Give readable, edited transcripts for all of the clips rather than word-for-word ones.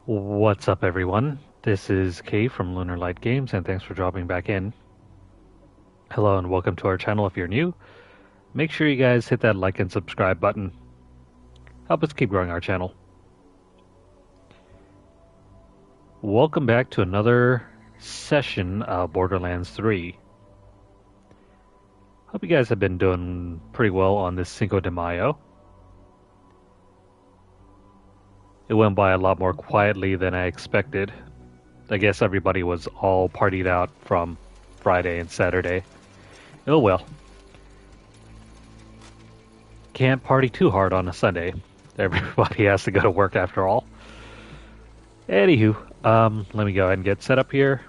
What's up, everyone? This is Kay from Lunarlight Games, and thanks for dropping back in. Hello, and welcome to our channel if you're new. Make sure you guys hit that like and subscribe button. Help us keep growing our channel. Welcome back to another session of Borderlands 3. Hope you guys have been doing pretty well on this Cinco de Mayo. It went by a lot more quietly than I expected. I guess everybody was all partied out from Friday and Saturday. Oh well. Can't party too hard on a Sunday. Everybody has to go to work after all. Anywho, let me go ahead and get set up here.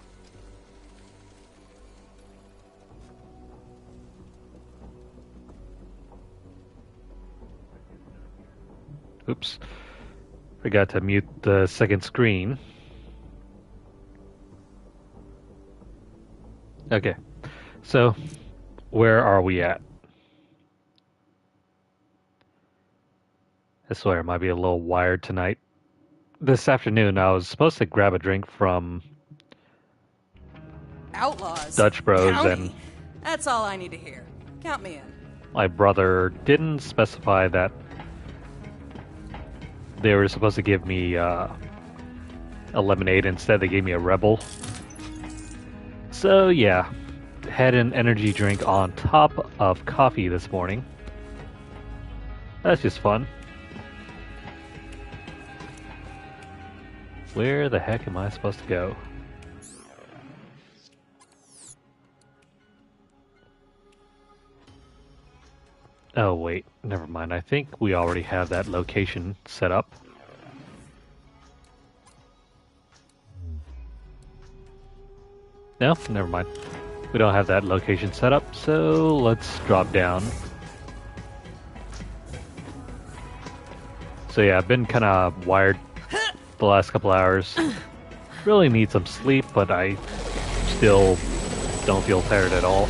Oops. Forgot to mute the second screen. Okay, so where are we at? I swear I might be a little wired tonight. This afternoon I was supposed to grab a drink from Outlaws. Dutch Bros County. and That's all I need to hear. Count me in. my brother didn't specify that they were supposed to give me a lemonade. Instead they gave me a Rebel. So yeah, had an energy drink on top of coffee this morning. That's just fun. Where the heck am I supposed to go? Oh wait, never mind. I think we already have that location set up. No, never mind. We don't have that location set up, so let's drop down. So yeah, I've been kind of wired the last couple hours. Really need some sleep, but I still don't feel tired at all.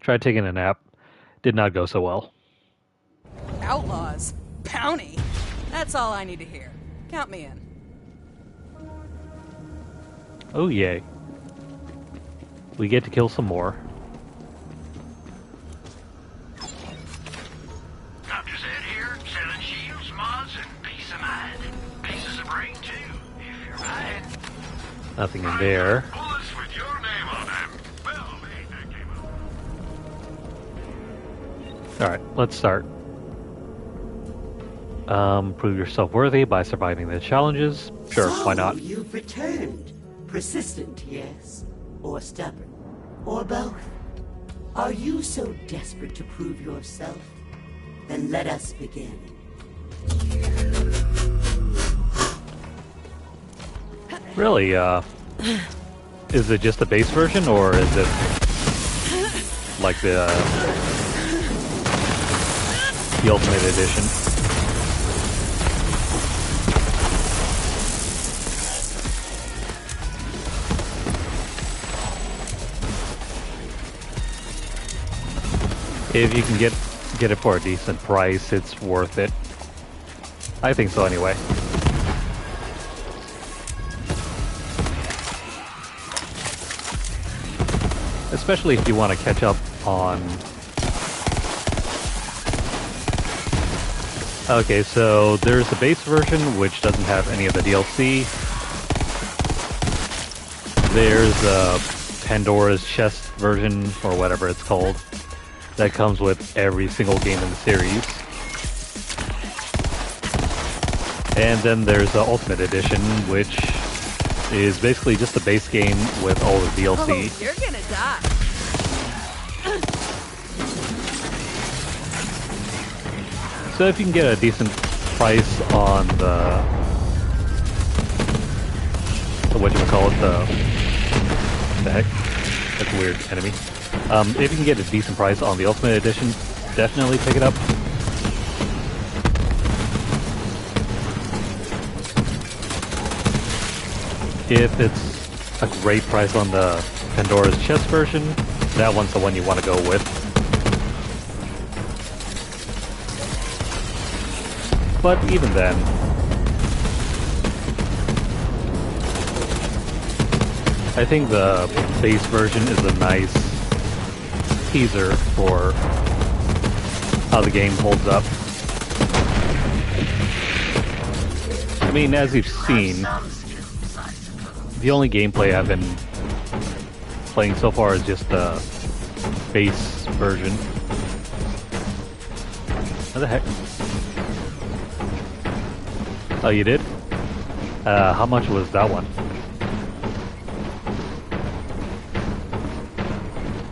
Tried taking a nap. Did not go so well. Outlaws. Bounty. That's all I need to hear. Count me in. Oh yay. We get to kill some more. Dr. Z here, selling shields, mods, and peace of mind. Pieces of brain, too, if you're buying. Nothing in there. Bullets with your name on them. Well, made that came up. Alright, let's start. Prove yourself worthy by surviving the challenges. Sure, So, why not? You've returned. Persistent, yes? Or stubborn? Or both? Are you so desperate to prove yourself? Then let us begin. Really, is it just the base version, or is it like the Ultimate Edition? If you can get it for a decent price, it's worth it. I think so anyway. Especially if you want to catch up on... Okay, so there's the base version, which doesn't have any of the DLC. There's Pandora's Chest version, or whatever it's called, that comes with every single game in the series. And then there's the Ultimate Edition, which is basically just the base game with all the DLC. Oh, you're gonna die. So if you can get a decent price on the whatchamacallit, the heck? That's a weird enemy. If you can get a decent price on the Ultimate Edition, definitely pick it up. If it's a great price on the Pandora's Chest version, that one's the one you want to go with. But even then, I think the base version is a nice teaser for how the game holds up. I mean, as you've seen, the only gameplay I've been playing so far is just the base version. What the heck? Oh, you did? How much was that one?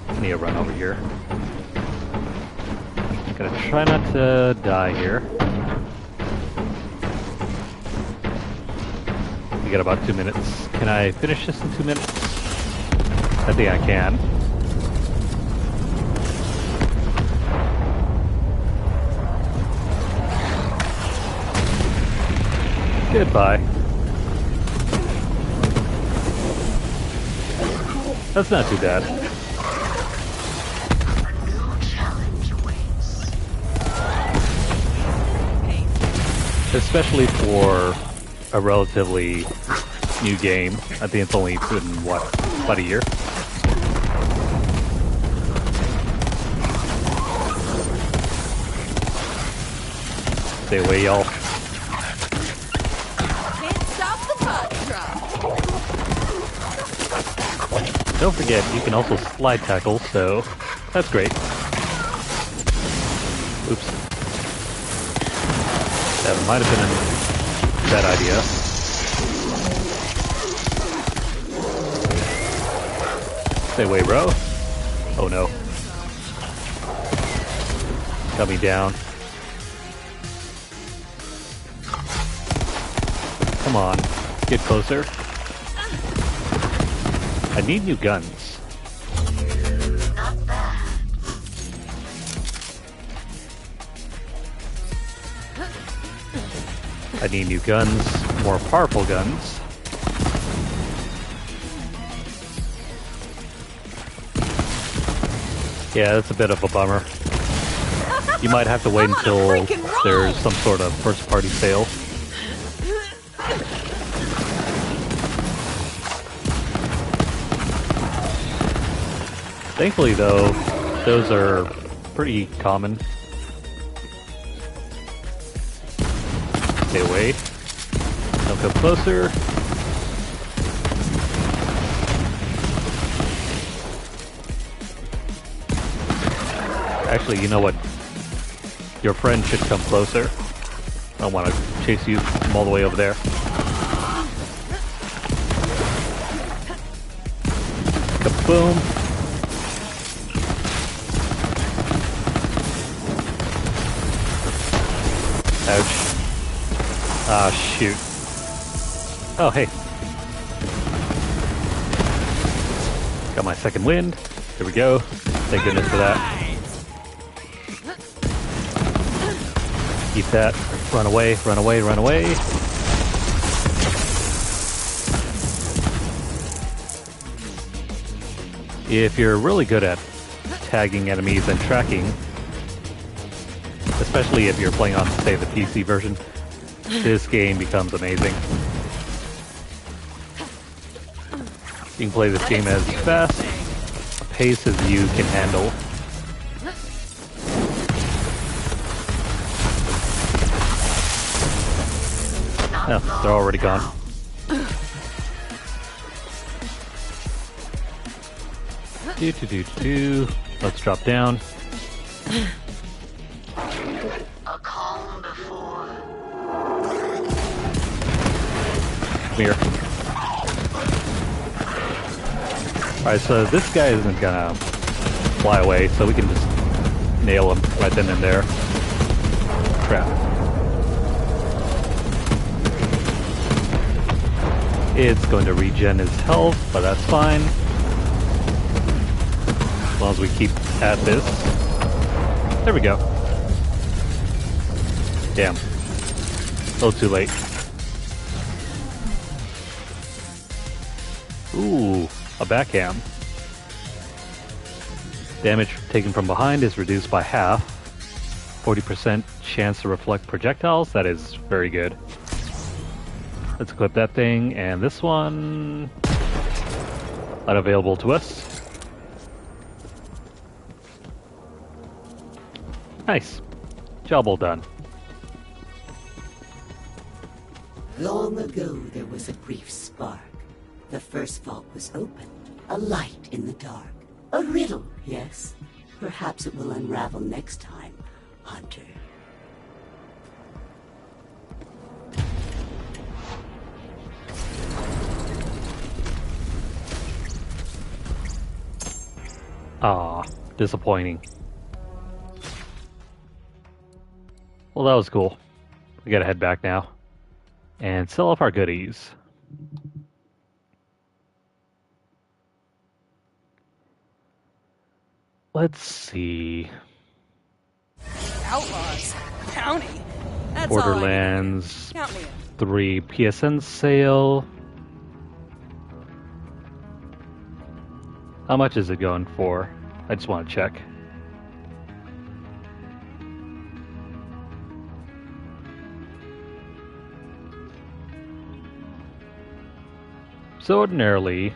I need to run over here. Gotta try not to die here. We got about 2 minutes. Can I finish this in 2 minutes? I think I can. Goodbye. That's not too bad. Especially for a relatively new game. I think it's only been, what, about a year? Stay away, y'all. Can't stop the body drop. Don't forget, you can also slide tackle, so that's great. Oops. That might have been a bad idea. Stay away, bro. Oh no. Got me down. Come on, get closer. I need new guns. Not bad. I need new guns, more powerful guns. Yeah, that's a bit of a bummer. You might have to wait until there's some sort of first-party sale. Thankfully, though, those are pretty common. Stay away. Don't come closer. Actually, you know what? Your friend should come closer. I don't want to chase you from all the way over there. Kaboom! Ouch. Ah, shoot. Oh, hey. Got my second wind. Here we go. Thank goodness for that. Keep that. Run away, run away, run away. If you're really good at tagging enemies and tracking, especially if you're playing on, say, the PC version, this game becomes amazing. You can play this game as fast a pace as you can handle. Oh, they're already gone. Let's drop down. A calm before. Come here. Alright, so this guy isn't gonna fly away, so we can just nail him right then and there. Crap. It's going to regen his health, but that's fine. As long as we keep at this. There we go. Damn. A little too late. Ooh, a backhand. Damage taken from behind is reduced by half. 40% chance to reflect projectiles. That is very good. Let's equip that thing, and this one... unavailable to us. Nice. Job well done. Long ago, there was a brief spark. The first vault was opened. A light in the dark. A riddle, yes. Perhaps it will unravel next time, Hunter. Ah, disappointing. Well, that was cool. We gotta head back now and sell off our goodies. Let's see. Outlaws. Bounty. That's all I need. Borderlands Count me in. 3 PSN sale. How much is it going for? I just want to check. So ordinarily,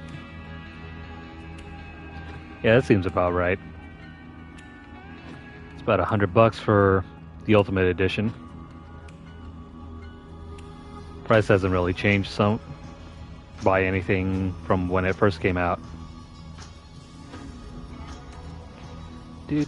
yeah, that seems about right. It's about $100 for the Ultimate Edition. Price hasn't really changed some by anything from when it first came out. Do.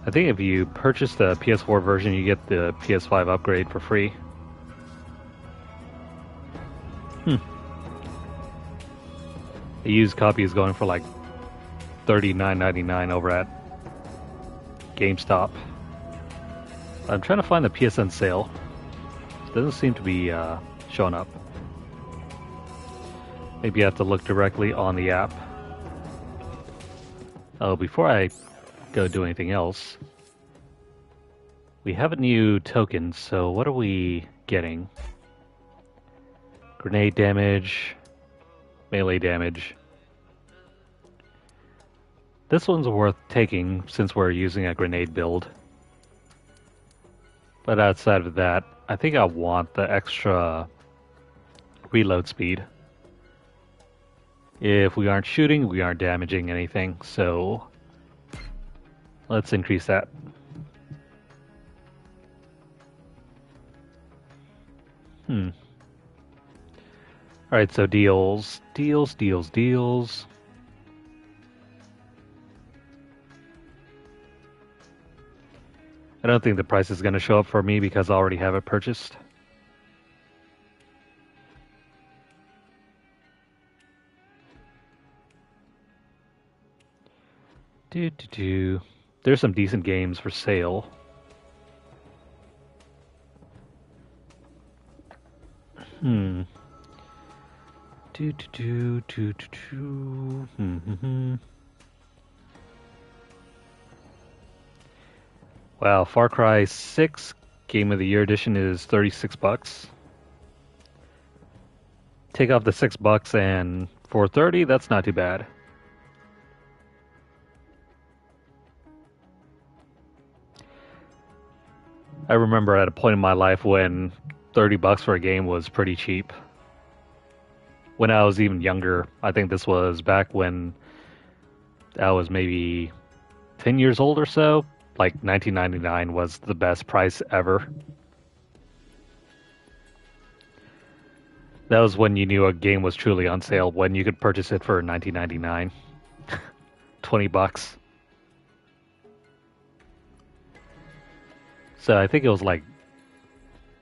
I think if you purchase the PS4 version, you get the PS5 upgrade for free. A used copy is going for like $39.99 over at GameStop. I'm trying to find the PSN sale. Doesn't seem to be showing up. Maybe you have to look directly on the app. Oh, before I go do anything else, we have a new token, so what are we getting? Grenade damage, melee damage. This one's worth taking since we're using a grenade build. But outside of that, I think I want the extra reload speed. If we aren't shooting, we aren't damaging anything, so let's increase that. Alright, so deals. I don't think the price is going to show up for me because I already have it purchased. There's some decent games for sale. Wow, Far Cry 6 Game of the Year edition is $36. Take off the $6 and for $30, that's not too bad. I remember at a point in my life when $30 for a game was pretty cheap. When I was even younger, I think this was back when I was maybe 10 years old or so. Like $19.99 was the best price ever. That was when you knew a game was truly on sale, when you could purchase it for $19.99. $20. So I think it was like,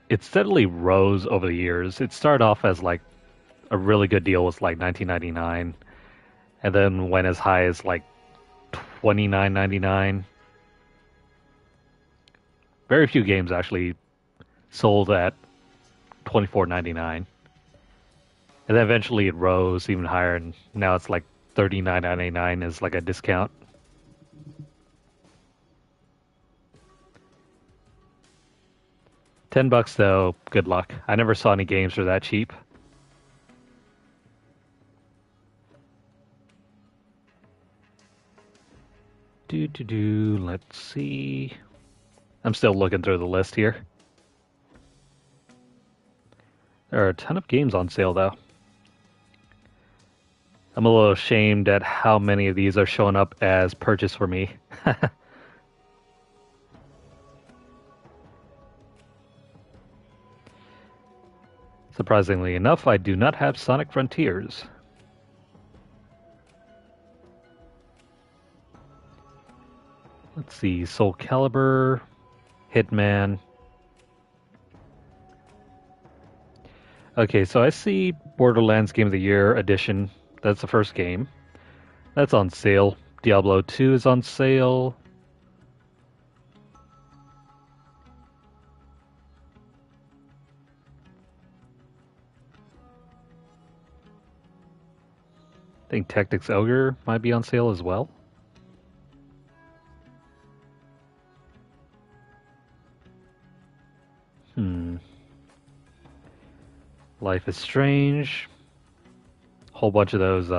it steadily rose over the years. It started off as like a really good deal was like $19.99, and then went as high as like $29.99. Very few games actually sold at $24.99. And then eventually it rose even higher, and now it's like $39.99 is like a discount. $10 though, good luck. I never saw any games for that cheap. Let's see. I'm still looking through the list here. There are a ton of games on sale, though. I'm a little ashamed at how many of these are showing up as purchase for me. Surprisingly enough, I do not have Sonic Frontiers. Let's see, Soul Calibur, Hitman. Okay, so I see Borderlands Game of the Year edition. That's the first game. That's on sale. Diablo 2 is on sale. I think Tactics Ogre might be on sale as well. Life is Strange. Whole bunch of those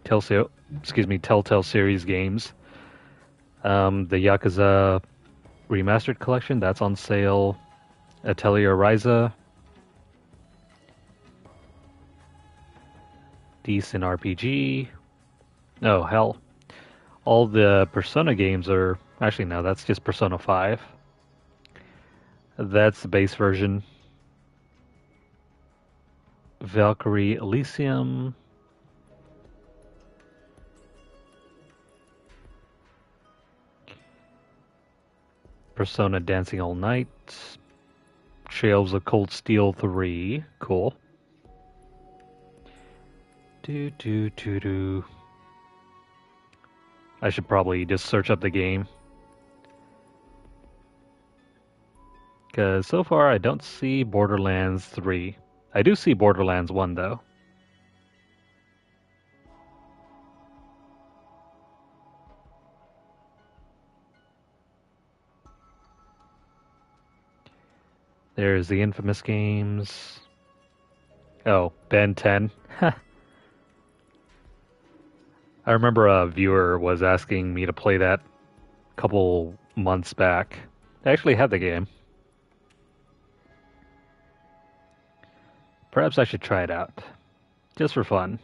Telltale series games. The Yakuza Remastered Collection, that's on sale. Atelier Ryza. Decent RPG. Oh, hell. All the Persona games are... Actually, no, that's just Persona 5. That's the base version. Valkyrie Elysium. Persona Dancing All Night. Trails of Cold Steel 3. Cool. I should probably just search up the game. Because so far I don't see Borderlands 3. I do see Borderlands 1 though. There's the infamous games. Oh, Ben 10. I remember a viewer was asking me to play that a couple months back. I actually had the game. Perhaps I should try it out. Just for fun.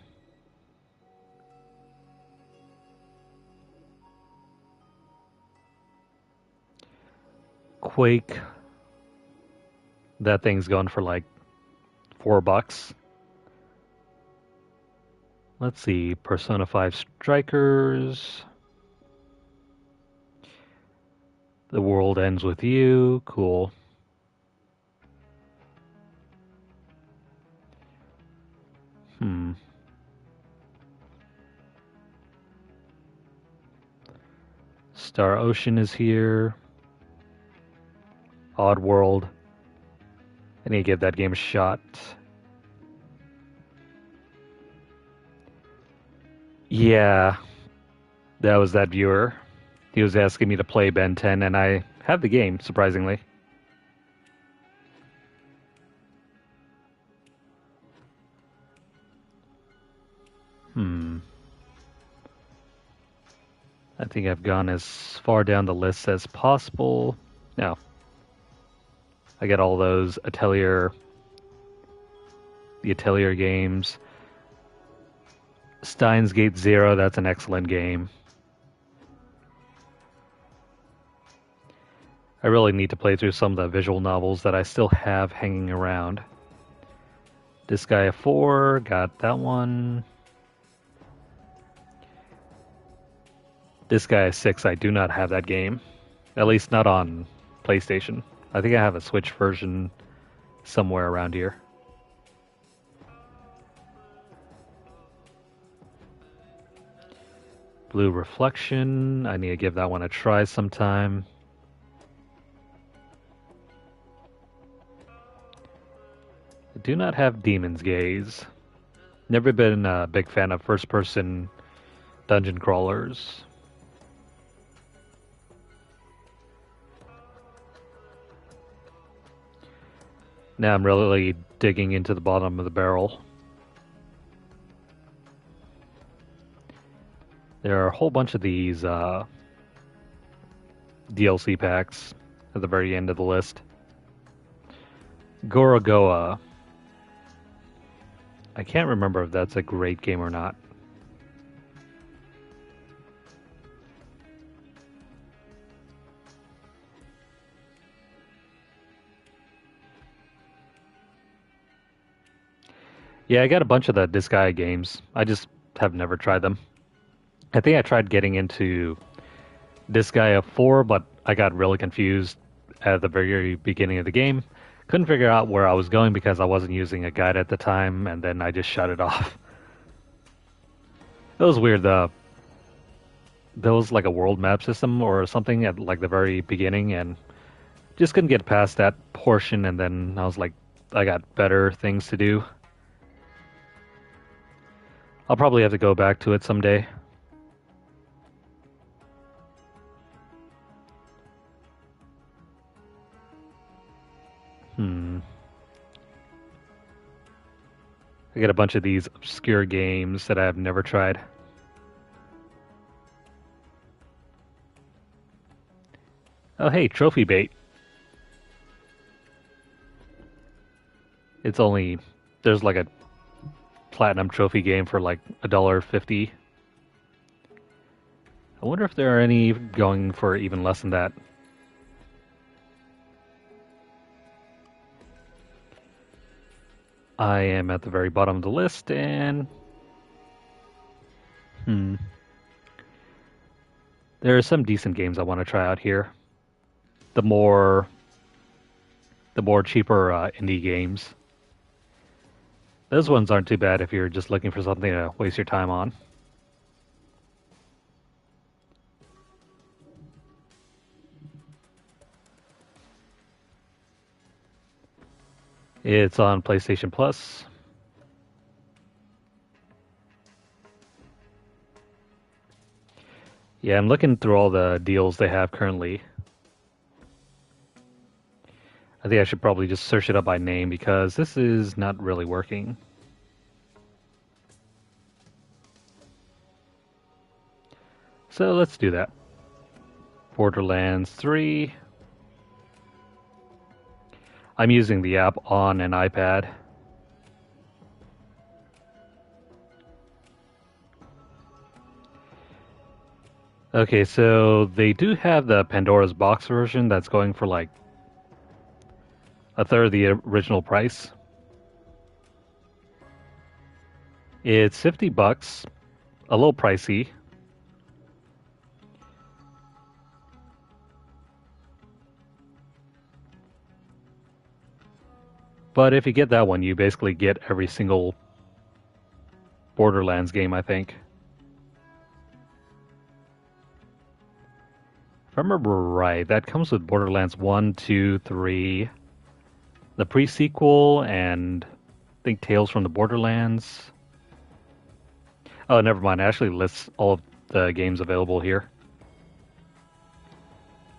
Quake. That thing's going for like $4. Let's see. Persona 5 Strikers. The World Ends With You. Cool. Star Ocean is here. Oddworld. I need to give that game a shot. Yeah, that was that viewer. He was asking me to play Ben 10, and I have the game, surprisingly. I think I've gone as far down the list as possible. No. I got all those the Atelier games. Steins Gate Zero, that's an excellent game. I really need to play through some of the visual novels that I still have hanging around. Disgaea 4, got that one. Disgaea 6, I do not have that game. At least not on PlayStation. I think I have a Switch version somewhere around here. Blue Reflection, I need to give that one a try sometime. I do not have Demon's Gaze. Never been a big fan of first-person dungeon crawlers. Now I'm really digging into the bottom of the barrel. There are a whole bunch of these DLC packs. at the very end of the list. Gorogoa. I can't remember if that's a great game or not. Yeah, I got a bunch of the Disgaea games. I just have never tried them. I think I tried getting into Disgaea 4, but I got really confused at the very beginning of the game. Couldn't figure out where I was going because I wasn't using a guide at the time, and then I just shut it off. It was weird. There was like a world map system or something at like the very beginning, and just couldn't get past that portion, and then I was like, I got better things to do. I'll probably have to go back to it someday. I got a bunch of these obscure games that I've never tried. Oh hey, Trophy Bait. It's only... There's like a platinum trophy game for like $1.50. I wonder if there are any going for even less than that. I am at the very bottom of the list, and there are some decent games I want to try out here. The more cheaper indie games. Those ones aren't too bad if you're just looking for something to waste your time on. It's on PlayStation Plus. Yeah, I'm looking through all the deals they have currently. I think I should probably just search it up by name because this is not really working. So let's do that. Borderlands 3. I'm using the app on an iPad. Okay, so they do have the Pandora's Box version that's going for like a third of the original price. It's $50, a little pricey. But if you get that one, you basically get every single Borderlands game, I think. If I remember right, that comes with Borderlands 1, 2, 3, the pre-sequel, and I think Tales from the Borderlands. Oh, never mind. It actually lists all of the games available here.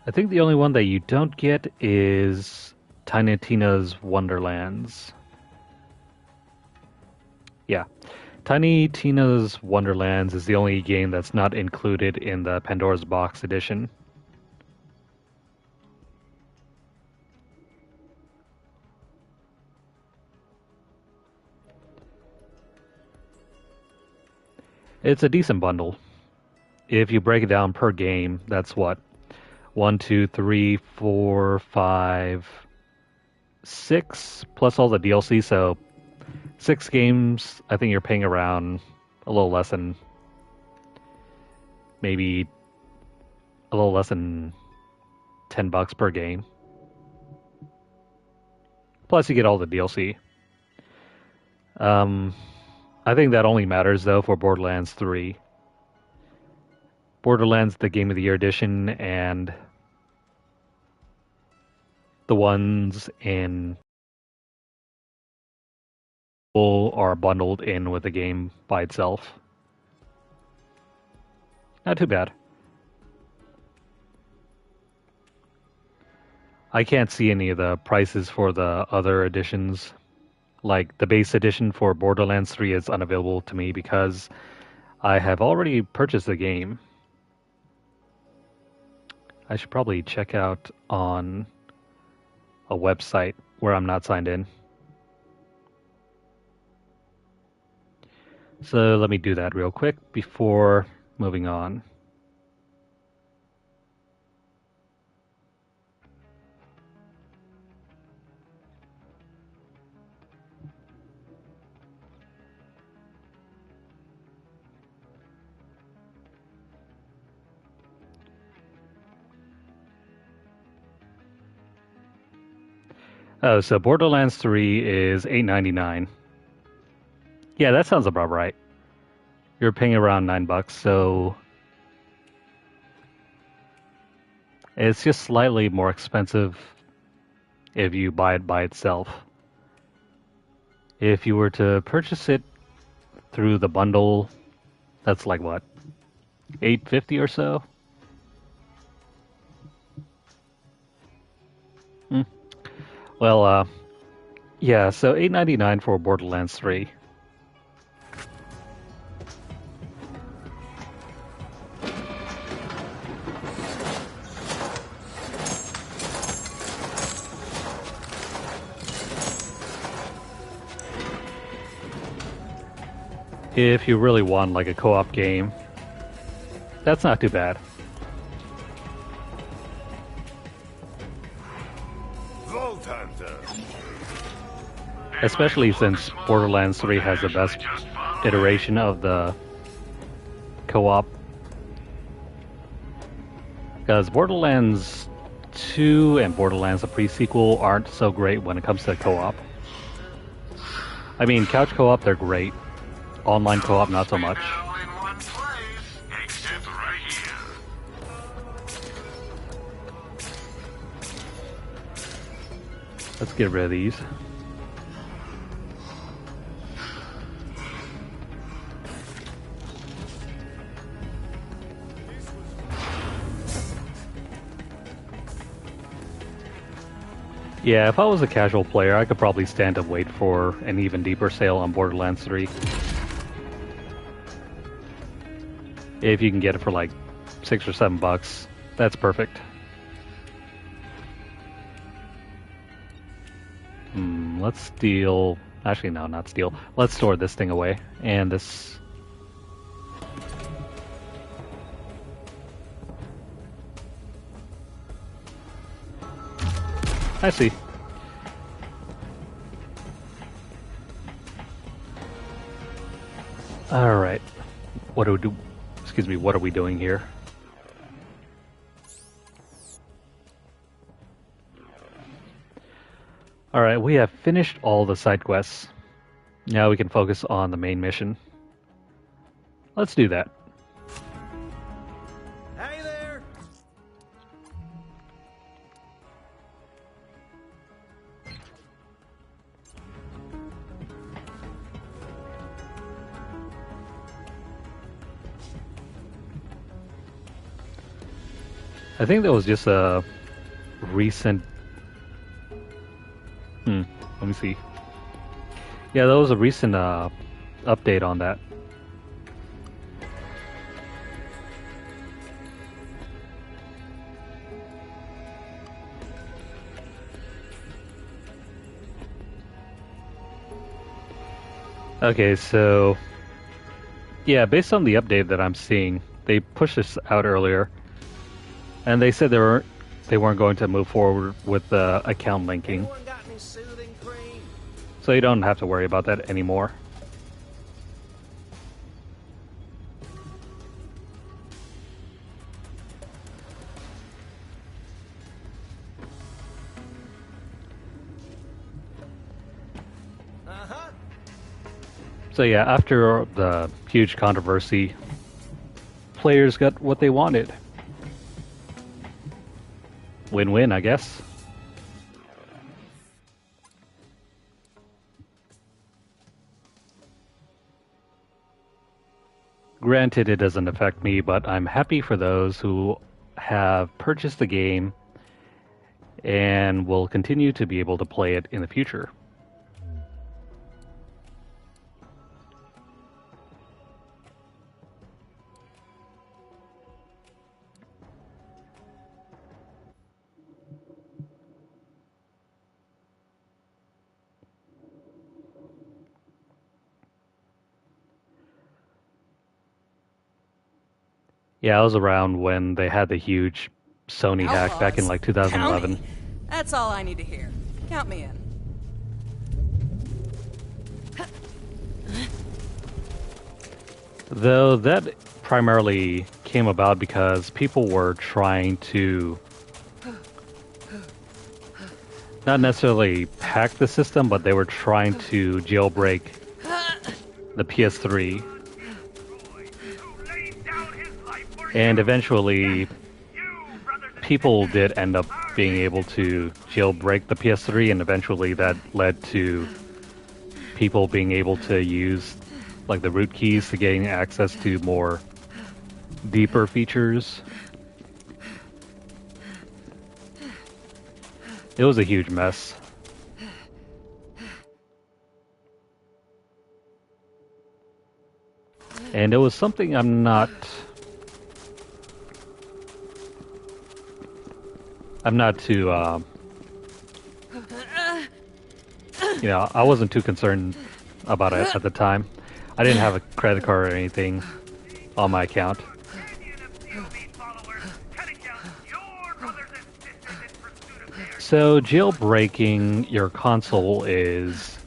I think the only one that you don't get is Tiny Tina's Wonderlands. Yeah. Tiny Tina's Wonderlands is the only game that's not included in the Pandora's Box edition. It's a decent bundle. If you break it down per game, that's what? 1, 2, 3, 4, 5, 6, plus all the DLC, so 6 games. I think you're paying around a little less than, maybe a little less than $10 per game. Plus you get all the DLC. I think that only matters, though, for Borderlands 3. Borderlands, the Game of the Year edition, and the ones in full are bundled in with the game by itself. Not too bad. I can't see any of the prices for the other editions. Like, the base edition for Borderlands 3 is unavailable to me because I have already purchased the game. I should probably check out on a website where I'm not signed in. So let me do that real quick before moving on. Oh, so Borderlands 3 is $8.99. Yeah, that sounds about right. You're paying around $9, so it's just slightly more expensive if you buy it by itself. If you were to purchase it through the bundle, that's like what, $8.50 or so? Well, yeah, so $8.99 for Borderlands 3. If you really want like a co-op game, that's not too bad. Especially since Borderlands 3 has the best iteration of the co-op. Because Borderlands 2 and Borderlands the pre-sequel aren't so great when it comes to co-op. I mean, couch co-op, they're great. Online co-op, not so much. Let's get rid of these. Yeah, if I was a casual player, I could probably stand to wait for an even deeper sale on Borderlands 3. If you can get it for like $6 or $7, that's perfect. Let's steal... Actually, no, not steal. Let's store this thing away. And this... I see. Alright. What do we do? Excuse me, what are we doing here? Alright, we have finished all the side quests. Now we can focus on the main mission. Let's do that. Hey there! I think that was just a recent... let me see. Yeah, that was a recent update on that. Okay, so... Yeah, based on the update that I'm seeing, they pushed this out earlier. And they said they weren't going to move forward with the account linking. So you don't have to worry about that anymore. So yeah, after the huge controversy, players got what they wanted. Win-win, I guess. Granted, it doesn't affect me, but I'm happy for those who have purchased the game and will continue to be able to play it in the future. Yeah, I was around when they had the huge Sony hack back in Outlaws, like 2011. bounty. That's all I need to hear. Count me in. Though that primarily came about because people were trying to not necessarily hack the system, but they were trying to jailbreak the PS3. And eventually, people did end up being able to jailbreak the PS3, and eventually that led to people being able to use like the root keys to gain access to more deeper features. It was a huge mess. And it was something I'm not too, you know, I wasn't too concerned about it at the time. I didn't have a credit card or anything on my account. So jailbreaking your console is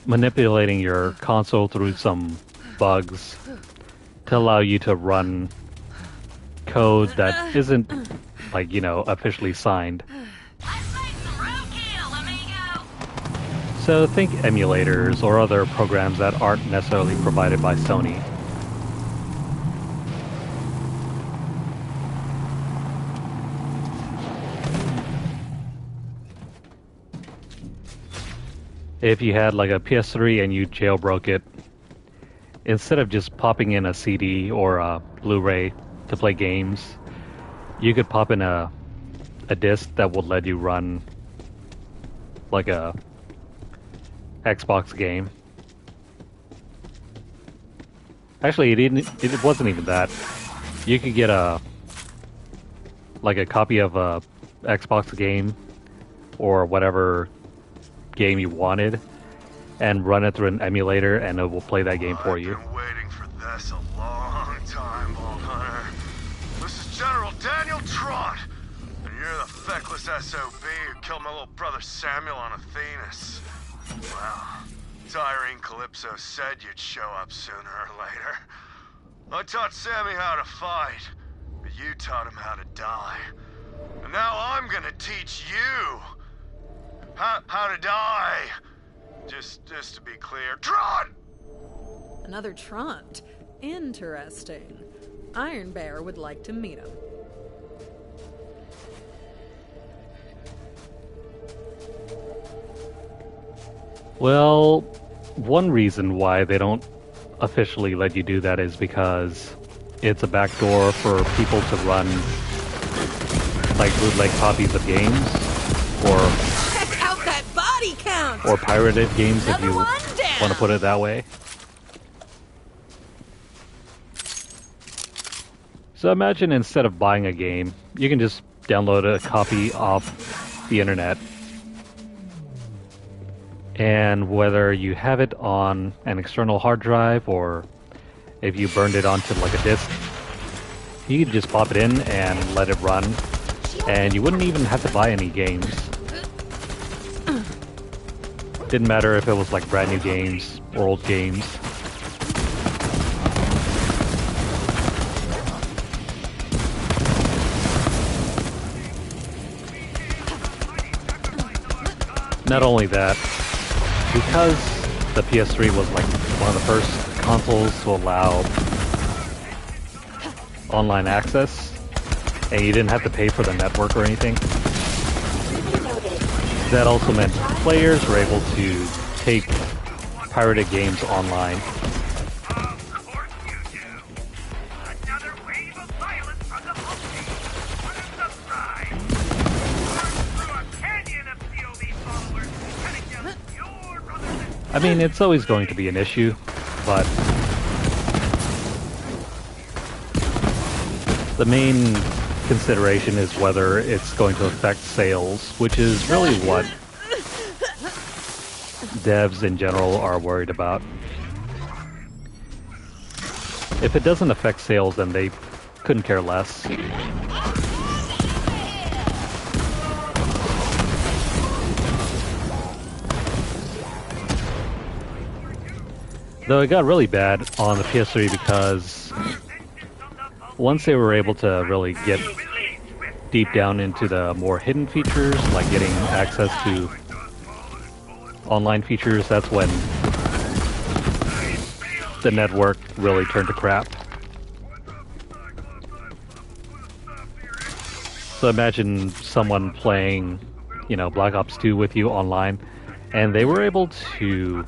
manipulating your console through some bugs to allow you to run code that isn't, like, you know, officially signed. So think emulators or other programs that aren't necessarily provided by Sony. If you had like a PS3 and you jailbroke it, instead of just popping in a CD or a Blu-ray to play games, you could pop in a disc that would let you run like a Xbox game. Actually, it wasn't even that. You could get a copy of a Xbox game or whatever game you wanted and run it through an emulator, and it will play that game for you. I've been waiting for this a long time, Vault Hunter. This is General Daniel Trott, and you're the feckless SOB who killed my little brother Samuel on Athenas. Well, Tyrene Calypso said you'd show up sooner or later. I taught Sammy how to fight, but you taught him how to die. And now I'm gonna teach you how to die. Just to be clear, Trott! Another Trant. Interesting. Iron Bear would like to meet him. Well, one reason why they don't officially let you do that is because it's a backdoor for people to run like bootleg copies of games or Check out that body count! or pirated games, if Another you one want down. to put it that way. So imagine instead of buying a game, you can just download a copy off the internet. And whether you have it on an external hard drive or if you burned it onto like a disk, you could just pop it in and let it run, and you wouldn't even have to buy any games. Didn't matter if it was like brand new games or old games. Not only that, because the PS3 was like one of the first consoles to allow online access, and you didn't have to pay for the network or anything, that also meant players were able to take pirated games online. Of course you do. Another wave of violence from the Moze. Unsubscribe. Through a canyon of COB followers, heading down your brothers and I mean, it's always going to be an issue, but the main consideration is whether it's going to affect sales, which is really what devs in general are worried about. If it doesn't affect sales, then they couldn't care less. Though it got really bad on the PS3 because once they were able to really get deep down into the more hidden features, like getting access to online features, that's when the network really turned to crap. So imagine someone playing, you know, Black Ops 2 with you online, and they were able to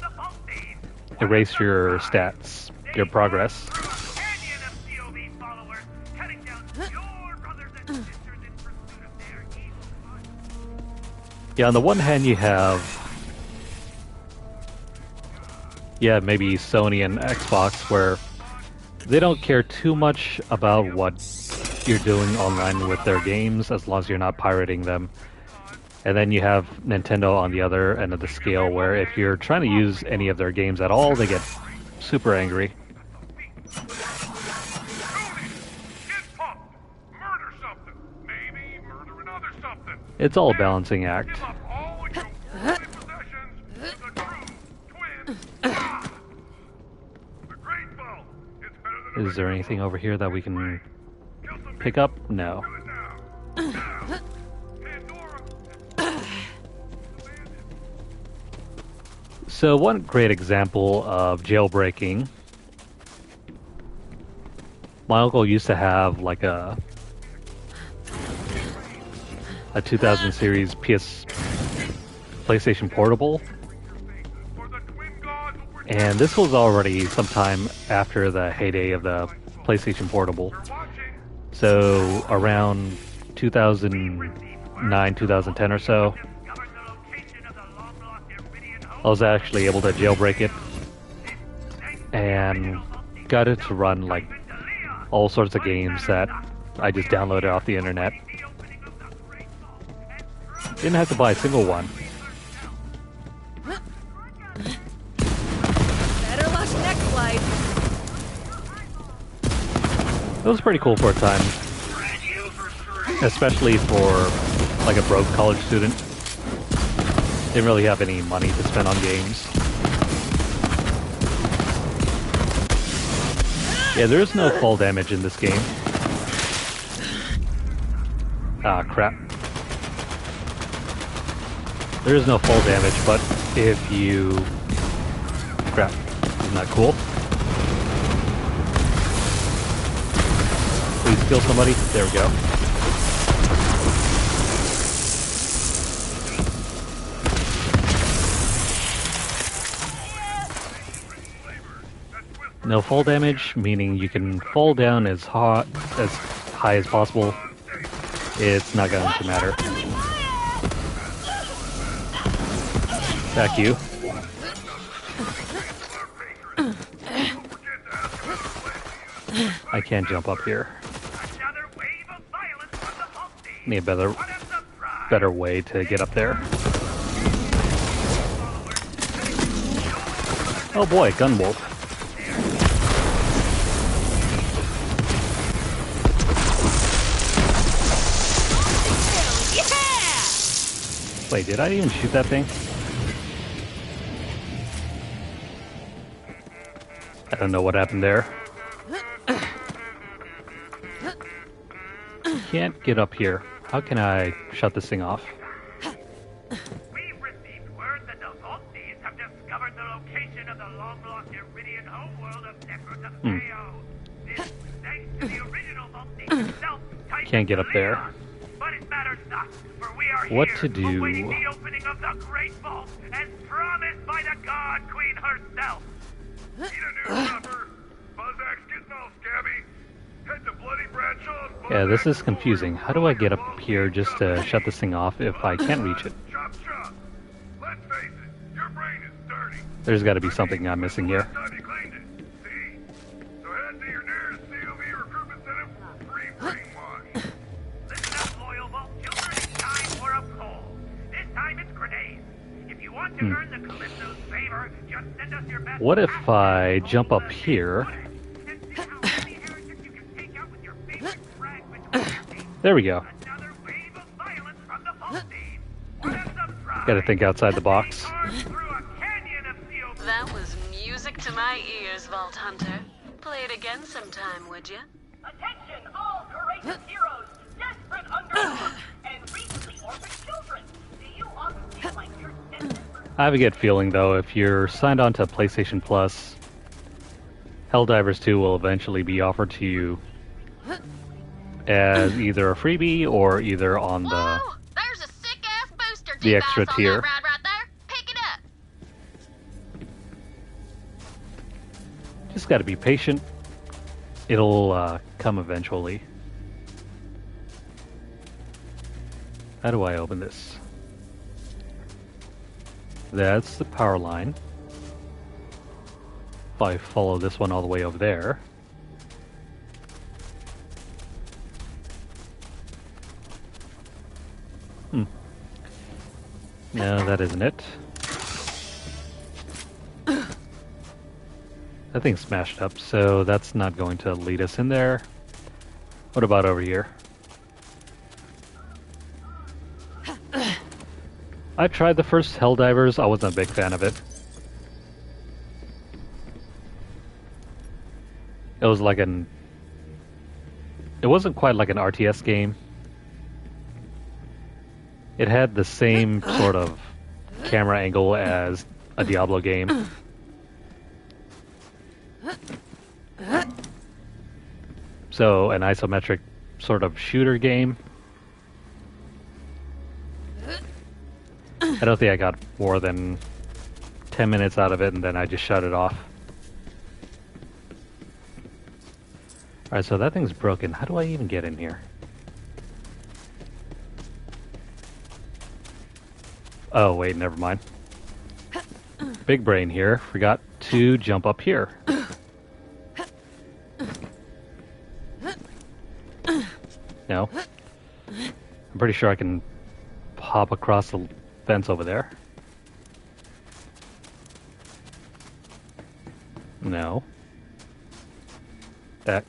erase your stats, your progress. Yeah, on the one hand you have, maybe Sony and Xbox, where they don't care too much about what you're doing online with their games as long as you're not pirating them. And then you have Nintendo on the other end of the scale, where if you're trying to use any of their games at all, they get super angry. It's all a balancing act. Is there anything over here that we can pick up? No. So one great example of jailbreaking, my uncle used to have like a 2000 series PlayStation Portable, and this was already sometime after the heyday of the PlayStation Portable. So around 2009, 2010 or so, I was actually able to jailbreak it and got it to run like all sorts of games that I just downloaded off the internet. Didn't have to buy a single one. Better luck next flight. It was pretty cool for a time, especially for like a broke college student. Didn't really have any money to spend on games. Yeah, there is no fall damage in this game. Ah, crap. There is no fall damage, but if you... Crap. Isn't that cool? Please kill somebody. There we go. No fall damage, meaning you can fall down as high as possible. It's not going to matter. Back you. I can't jump up here. Need a better way to get up there. Oh boy, Gunwolf. Wait, did I even shoot that thing? I don't know what happened there. Can't get up here. How can I shut this thing off? We've received word that the Vault Thieves have discovered the location of the long-lost Iridian homeworld of Necrotapeo. This is thanks to the original Vault Thief himself. Can't get up there. But it matters not, for we are What here, to do? awaiting the opening of the Great Vault, as promised by the God Queen herself. Need a new supper? Buzzsack's getting all scabby. Head to Bloody Bradshaw's. Yeah, this is confusing. How do I get up here just to shut this thing off if I can't reach it? Chop, chop. Let's face it, your brain is dirty. There's got to be something I'm missing here. Last time you cleaned it. See? So head to your nearest COV recruitment center for a free brainwash. Listen up, loyal Vault children, it's time for a call. This time it's grenades. If you want to earn the Calypso's favor, just send us your best... What if I jump up here? There we go. Another wave of violence from the vault team. What a surprise! Gotta think outside the box. Armed through a canyon of steel. That was music to my ears, Vault Hunter. Play it again sometime, would you? Attention, all courageous heroes, desperate underdogs, and recently orphaned children. Do you also feel like you're destined for I have a good feeling, though, if you're signed on to PlayStation Plus, Helldivers 2 will eventually be offered to you as either a freebie or either on the Whoa! There's a sick-ass booster the device extra on tier. that ride right there. Pick it up. Just gotta be patient. It'll come eventually. How do I open this? That's the power line. If I follow this one all the way over there. No, that isn't it. That thing's smashed up, so that's not going to lead us in there. What about over here? I tried the first Helldivers. I wasn't a big fan of it. It was like an... It wasn't quite like an RTS game. It had the same sort of camera angle as a Diablo game. So, an isometric sort of shooter game. I don't think I got more than 10 minutes out of it, and then I just shut it off. Alright, so that thing's broken. How do I even get in here? Oh, wait, never mind. Big brain here. Forgot to jump up here. No. I'm pretty sure I can hop across the fence over there. No. Heck.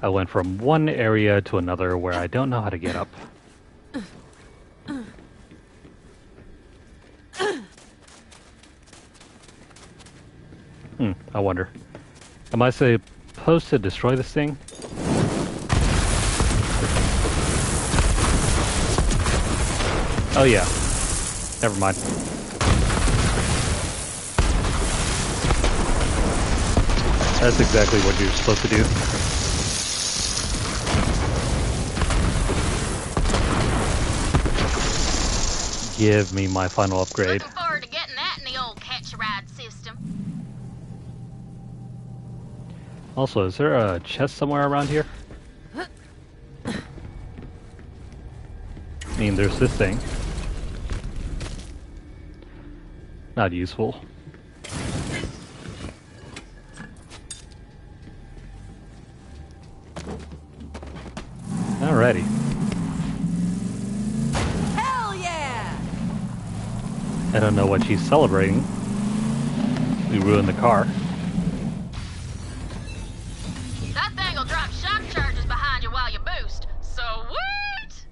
I went from one area to another where I don't know how to get up. I wonder. Am I supposed to destroy this thing? Oh yeah. Never mind. That's exactly what you're supposed to do. Give me my final upgrade. Looking forward to getting that in the old catch-a-ride system. Also, is there a chest somewhere around here? I mean, there's this thing. Not useful. Alrighty. Hell yeah! I don't know what she's celebrating. We ruined the car. That thing'll drop shock charges behind you while you boost. Sweet!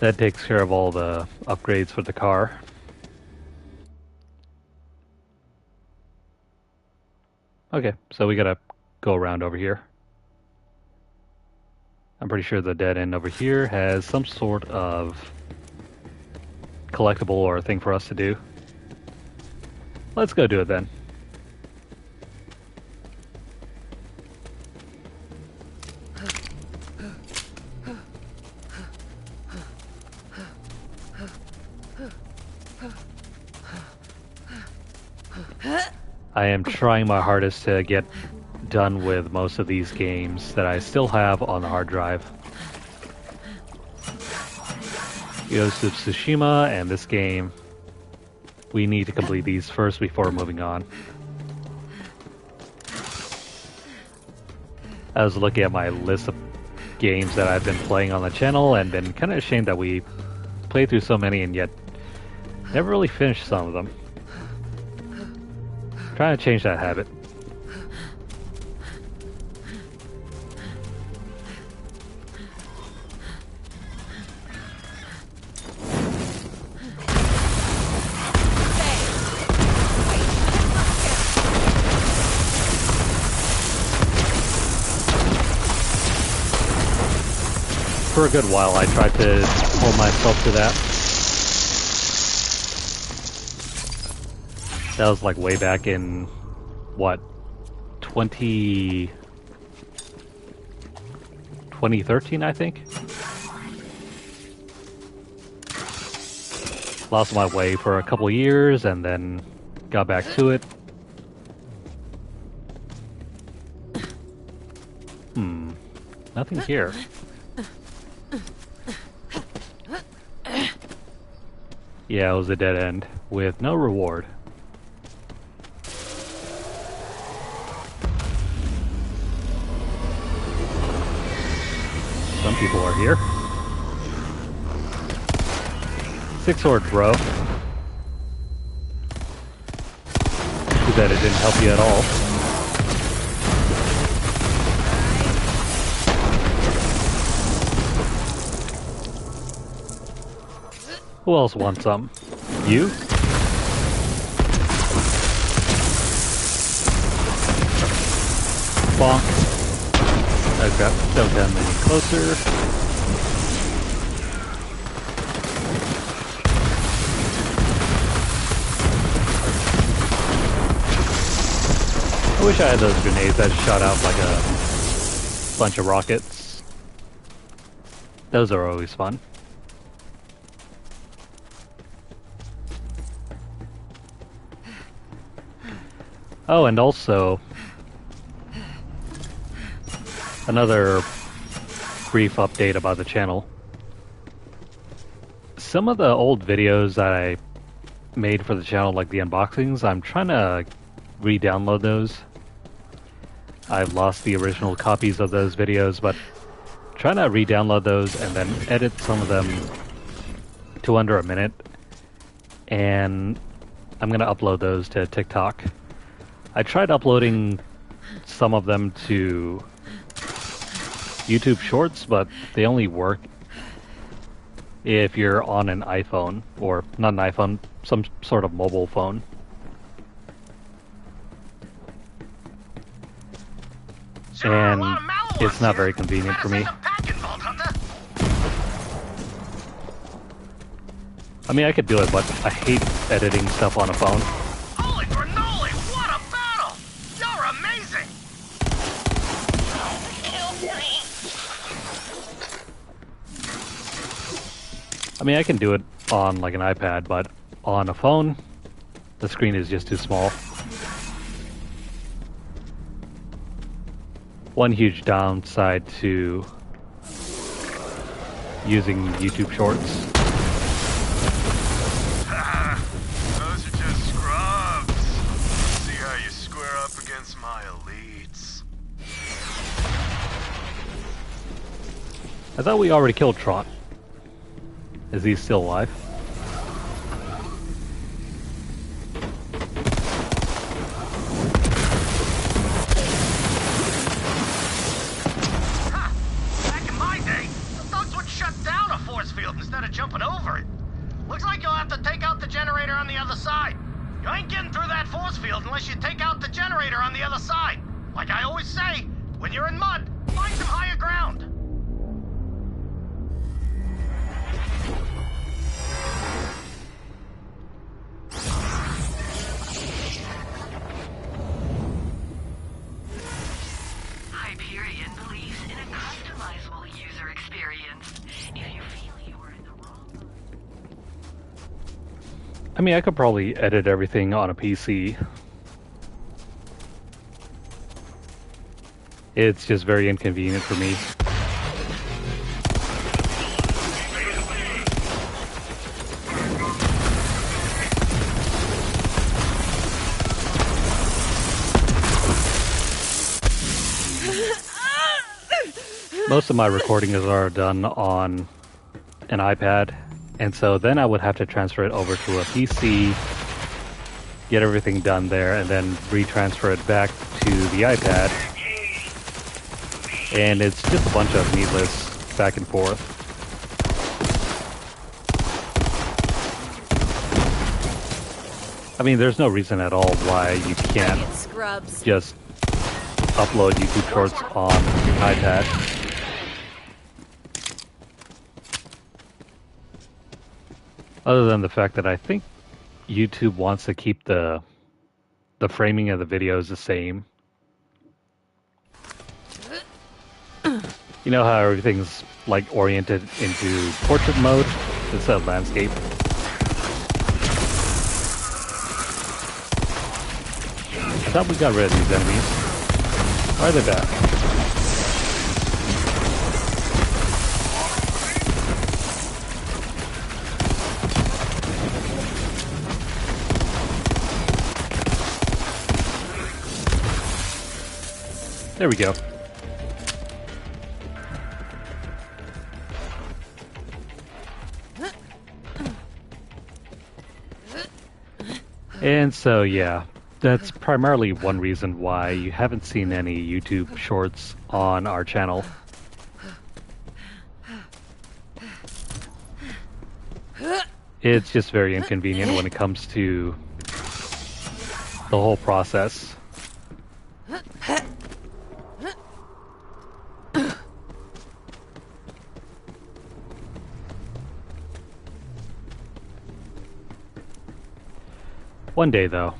That takes care of all the upgrades for the car. Okay, so we gotta go around over here. I'm pretty sure the dead end over here has some sort of collectible or thing for us to do. Let's go do it then. I am trying my hardest to get done with most of these games that I still have on the hard drive. Ghost of Tsushima and this game. We need to complete these first before moving on. I was looking at my list of games that I've been playing on the channel and been kind of ashamed that we played through so many and yet never really finished some of them. Trying to change that habit. For a good while, I tried to hold myself to that. That was like way back in, what, 2013, I think? Lost my way for a couple years and then got back to it. Nothing here. Yeah, it was a dead end with no reward. Some people are here. 6 swords, bro. Too bad it didn't help you at all. Who else wants some? You? Bonk. Okay, don't come any closer. I wish I had those grenades that shot out like a bunch of rockets. Those are always fun. Oh, and also, another brief update about the channel. Some of the old videos that I made for the channel, like the unboxings, I'm trying to re-download those. I've lost the original copies of those videos, but trying to re-download those and then edit some of them to under a minute. And I'm going to upload those to TikTok. I tried uploading some of them to YouTube Shorts, but they only work if you're on an iPhone, or not an iPhone, some sort of mobile phone. And it's not very convenient for me. I mean, I could do it, but I hate editing stuff on a phone. I mean, I can do it on like an iPad, but on a phone, the screen is just too small. One huge downside to using YouTube Shorts. Those are just scrubs. See how you square up against my elites. I thought we already killed Trot. Is he still alive? Back in my day, the thugs would shut down a force field instead of jumping over it. Looks like you'll have to take out the generator on the other side. You ain't getting through that force field unless you take out the generator on the other side. Like I always say, when you're in mud, find some higher ground. Hyperion believes in a customizable user experience. If you feel you are in the wrong... I mean, I could probably edit everything on a PC. It's just very inconvenient for me. Most of my recordings are done on an iPad, and so then I would have to transfer it over to a PC get everything done there, and then retransfer it back to the iPad. And it's just a bunch of needless back and forth. I mean, there's no reason at all why you can't just upload YouTube Shorts on iPad. Other than the fact that I think YouTube wants to keep the framing of the videos the same. You know how everything's like oriented into portrait mode instead of landscape? I thought we got rid of these enemies. Why are they back? There we go. And so, yeah, that's primarily one reason why you haven't seen any YouTube Shorts on our channel. It's just very inconvenient when it comes to the whole process. One day, though.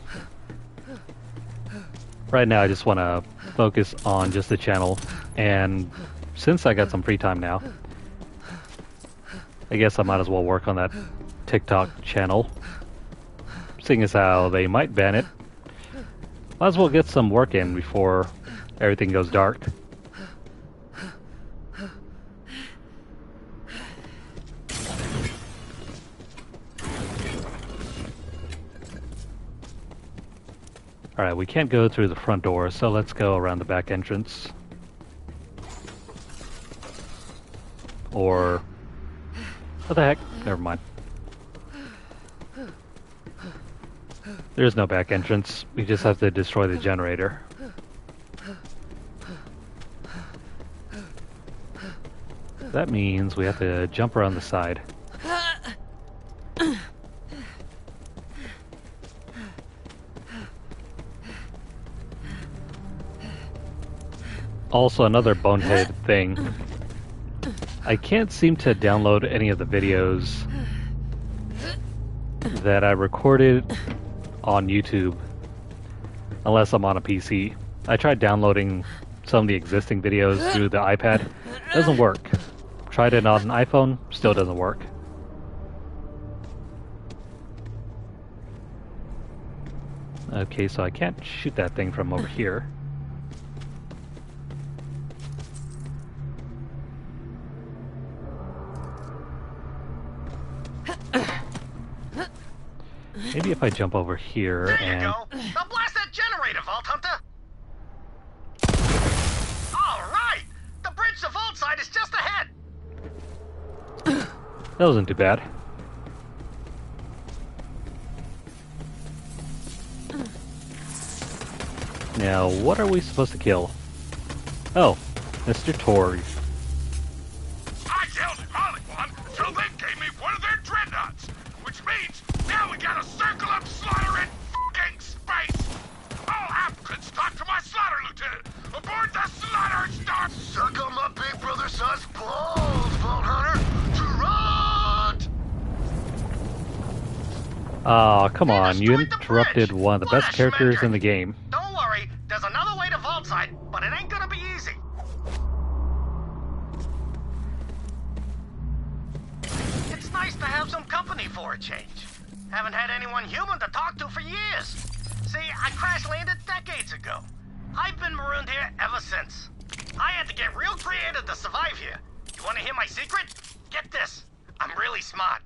Right now, I just want to focus on just the channel, and since I got some free time now, I guess I might as well work on that TikTok channel. Seeing as how they might ban it, might as well get some work in before everything goes dark. Alright, we can't go through the front door, so let's go around the back entrance. Or... what the heck? Never mind. There's no back entrance. We just have to destroy the generator. That means we have to jump around the side. Also, another bonehead thing. I can't seem to download any of the videos that I recorded on YouTube unless I'm on a PC. I tried downloading some of the existing videos through the iPad. It doesn't work. Tried it on an iPhone, still doesn't work. Okay, so I can't shoot that thing from over here. Maybe if I jump over here and... There you go! Now blast that generator, Vault Hunter! Alright! The bridge to Vault side is just ahead! That wasn't too bad. Now, what are we supposed to kill? Oh, Mr. Torg. I killed Harley one, so they gave me one of their dreadnoughts, which means now we gotta circle up slaughter in f***ing space! All applicants talk to my slaughter lieutenant! Aboard the slaughter star! Suck on my big brother son's balls, Vault Hunter! Trot! Aw, come on, you interrupted one of the best characters in the game. Don't worry, there's another way to Vault side, but it ain't gonna be easy. It's nice to have some company for a change. Haven't had anyone human to talk to for years. See, I crash-landed decades ago. I've been marooned here ever since. I had to get real creative to survive here. You wanna hear my secret? Get this. I'm really smart.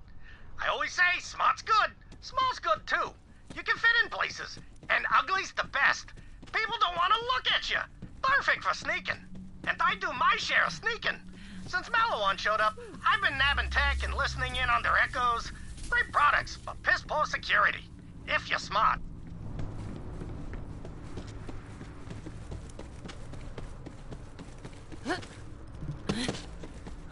I always say smart's good. Small's good too. You can fit in places. And ugly's the best. People don't want to look at you. Perfect for sneaking. And I do my share of sneaking. Since Malawan showed up, I've been nabbing tech and listening in on their echoes. Great products, but piss poor security. If you're smart.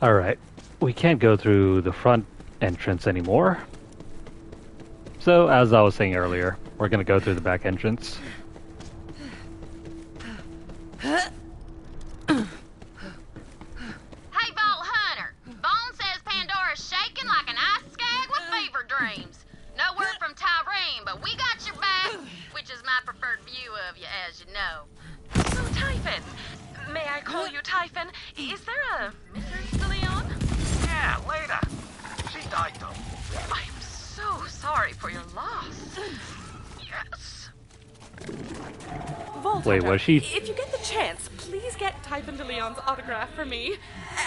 Alright, we can't go through the front entrance anymore. So, as I was saying earlier, we're gonna go through the back entrance. Hey, Vault Hunter! Vaughn says Pandora's shaking like an ice skag with fever dreams. No word from Tyrene, but we got your back, which is my preferred view of you, as you know. So, Typhon, may I call you Typhon? Is there a Mrs. DeLeon? Yeah, later. She died though. I'm so sorry for your loss. Yes. Vault Wait, Hunter, was she- If you get the chance, please get Typhon DeLeon's autograph for me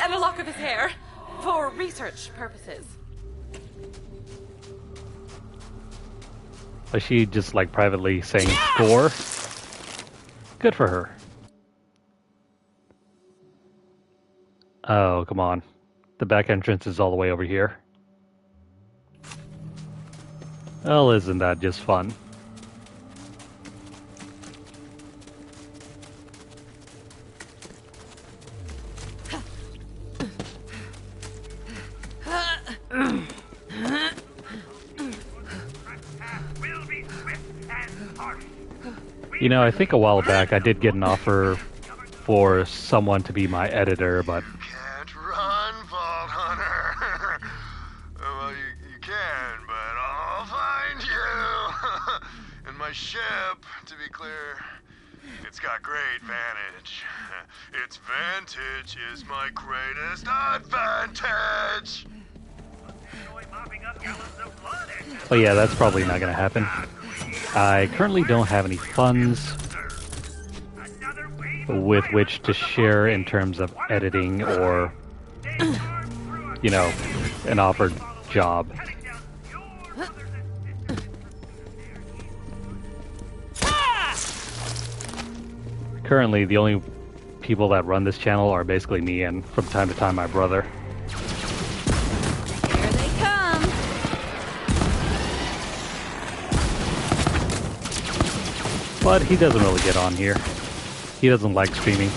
and a lock of his hair for research purposes. Was she just like privately saying score? Good for her. Oh, come on. The back entrance is all the way over here. Well, isn't that just fun? Will be swift and harsh. You know, I think a while back I did get an offer for someone to be my editor, but Can't run, Vault Hunter. Well, you can, but I'll find you. And my ship, to be clear, it's got great vantage. Its vantage is my greatest advantage. Enjoy mopping up gallons of blood and but yeah, that's probably not going to happen. I currently don't have any funds another wave with which to share in terms of editing or, you know, an offered job. heading down your brothers and sisters. Currently, the only people that run this channel are basically me and, from time to time, my brother. Here they come. But he doesn't really get on here. He doesn't like streaming.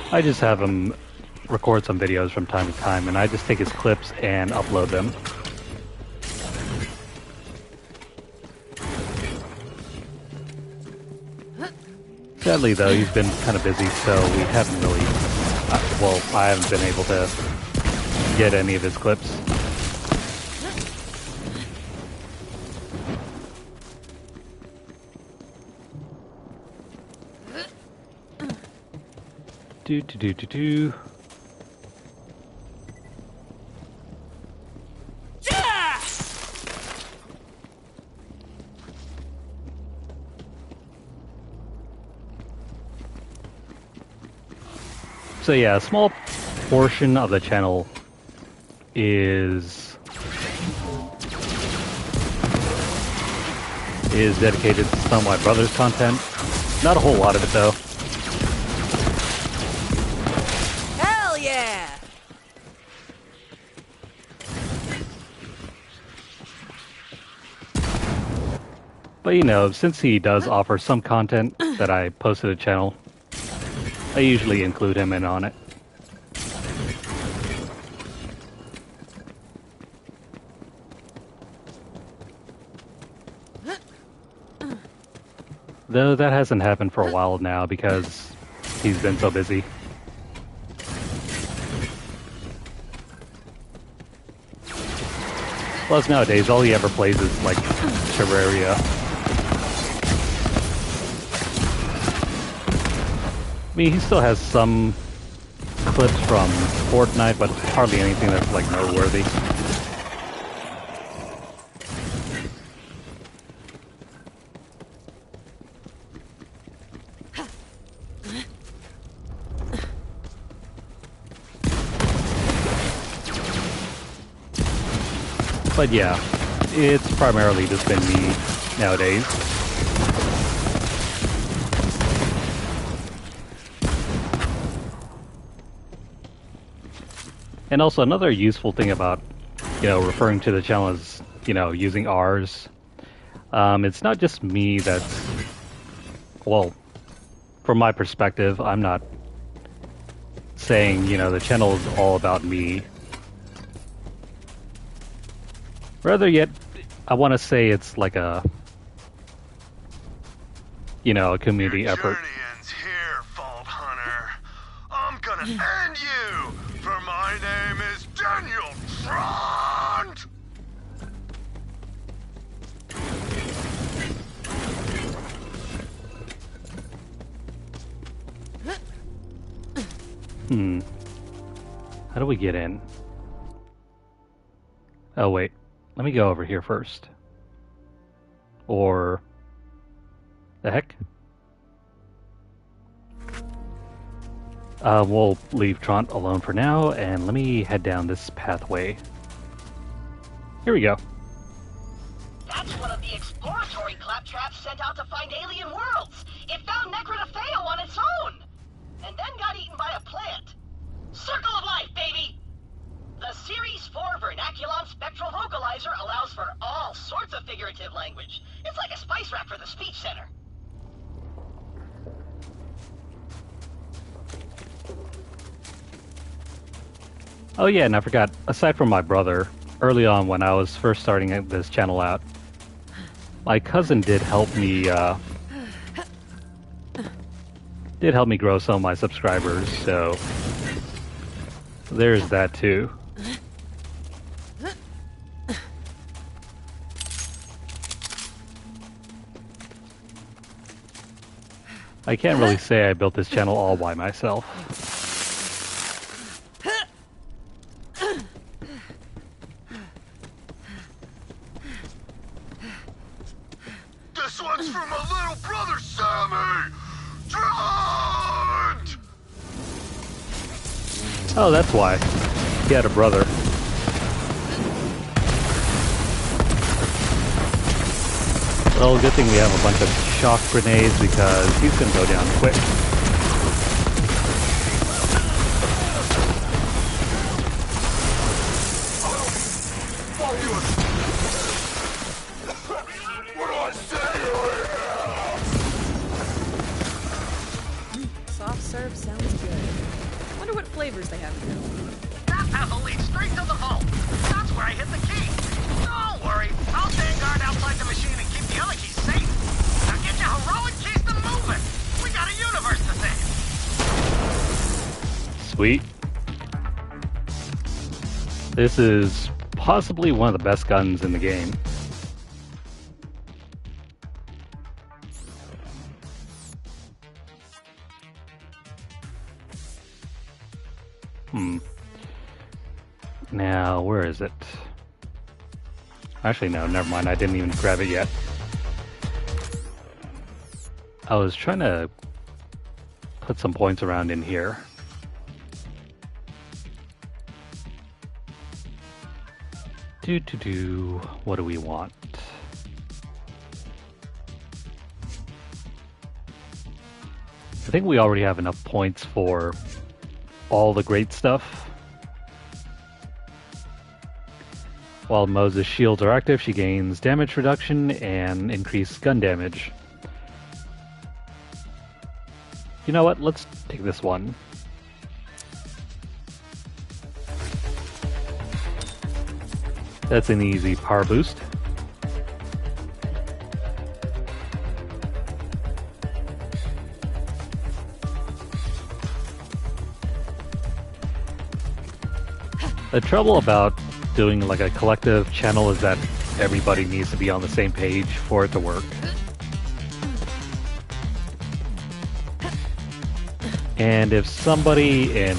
I just have him record some videos from time to time, and I just take his clips and upload them. Sadly, though, he's been kind of busy, so we haven't really... well, I haven't been able to get any of his clips. Do. So yeah, a small portion of the channel is dedicated to some of my brother's content. Not a whole lot of it though. Hell yeah! But you know, since he does offer some content that I post to the channel, I usually include him in on it. Though that hasn't happened for a while now because he's been so busy. Plus nowadays all he ever plays is like Terraria. I mean, he still has some clips from Fortnite, but hardly anything that's like noteworthy. But yeah, it's primarily just been me nowadays. And also another useful thing about, you know, referring to the channel as you know, using R's. It's not just me that's, well, from my perspective, I'm not saying, you know, the channel is all about me. Rather yet, I want to say it's like a, you know, a community Your effort. journey ends here, Vault Hunter. I'm gonna end you, for my name is Daniel Trond! How do we get in? Oh wait, let me go over here first. Or the heck? We'll leave Trant alone for now, and let me head down this pathway. Here we go. That's one of the exploratory claptraps sent out to find alien worlds. It found Necrotafeo on its own, and then got eaten by a plant. Circle of life, baby! The Series 4 Vernaculon Spectral Vocalizer allows for all sorts of figurative language. It's like a spice rack for the speech center. Oh yeah, and I forgot, aside from my brother, early on when I was first starting this channel out, my cousin did help me grow some of my subscribers, so there's that too. I can't really say I built this channel all by myself. This one's for my little brother, Sammy! Trond! Oh, that's why. He had a brother. Well, good thing we have a bunch of shock grenades because he's gonna go down quick. What do I say? Soft serve sounds good. Wonder what flavors they have here. That path will lead straight to the vault. That's where I hit the key. Don't worry, I'll stand guard outside the machine and keep the other keys safe. Now get your heroic keys to moving. We got a universe to save. Sweet. This is possibly one of the best guns in the game. Now, where is it? Actually, no, never mind. I didn't even grab it yet. I was trying to put some points around in here. What do we want? I think we already have enough points for all the great stuff. While Moze's shields are active, she gains damage reduction and increased gun damage. You know what? Let's take this one. That's an easy power boost. The trouble about doing like a collective channel is that everybody needs to be on the same page for it to work. And if somebody in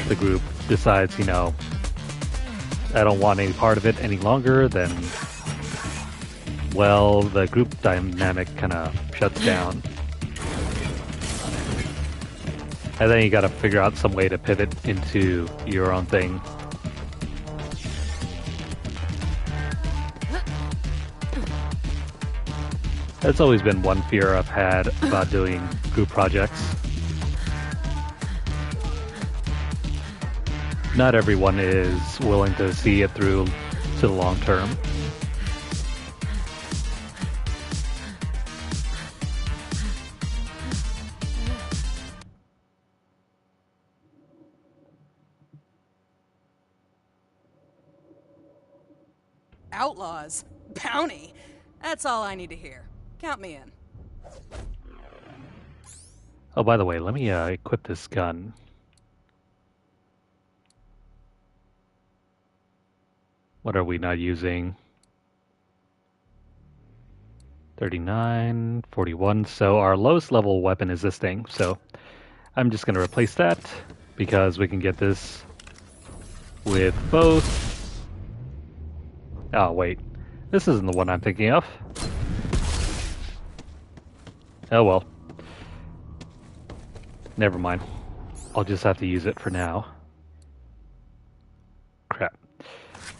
the group decides, you know, I don't want any part of it any longer, then, well, the group dynamic kind of shuts down. And then you gotta figure out some way to pivot into your own thing. That's always been one fear I've had about doing group projects. Not everyone is willing to see it through to the long term. Outlaws? Bounty? That's all I need to hear. Count me in. Oh, by the way, let me equip this gun. What are we not using? 39, 41. So our lowest level weapon is this thing. So I'm just going to replace that because we can get this with both. Oh, wait. This isn't the one I'm thinking of. Oh, well. Never mind. I'll just have to use it for now. Crap.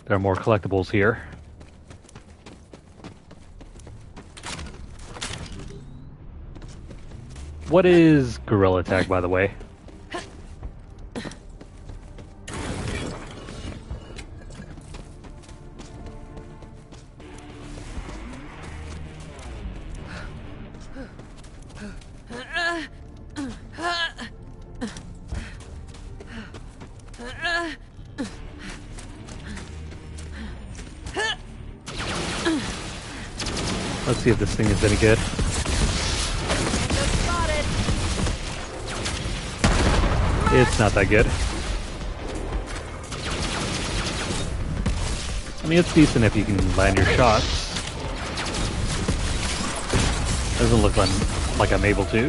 There are more collectibles here. What is Gorilla Tag, by the way? Let's see if this thing is any good. It's not that good. I mean, it's decent if you can land your shots. Doesn't look like I'm able to.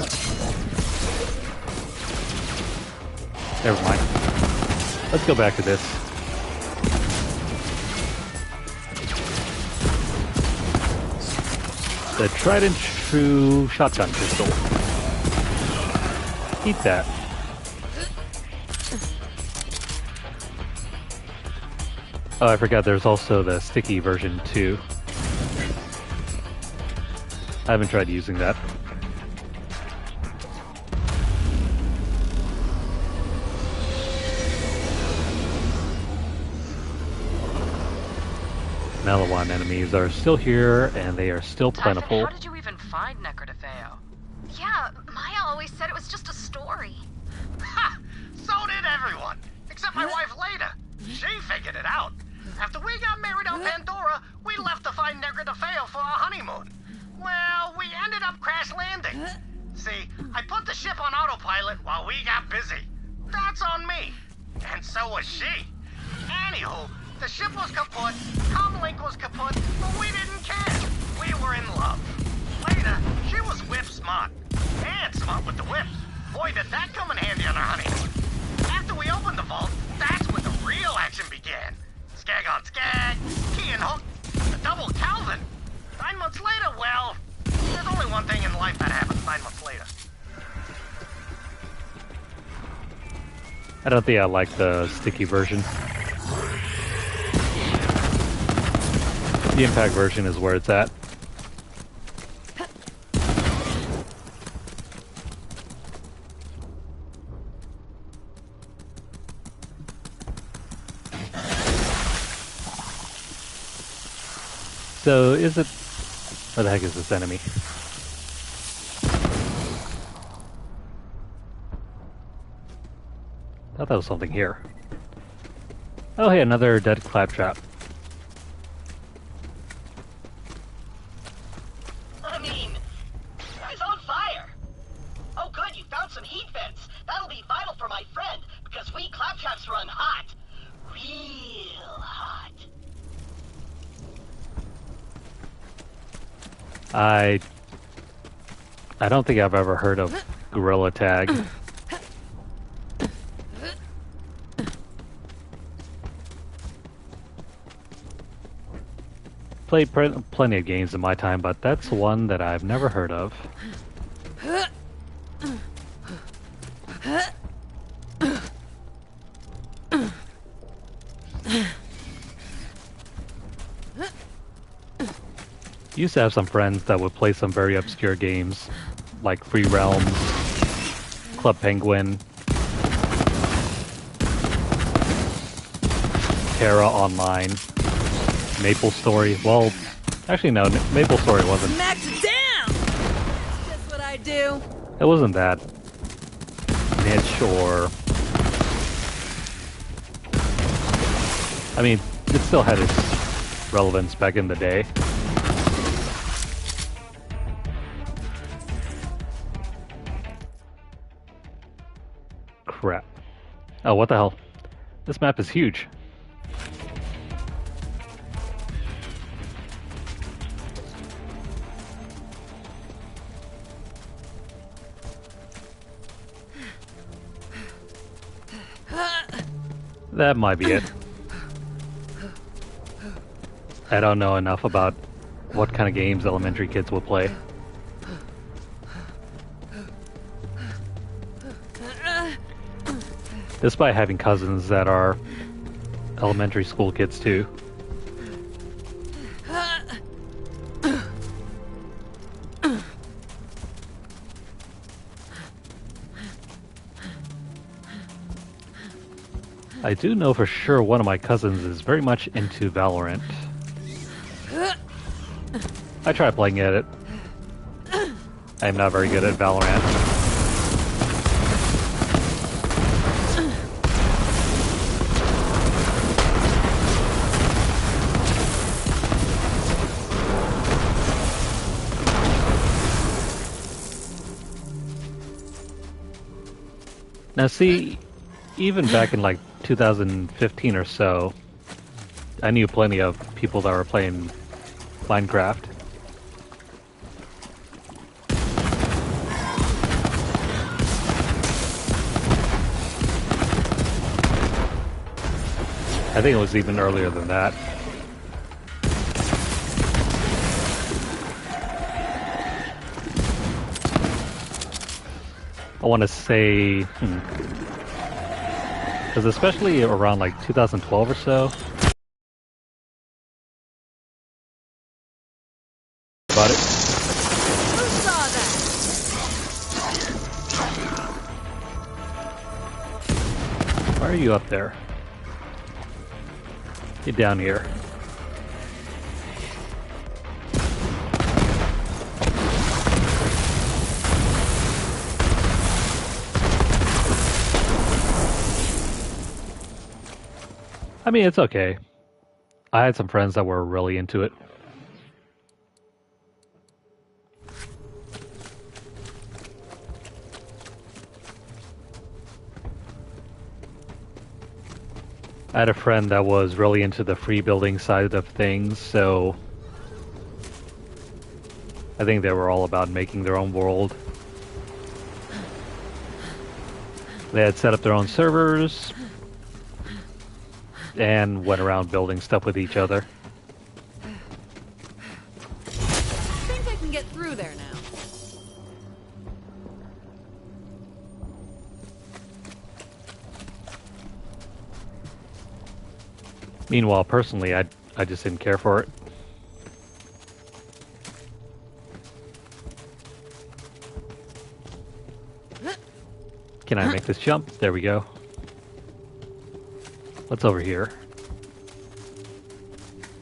Never mind. Let's go back to this. The tried and true shotgun pistol. Keep that. Oh, I forgot there's also the sticky version too. I haven't tried using that. Malawan enemies are still here, and they are still plentiful. How did you even find Necrodefeo? Yeah, Maya always said it was just a story. Ha! So did everyone, except my wife Leda. She figured it out. After we got married on Pandora, we left to find Necrodefeo for our honeymoon. Well, we ended up crash landing. See, I put the ship on autopilot while we got busy. That's on me. And so was she. Anywho, the ship was kaput, comlink was kaput, but we didn't care. We were in love. Later, she was whip smart. And smart with the whips. Boy, did that come in handy on our honeymoon. After we opened the vault, that's when the real action began. Skag on skag, key and hook, the double Calvin. 9 months later, well, there's only one thing in life that happens 9 months later. I don't think I like the sticky version. The impact version is where it's at. So, is it... What the heck is this enemy? I thought that was something here. Oh, hey, another dead claptrap. I mean, guy's on fire. Oh good, you found some heat vents. That'll be vital for my friend, because we claptraps run hot. Real hot. I don't think I've ever heard of Gorilla Tag. Played plenty of games in my time, but that's one that I've never heard of. Used to have some friends that would play some very obscure games, like Free Realms, Club Penguin, Terra Online, Maple Story. Well, actually no, Maple Story wasn't. Max it down! That's what I do. It wasn't that niche or... I mean, it still had its relevance back in the day. Crap. Oh, what the hell? This map is huge. That might be it. I don't know enough about what kind of games elementary kids will play. Despite having cousins that are elementary school kids too. I do know for sure one of my cousins is very much into Valorant. I tried playing at it. I am not very good at Valorant. Now see, even back in like 2015 or so, I knew plenty of people that were playing Minecraft. I think it was even earlier than that. I want to say, because especially around like 2012 or so. About it. Who saw that? Why are you up there? Get down here. I mean, it's okay. I had some friends that were really into it. I had a friend that was really into the free building side of things, so I think they were all about making their own world. They had set up their own servers and went around building stuff with each other. I think I can get through there now. Meanwhile, personally, I just didn't care for it. Can I make this jump? There we go. What's over here?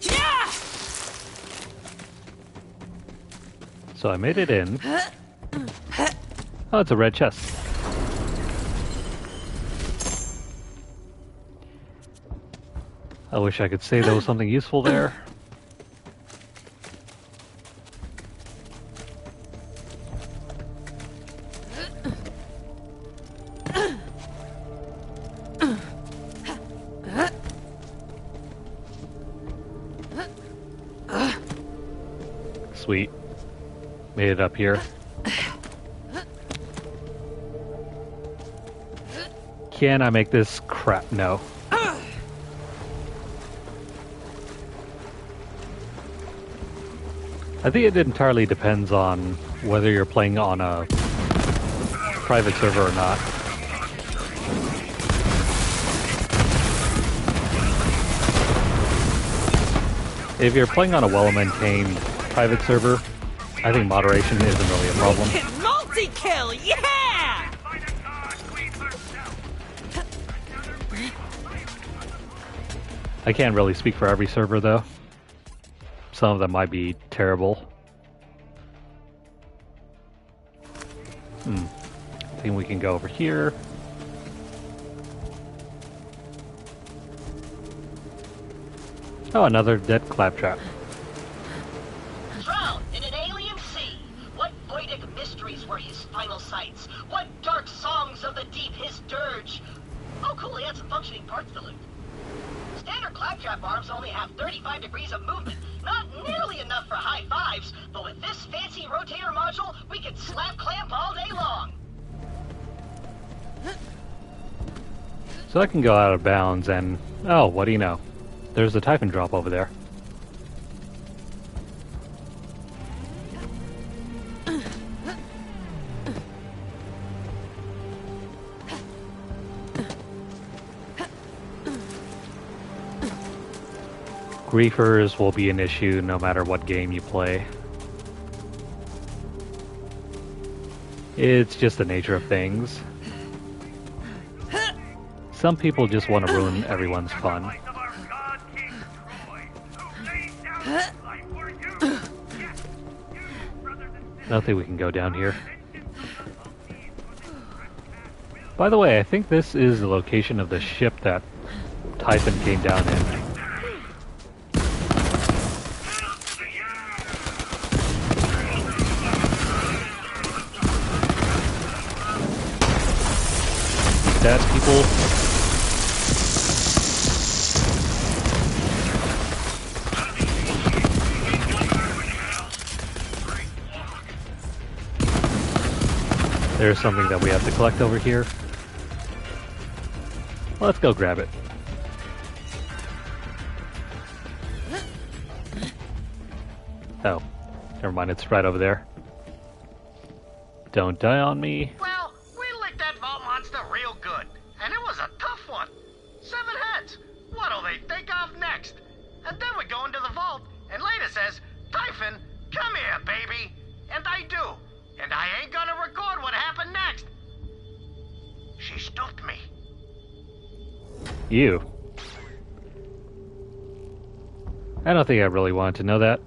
Yeah! So I made it in. Oh, it's a red chest. I wish I could say there was something useful there. Sweet. Made it up here. Can I make this crap? No. I think it entirely depends on whether you're playing on a private server or not. If you're playing on a well-maintained private server, I think moderation isn't really a problem. Multi-kill, yeah! I can't really speak for every server though. Some of them might be terrible. I think we can go over here. Oh, another dead claptrap. Drowned in an alien sea. What voidic mysteries were his final sights? What dark songs of the deep his dirge? Oh, cool, he had some functioning parts to loot. Standard claptrap arms only have 35 degrees of movement. Not nearly enough for high fives, but with this fancy rotator module, we can slap clamp all day long. So I can go out of bounds and... oh, what do you know? There's a Typhon drop over there. Griefers will be an issue no matter what game you play. It's just the nature of things. Some people just want to ruin everyone's fun. I don't think we can go down here. By the way, I think this is the location of the ship that Typhon came down in. That people. There's something that we have to collect over here. Let's go grab it. Oh, never mind, it's right over there. Don't die on me. Well, we licked that vault monster real good, and it was a tough one. 7 heads. What'll they think of next? And then we go into the vault, and Leda says, Typhon, come here, baby. And I do. And I ain't gonna record what happened next. She stooped me. You. I don't think I really wanted to know that.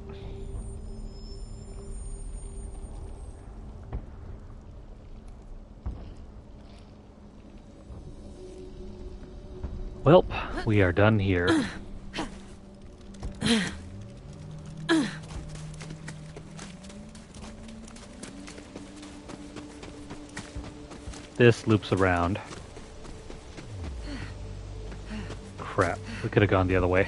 Well, we are done here. This loops around. Crap, we could have gone the other way.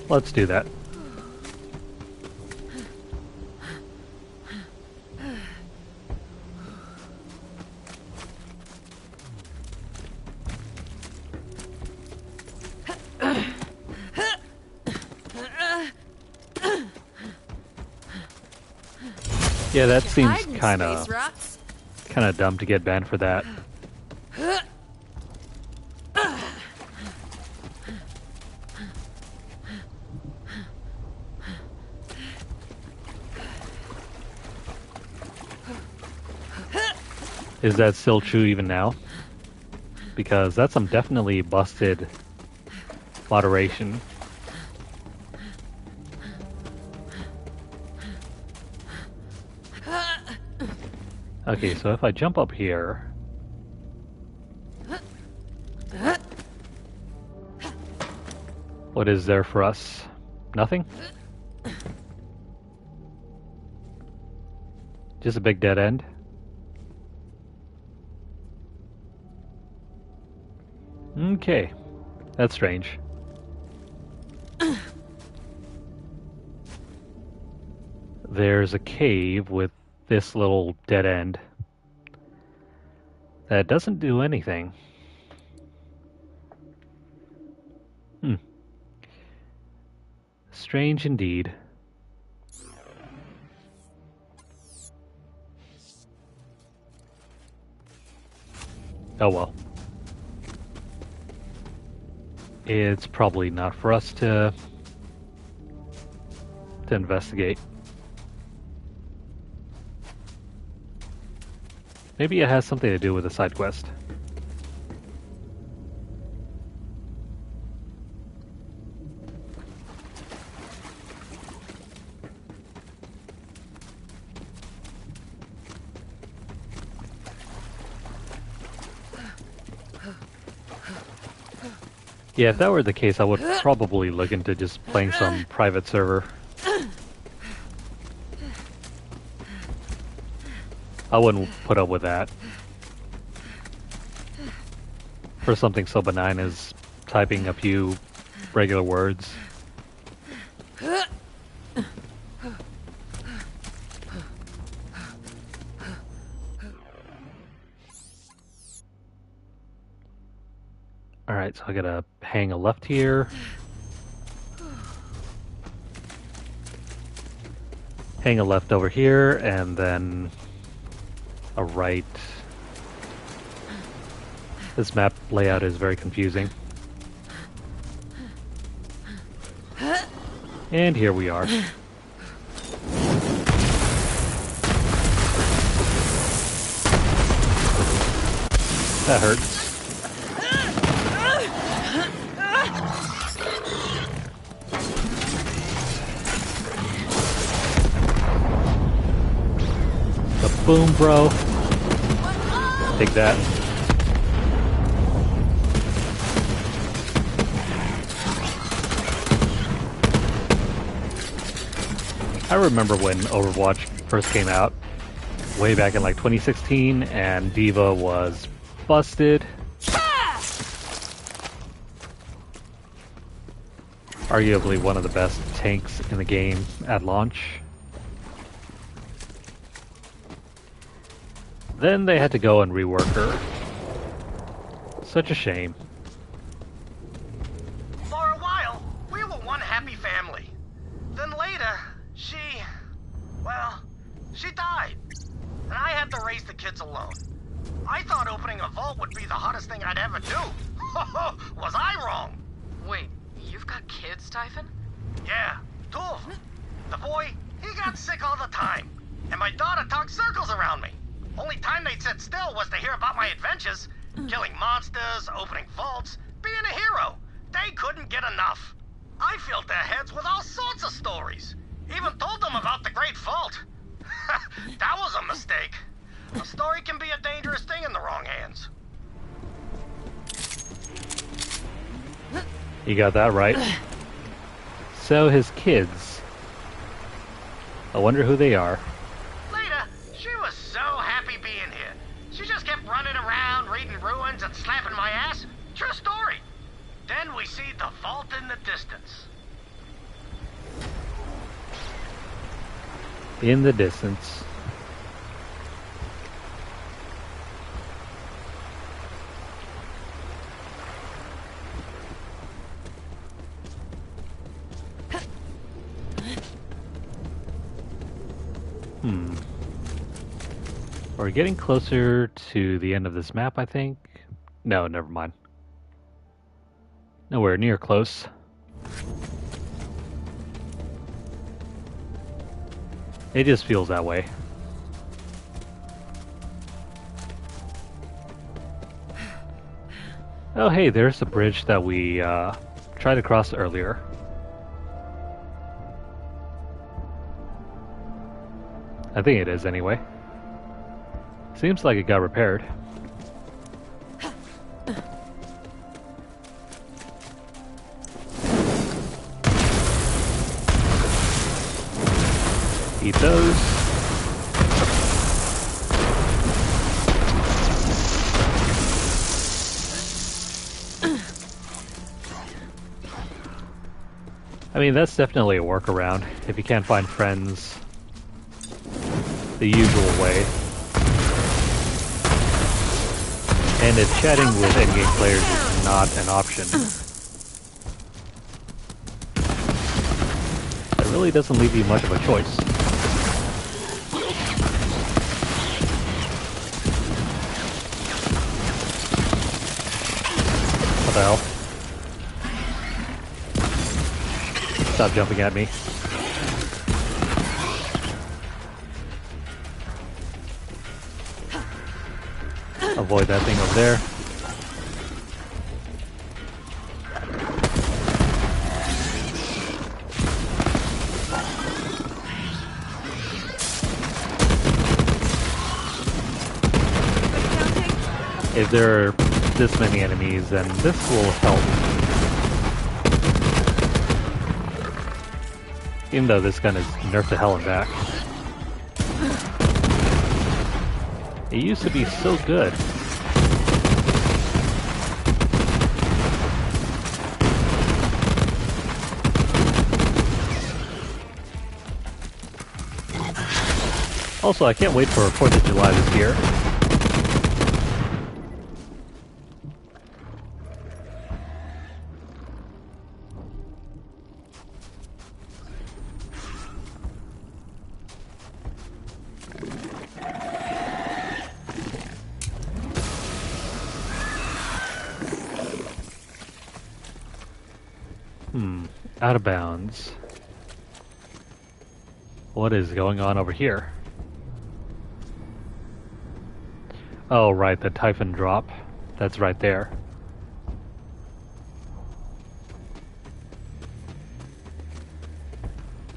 Let's do that. Yeah, that seems kind of dumb to get banned for that. Is that still true even now? Because that's some definitely busted moderation. Okay, so if I jump up here... what is there for us? Nothing? Just a big dead end? Okay, that's strange. There's a cave with this little dead end that doesn't do anything. Strange indeed. Oh well. It's probably not for us to investigate. Maybe it has something to do with the side quest. Yeah, if that were the case, I would probably look into just playing some private server. I wouldn't put up with that. For something so benign as typing a few regular words. Alright, so I gotta hang a left here. Hang a left over here, and then a right. This map layout is very confusing. And here we are. That hurts. Boom, bro. Take that. I remember when Overwatch first came out, way back in like 2016, and D.Va was busted. Arguably one of the best tanks in the game at launch. Then they had to go and rework her. Such a shame. For a while, we were one happy family. Then later, she died. And I had to raise the kids alone. I thought opening a vault would be the hardest thing I'd ever do. Was I wrong? Wait, you've got kids, Typhon? Yeah, 2 of them. The boy, he got sick all the time. And my daughter talked circles around me. Only time they'd sit still was to hear about my adventures. Killing monsters, opening vaults, being a hero. They couldn't get enough. I filled their heads with all sorts of stories. Even told them about the Great Vault. That was a mistake. A story can be a dangerous thing in the wrong hands. You got that right. So his kids. I wonder who they are. Later, she was so happy being here. She just kept running around, reading ruins and slapping my ass. True story. Then we see the vault in the distance. In the distance. We're getting closer to the end of this map, I think. No, never mind. Nowhere near close. It just feels that way. Oh hey, there's the bridge that we tried to cross earlier. I think it is anyway. Seems like it got repaired. Eat those. I mean, that's definitely a workaround if you can't find friends the usual way. And if chatting with in-game players is not an option, it really doesn't leave you much of a choice. What the hell? Stop jumping at me. Avoid that thing over there. If there are this many enemies, then this will help Even though this gun is nerfed to hell and back. It used to be so good. Also, I can't wait for 4th of July this year. Out of bounds. What is going on over here? Oh, right, the Typhon drop. That's right there.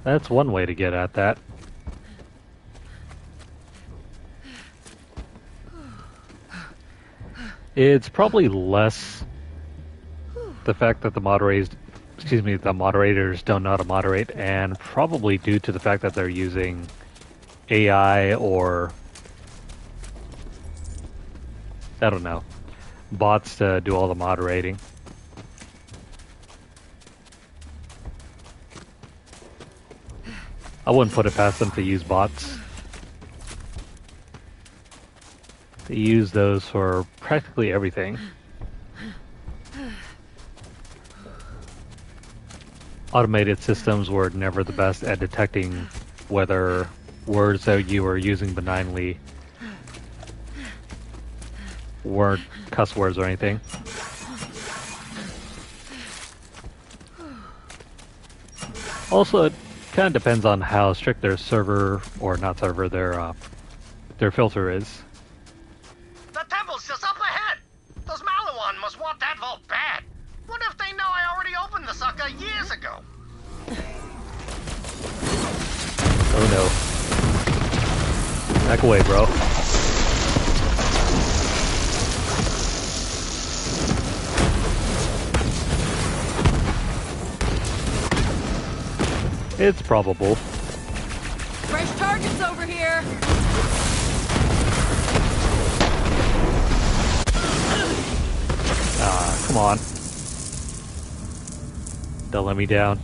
That's one way to get at that. It's probably less the fact that the moderators don't know how to moderate, and probably due to the fact that they're using AI or, I don't know, bots to do all the moderating. I wouldn't put it past them to use bots. They use those for practically everything. Automated systems were never the best at detecting whether words that you were using benignly weren't cuss words or anything. Also, it kind of depends on how strict their server, or not server, their filter is. The temple's just up ahead! Those Malawan must want that vault bad! What if they know I already opened the sucker years ago? Oh no. Back away, bro. It's probable. Fresh targets over here! Ah, come on. Don't let me down.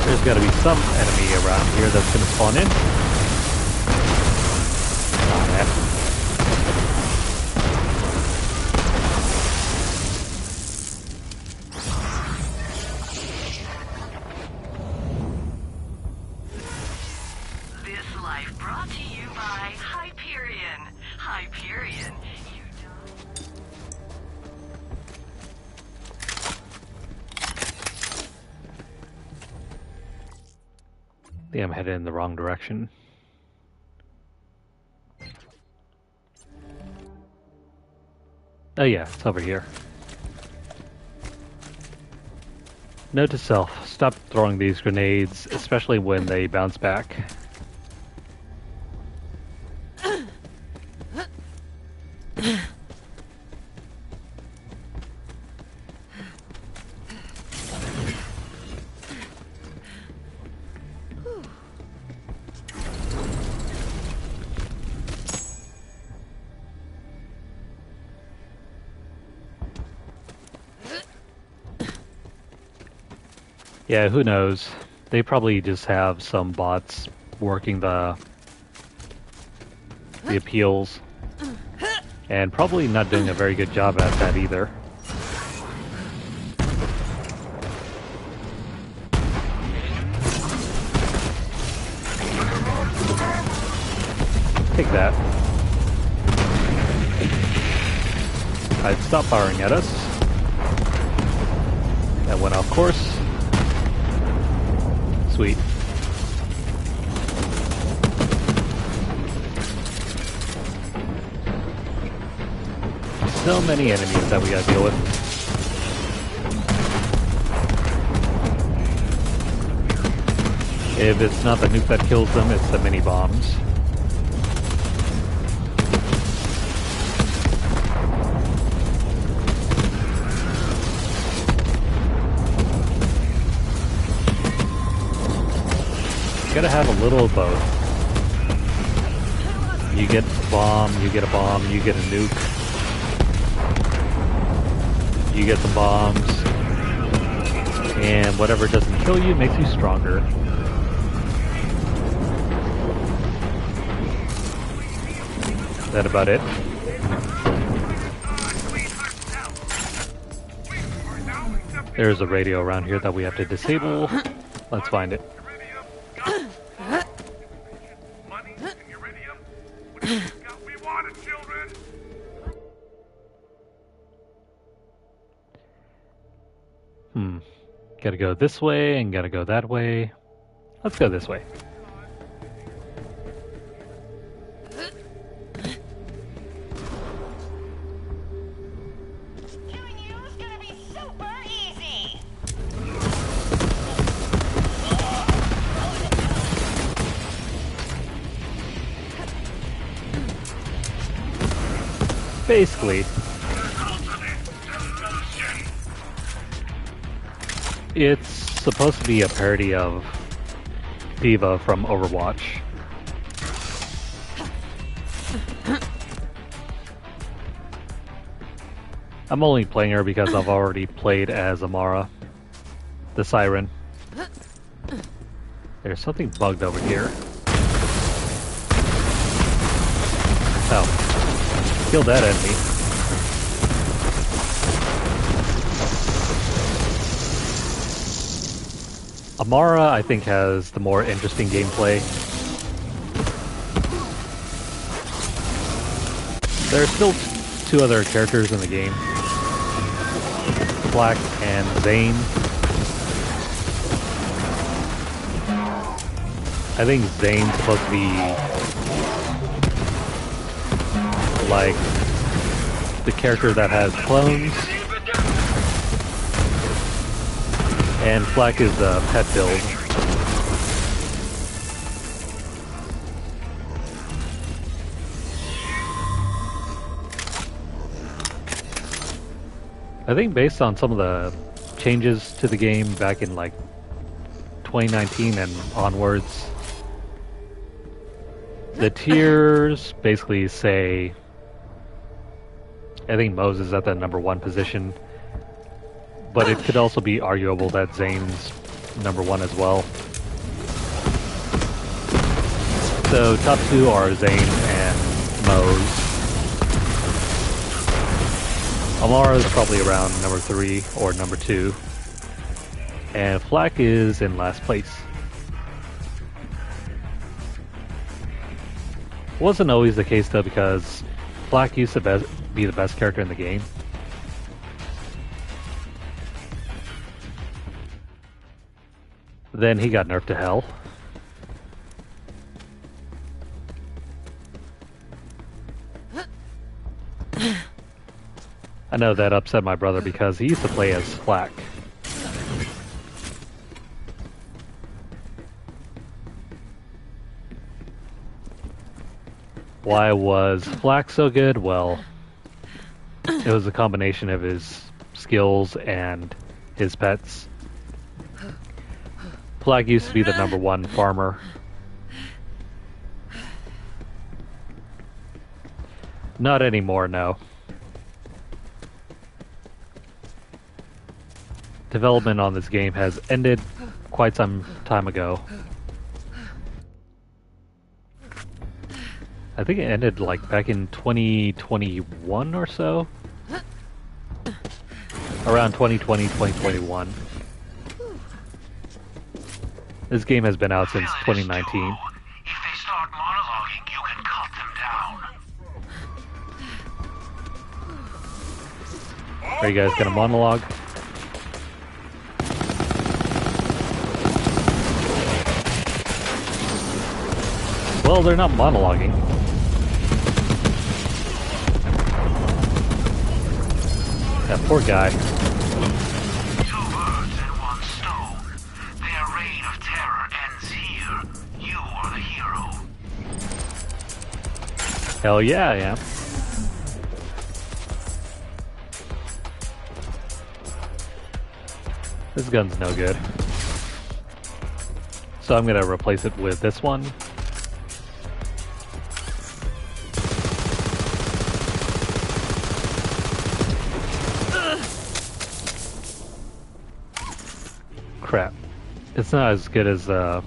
There's gotta be some enemy around here that's gonna spawn in. Oh, man. This life brought to you by Hyperion. Hyperion. I think I'm headed in the wrong direction. Oh yeah, it's over here. Note to self, stop throwing these grenades, especially when they bounce back. Yeah, who knows? They probably just have some bots working the appeals, and probably not doing a very good job at that either. Take that. I'd stop firing at us. That went off course. Sweet. So many enemies that we gotta deal with. If it's not the nuke that kills them, it's the mini bombs. gotta have a little of both. You get a bomb, you get a bomb, you get a nuke. You get some bombs. And whatever doesn't kill you makes you stronger. Is that about it? There's a radio around here that we have to disable. Let's find it. Gotta go this way and gotta go that way. Let's go this way. Basically, it's supposed to be a parody of Diva from Overwatch. I'm only playing her because I've already played as Amara, the Siren. There's something bugged over here. Oh. Kill that enemy. Amara, I think, has the more interesting gameplay. There are still two other characters in the game. Black and Zane. I think Zane's supposed to be like the character that has clones, and Flack is the pet build. I think based on some of the changes to the game back in like 2019 and onwards, the tiers basically say, I think Moze is at the #1 position, but it could also be arguable that Zane's #1 as well. So top two are Zane and Moze. Amara is probably around #3 or #2, and Flack is in last place. Wasn't always the case though, because Flack used to be the best character in the game. Then he got nerfed to hell. I know that upset my brother because he used to play as Flack. Why was Flack so good? Well, it was a combination of his skills and his pets. Flack used to be the #1 farmer. Not anymore, no. Development on this game has ended quite some time ago. I think it ended like back in 2021 or so. Around 2020, 2021. This game has been out since 2019. If they start monologuing, you can cut them down. Are you guys gonna monologue? Well, they're not monologuing. That poor guy. 2 birds and 1 stone. Their reign of terror ends here. You are the hero. Hell yeah, I am. This gun's no good. So I'm gonna replace it with this one. Crap. It's not as good as the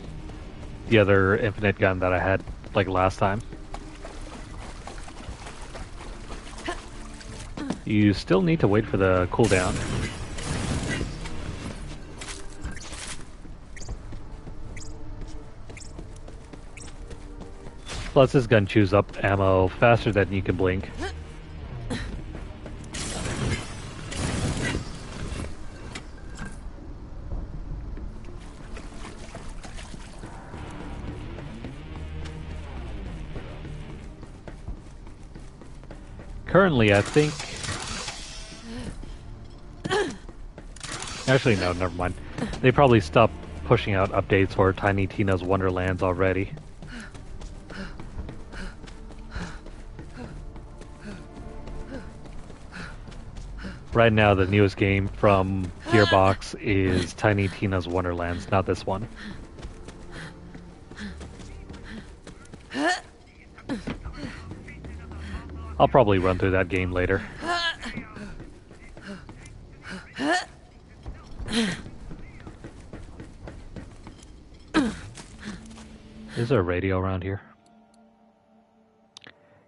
other infinite gun that I had like last time. You still need to wait for the cooldown. Plus this gun chews up ammo faster than you can blink. Currently, I think... Actually, no, never mind. They probably stopped pushing out updates for Tiny Tina's Wonderlands already. Right now, the newest game from Gearbox is Tiny Tina's Wonderlands, not this one. I'll probably run through that game later. Is there a radio around here?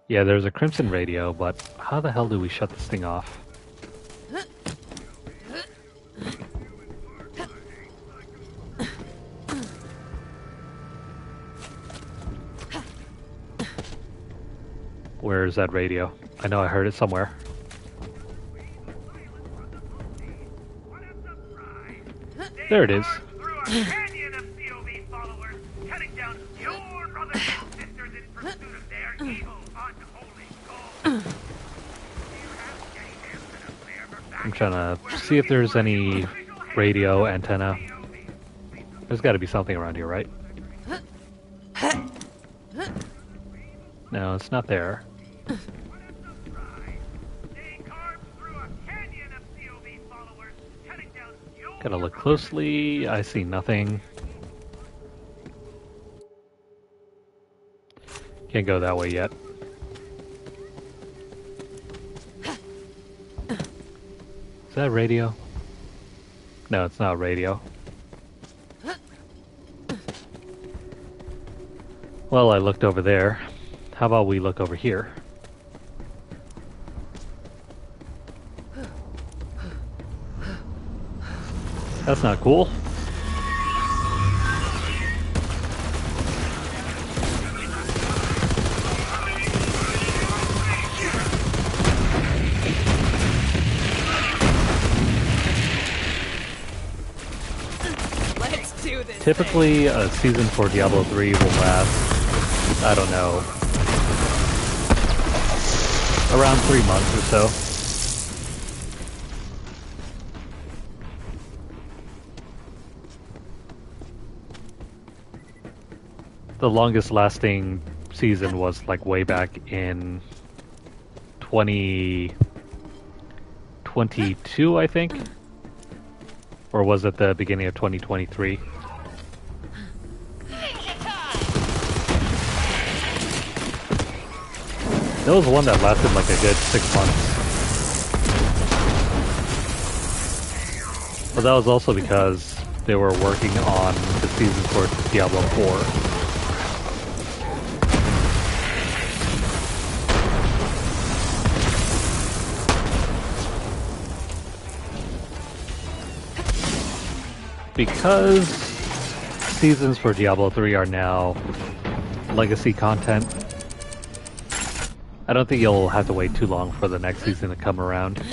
Yeah, there's a Crimson radio, but how the hell do we shut this thing off? Where is that radio? I know I heard it somewhere. There it is. I'm trying to see if there's any radio antenna. There's got to be something around here, right? No, it's not there. Gotta look closely. I see nothing. Can't go that way yet. Is that radio? No, it's not radio. Well, I looked over there. How about we look over here? That's not cool. Let's do this. Typically, a season for Diablo 3 will last, I don't know, around 3 months or so. The longest lasting season was like way back in 2022, I think? Or was it the beginning of 2023? There was one that lasted like a good 6 months. But that was also because they were working on the season for Diablo 4. Because seasons for Diablo 3 are now legacy content, I don't think you'll have to wait too long for the next season to come around.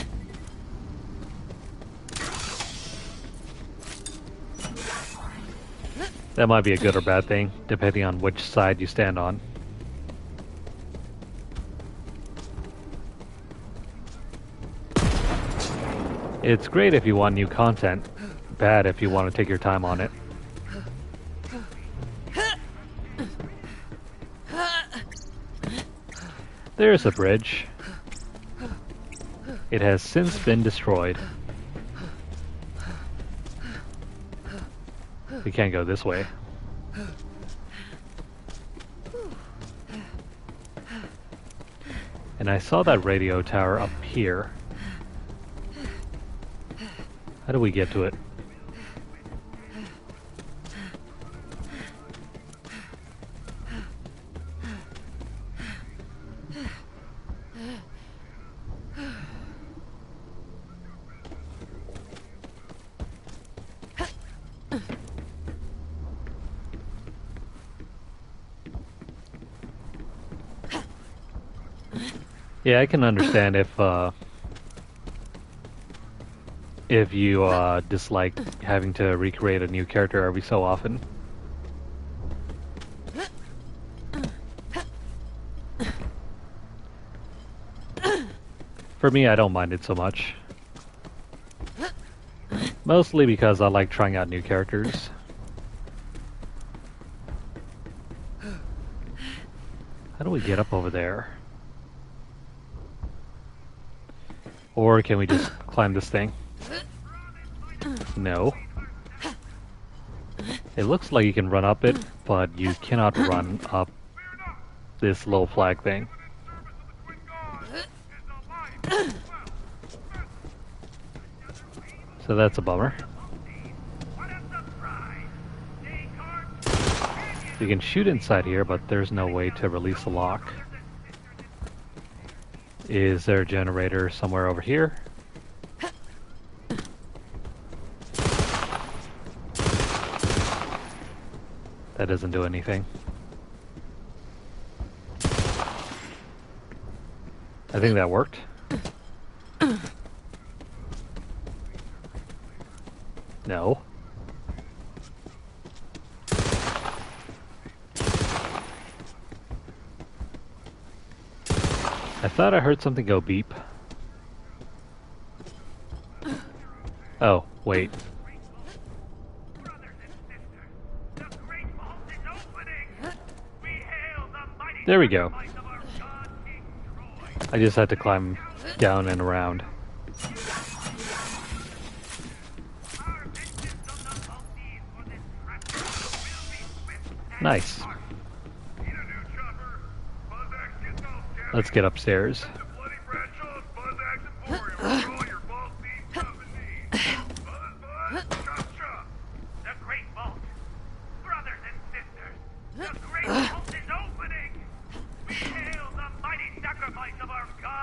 That might be a good or bad thing, depending on which side you stand on. It's great if you want new content, bad if you want to take your time on it. There's a bridge. It has since been destroyed. We can't go this way. And I saw that radio tower up here. How do we get to it? Yeah, I can understand if you dislike having to recreate a new character every so often. For me, I don't mind it so much. Mostly because I like trying out new characters. How do we get up over there? Or can we just climb this thing? No. It looks like you can run up it, but you cannot run up this little flag thing. So that's a bummer. You can shoot inside here, but there's no way to release the lock. Is there a generator somewhere over here? That doesn't do anything. I think that worked. No. I thought I heard something go beep. Oh, wait. There we go. I just had to climb down and around. Nice. Let's get upstairs.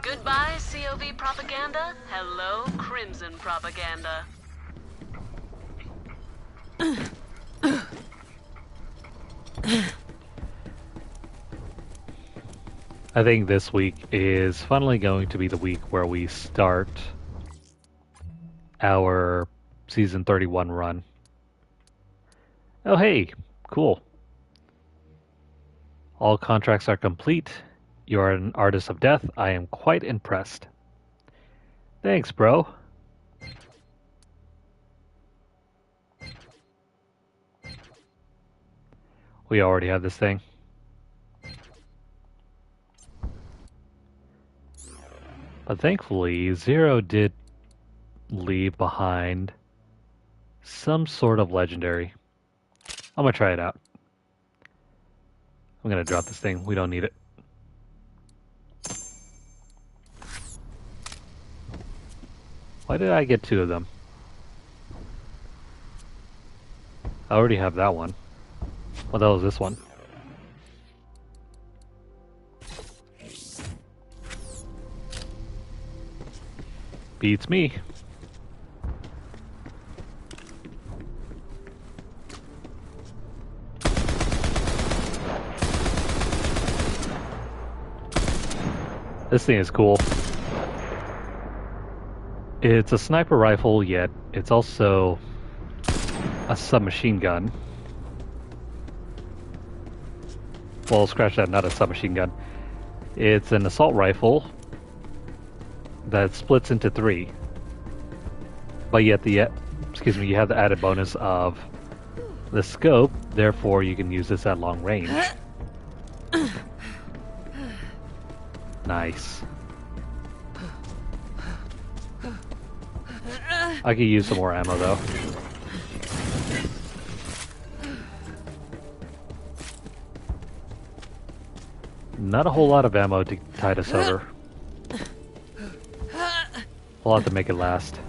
Goodbye, COV propaganda. Hello, Crimson propaganda. I think this week is finally going to be the week where we start our Season 31 run. Oh hey, cool. All contracts are complete. You are an artist of death. I am quite impressed. Thanks, bro. We already have this thing. But thankfully, Zero did leave behind some sort of legendary. I'm gonna try it out. I'm gonna drop this thing. We don't need it. Why did I get two of them? I already have that one. What the hell is this one? Beats me. This thing is cool. It's a sniper rifle, yet it's also a submachine gun. Well, scratch that, not a submachine gun. It's an assault rifle that splits into three. But yet you have the added bonus of the scope, therefore you can use this at long range. Nice. I could use some more ammo though. Not a whole lot of ammo to tide us over. We'll have to make it last.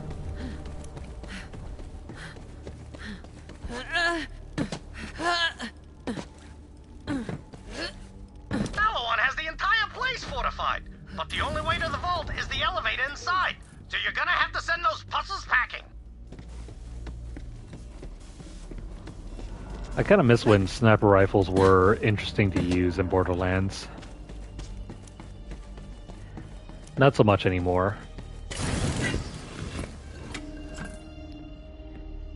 One has the entire place fortified, but the only way to the vault is the elevator inside, so you're gonna have to send those puzzles packing. I kind of miss when sniper rifles were interesting to use in Borderlands. Not so much anymore.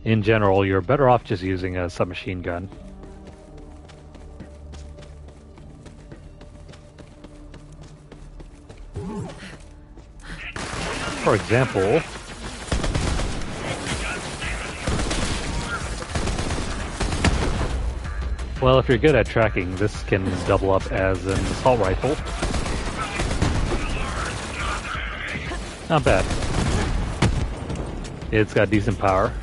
In general, you're better off just using a submachine gun. For example, well, if you're good at tracking, this can double up as an assault rifle. Not bad. It's got decent power.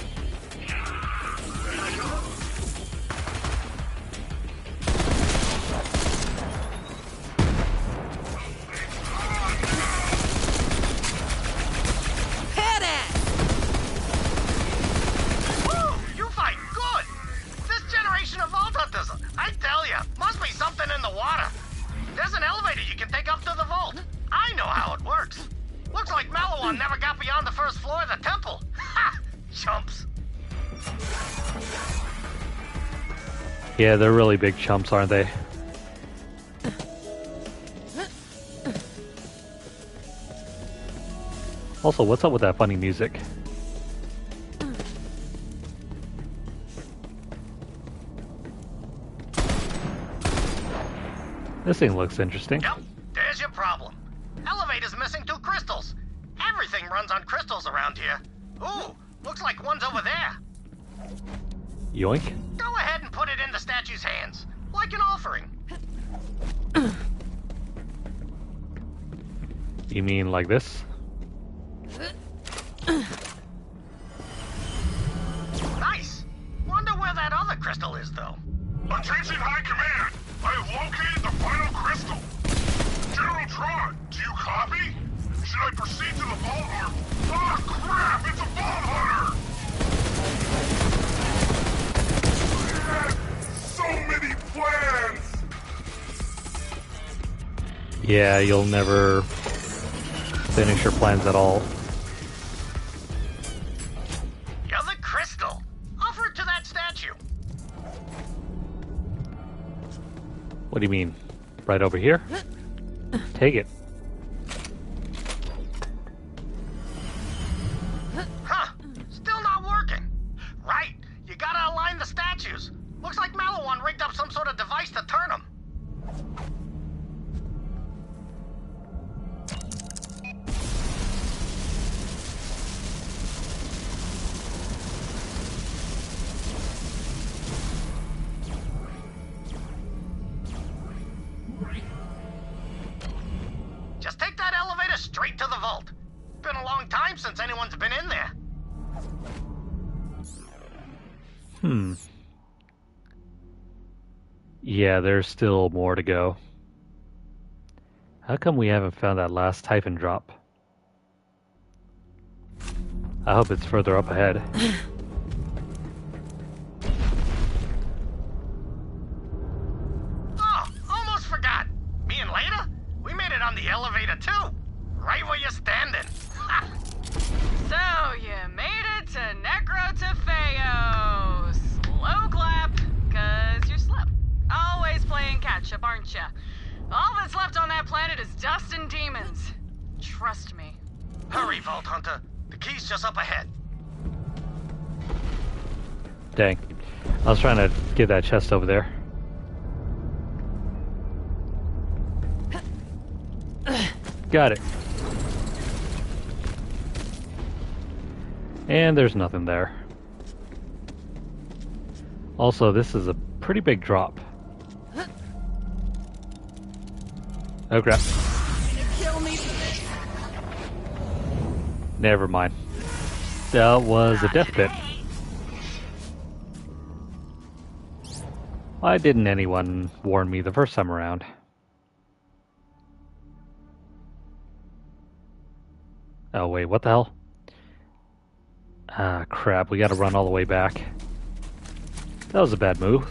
Yeah, they're really big chumps, aren't they? Also, what's up with that funny music? This thing looks interesting. Yep, there's your problem. Elevator's missing 2 crystals. Everything runs on crystals around here. Ooh, looks like one's over there. Yoink. Go ahead and put it in the statue's hands, like an offering. You mean like this? Nice. Wonder where that other crystal is, though. Attention High Command! I have located the final crystal! General Tron, do you copy? Should I proceed to the vault or... Ah, crap! It's a vault hunter! So many plans! Yeah, you'll never finish your plans at all. The other crystal. Offer it to that statue. What do you mean? Right over here? Take it. Huh. Still not working. Right. You gotta align the statues. Looks like Malawan rigged up some sort of device to turn them. Just take that elevator straight to the vault. Been a long time since anyone's been in there. Yeah, there's still more to go. How come we haven't found that last Typhon drop? I hope it's further up ahead. Oh, almost forgot. Me and Leda, we made it on the elevator too. Right where you're standing. So, you made it to Necrotafeo. Slow clap, cause you're slow. Always playing catch-up, aren't ya? All that's left on that planet is dust and demons. Trust me. Hurry, Vault Hunter. The key's just up ahead. Dang. I was trying to get that chest over there. Got it. And there's nothing there. Also, this is a pretty big drop. Oh crap. Kill me for this. Never mind. That was a death pit. Why didn't anyone warn me the first time around? 。Oh, wait, what the hell? Ah, crap, we gotta run all the way back. That was a bad move.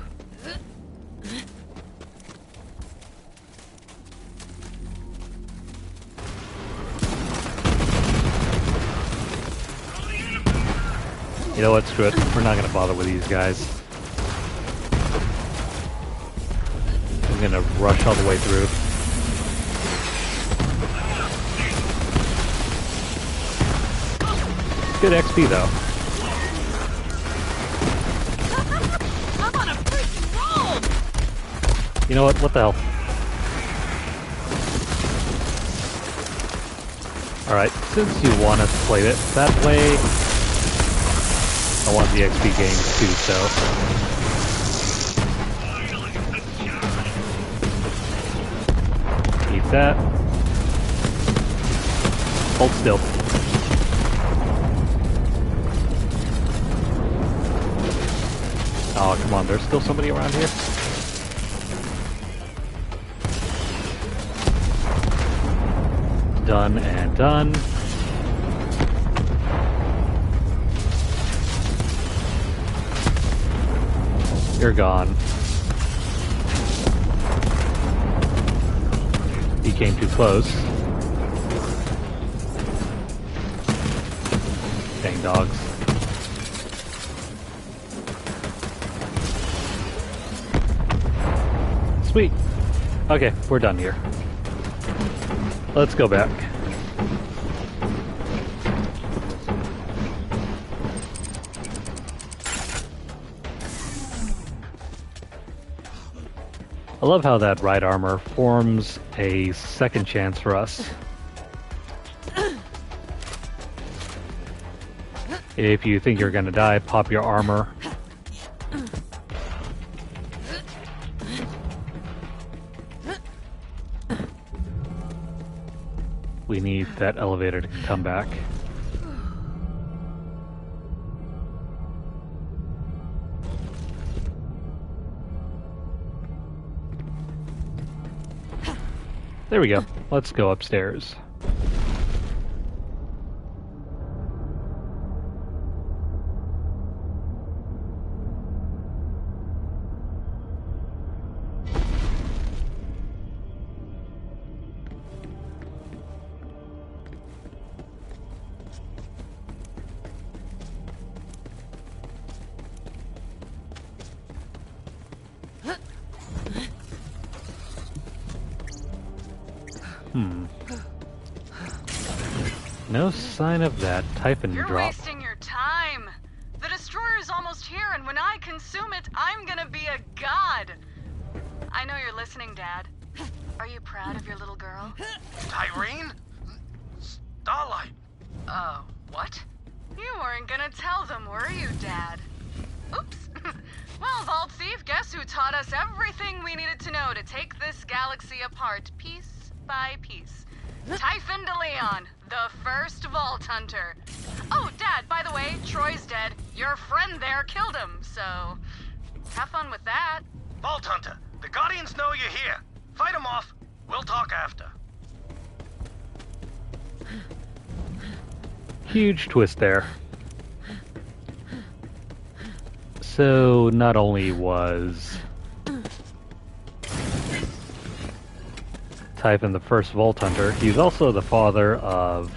You know what, screw it. We're not gonna bother with these guys. I'm gonna rush all the way through. Good XP though. I'm on a freaking roll! You know what? What the hell? Alright, since you want us to play it that way, I want the XP gains too, so... Eat that. Hold still. Oh, come on, there's still somebody around here? Done and done. You're gone. He came too close. Dang dogs. Sweet. Okay, we're done here. Let's go back. I love how that ride armor forms a second chance for us. If you think you're gonna die, pop your armor. We need that elevator to come back. There we go. Let's go upstairs. No sign of that Typhon You're drop. wasting your time. The destroyer's almost here, and when I consume it, I'm gonna be a god. I know you're listening, Dad. Are you proud of your little girl? Tyreen? Starlight. Oh, what? You weren't gonna tell them, were you, Dad? Oops. Well, Vault Thief, guess who taught us everything we needed to know to take this galaxy apart piece by piece? Typhon de Leon, the first Vault Hunter. Oh, Dad, by the way, Troy's dead. Your friend there killed him, so have fun with that. Vault Hunter, the Guardians know you're here. Fight them off. We'll talk after. Huge twist there. So, not only was Typhon the first Vault Hunter, he's also the father of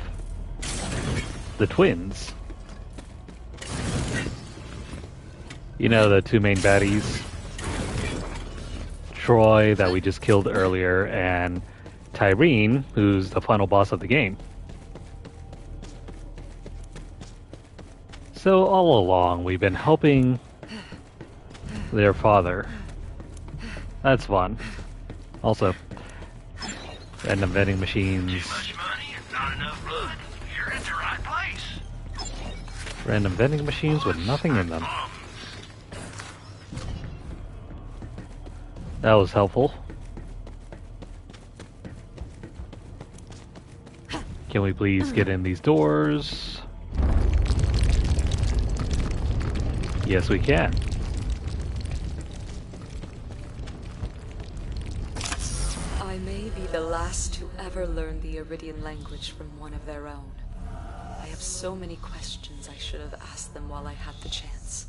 the twins. You know, the two main baddies. Troy, that we just killed earlier, and Tyreen, who's the final boss of the game. So all along, we've been helping their father. That's fun. Also, random vending machines. Too much money and not enough blood. You're at the right place. Random vending machines with nothing in them. That was helpful. Can we please get in these doors? Yes, we can. I may be the last to ever learn the Iridian language from one of their own. have so many questions I should have asked them while I had the chance.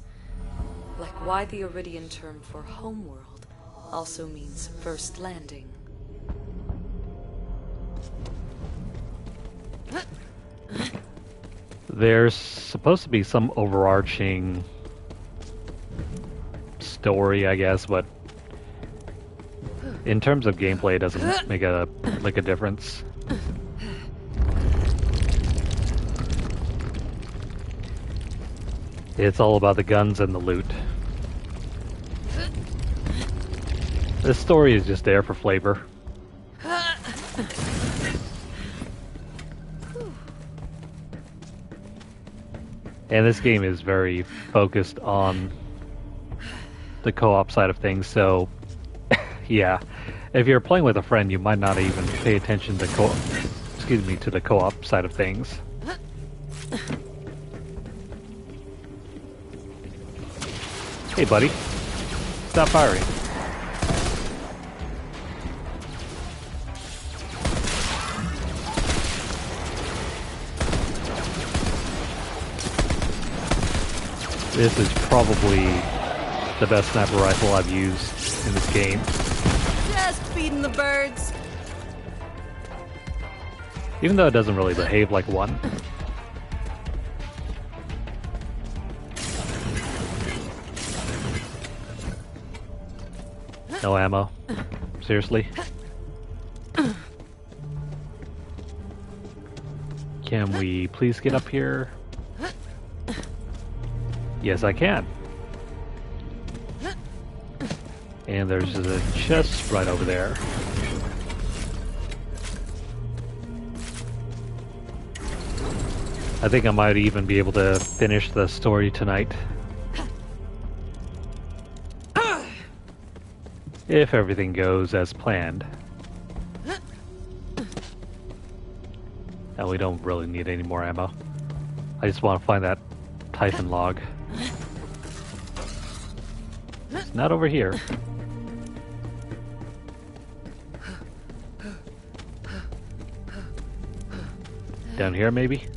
Like why the Iridian term for homeworld also means first landing. There's supposed to be some overarching story, I guess, but in terms of gameplay, it doesn't make a difference. It's all about the guns and the loot. This story is just there for flavor. And this game is very focused on the co-op side of things, so yeah, if you're playing with a friend, you might not even pay attention to to the co-op side of things. Hey, buddy, stop firing. This is probably the best sniper rifle I've used in this game. Just feeding the birds. Even though it doesn't really behave like one. No ammo. Seriously? Can we please get up here? Yes, I can. And there's a chest right over there. I think I might even be able to finish the story tonight. If everything goes as planned. And we don't really need any more ammo. I just want to find that Typhon log. It's not over here. Down here, maybe?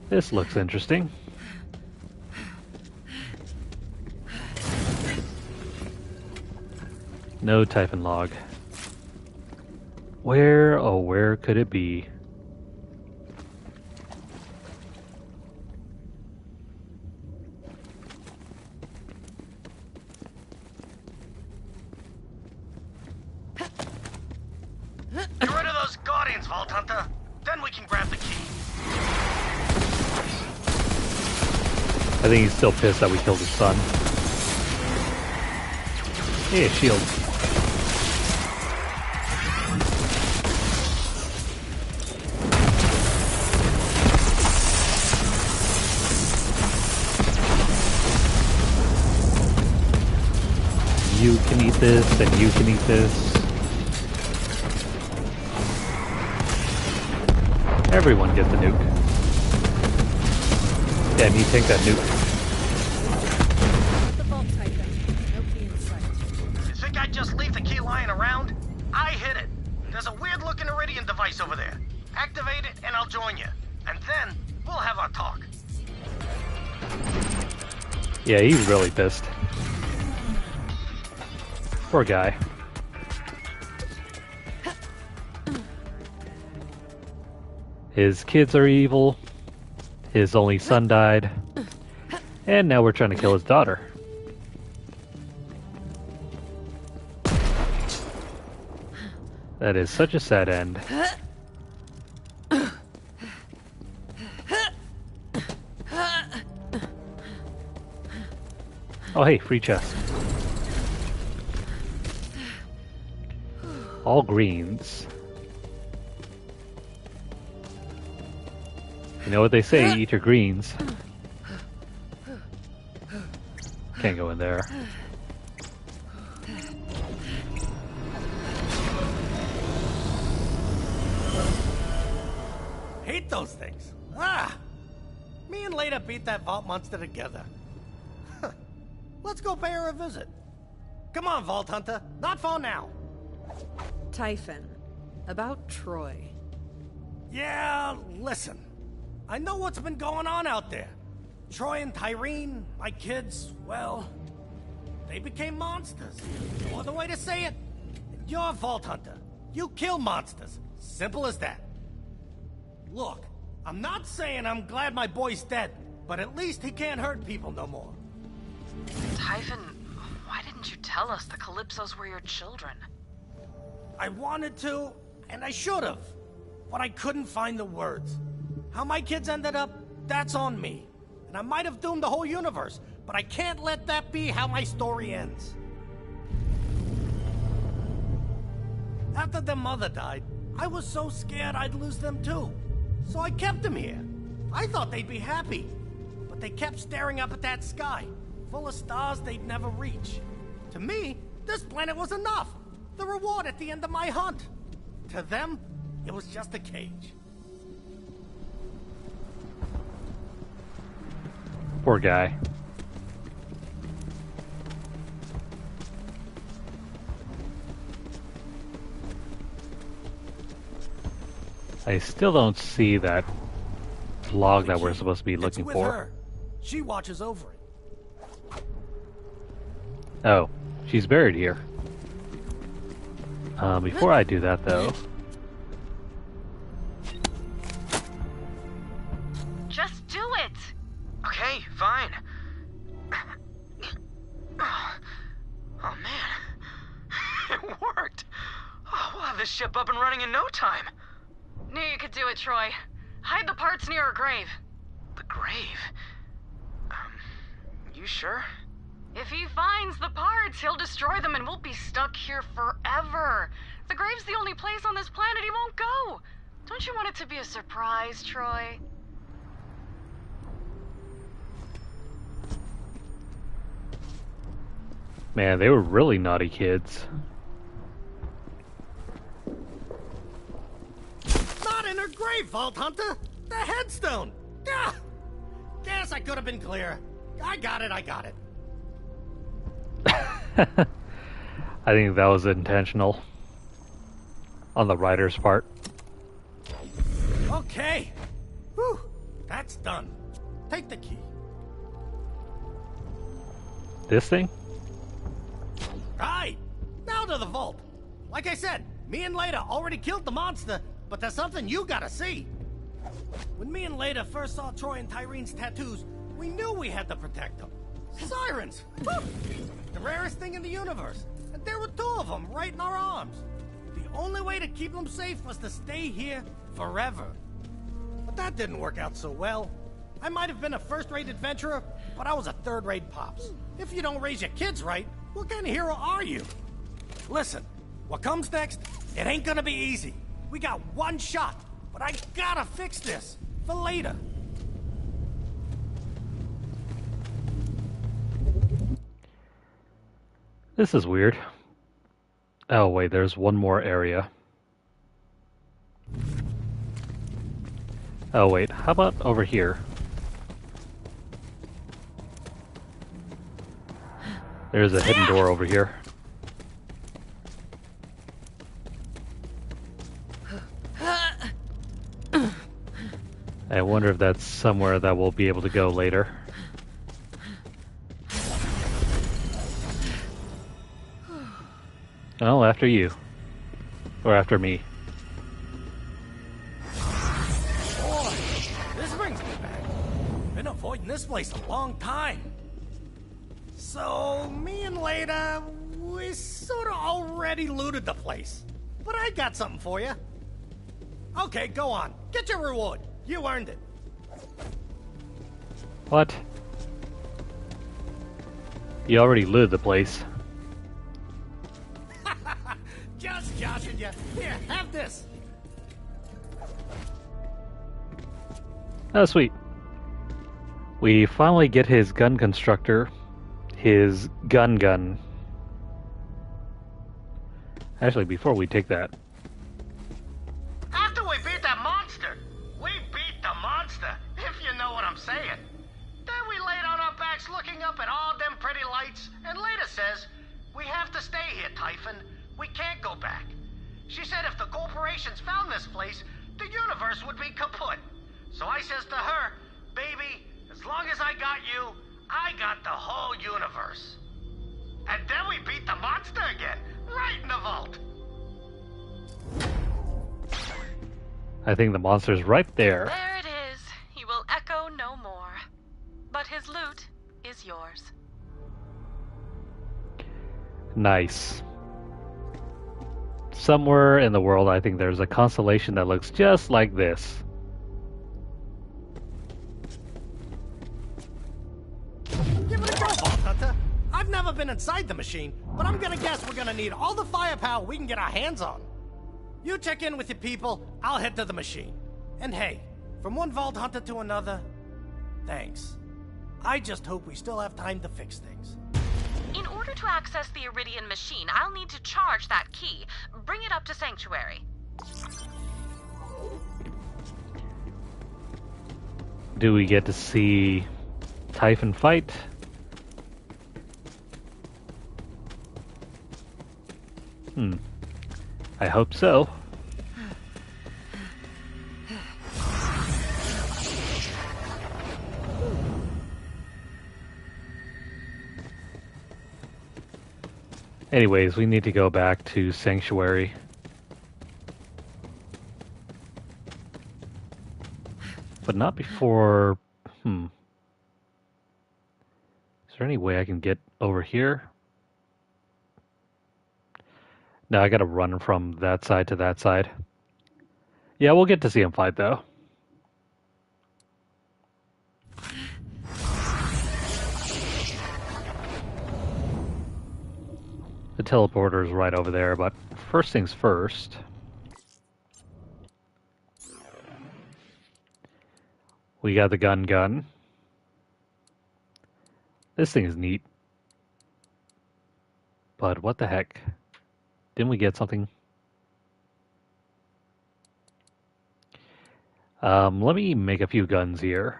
This looks interesting. No Typhon log. Where, oh where could it be? Get rid of those Guardians, Vault Hunter. Then we can grab the key. I think he's still pissed that we killed his son. Hey, a shield. You can eat this, and you can eat this. Everyone gets a nuke. Damn, you take that nuke. The vault Typhon. No key in sight. You think I'd just leave the key lying around? I hid it. There's a weird-looking Iridian device over there. Activate it, and I'll join you. And then we'll have our talk. Yeah, he's really pissed. Poor guy. His kids are evil. His only son died. And now we're trying to kill his daughter. That is such a sad end. Oh hey, free chest. All greens. You know what they say, eat your greens. Can't go in there. Hate those things. Ah! Me and Leda beat that vault monster together. Huh. Let's go pay her a visit. Come on, Vault Hunter. Not far now. Typhon, about Troy. Yeah, listen. I know what's been going on out there. Troy and Tyreen, my kids, well, they became monsters. No other way to say it. You're a Vault Hunter. You kill monsters. Simple as that. Look, I'm not saying I'm glad my boy's dead, but at least he can't hurt people no more. Typhon, why didn't you tell us the Calypsos were your children? I wanted to, and I should have, but I couldn't find the words. How my kids ended up, that's on me. And I might have doomed the whole universe, but I can't let that be how my story ends. After their mother died, I was so scared I'd lose them too. So I kept them here. I thought they'd be happy, but they kept staring up at that sky, full of stars they'd never reach. To me, this planet was enough. The reward at the end of my hunt. To them, it was just a cage. Poor guy. I still don't see that log that we're supposed to be looking with for. Her. She watches over it. Oh, she's buried here. Before I do that, though... Just do it! Okay, fine. Oh, man. It worked. Oh, we'll have this ship up and running in no time. Knew you could do it, Troy. Hide the parts near her grave. The grave? You sure? If he finds the parts, he'll destroy them and we'll be stuck here forever. The grave's the only place on this planet he won't go. Don't you want it to be a surprise, Troy? Man, they were really naughty kids. Not in her grave, Vault Hunter! The headstone! Gah! Guess I could have been clearer. I got it. I think that was intentional. On the writer's part. Okay. Whew. That's done. Take the key. This thing? Right. Now to the vault. Like I said, me and Leda already killed the monster, but there's something you gotta see. When me and Leda first saw Troy and Tyreen's tattoos, we knew we had to protect them. Sirens! Woo! The rarest thing in the universe. And there were 2 of them right in our arms. The only way to keep them safe was to stay here forever. But that didn't work out so well. I might have been a first-rate adventurer, but I was a third-rate pops. If you don't raise your kids right, what kind of hero are you? Listen, what comes next, it ain't gonna be easy. We got one shot, but I gotta fix this for later. This is weird. Oh wait, there's one more area. Oh wait, how about over here? There's a hidden door over here. I wonder if that's somewhere that we'll be able to go later. Well, after you. Or after me. Boy, this brings me back. Been avoiding this place a long time. So, me and Leda, we sort of already looted the place. But I got something for you. Okay, go on. Get your reward. You earned it. What? You already looted the place. Just joshing you. Here, have this. Oh, sweet. We finally get his gun constructor. His gun. Actually, before we take that. After we beat that monster, we beat the monster, if you know what I'm saying. Then we laid on our backs looking up at all them pretty lights have to stay here, Typhon. We can't go back. She said if the corporations found this place, the universe would be kaput. So I says to her, baby, as long as I got you, I got the whole universe. And then we beat the monster again, right in the vault. I think the monster's right there. There it is. He will echo no more. But his loot is yours. Nice. Somewhere in the world, I think there's a constellation that looks just like this. Give it a go, Vault Hunter. I've never been inside the machine, but I'm gonna guess we're gonna need all the firepower we can get our hands on. You check in with your people, I'll head to the machine. And hey, from one Vault Hunter to another, thanks. I just hope we still have time to fix things. In order to access the Iridian machine, I'll need to charge that key. Bring it up to Sanctuary. Do we get to see Typhon fight? I hope so. Anyways, we need to go back to Sanctuary. But not before... Is there any way I can get over here? No, I gotta run from that side to that side. Yeah, we'll get to see him fight, though. The teleporter is right over there, but first things first. We got the gun. This thing is neat. But what the heck? Didn't we get something? Let me make a few guns here.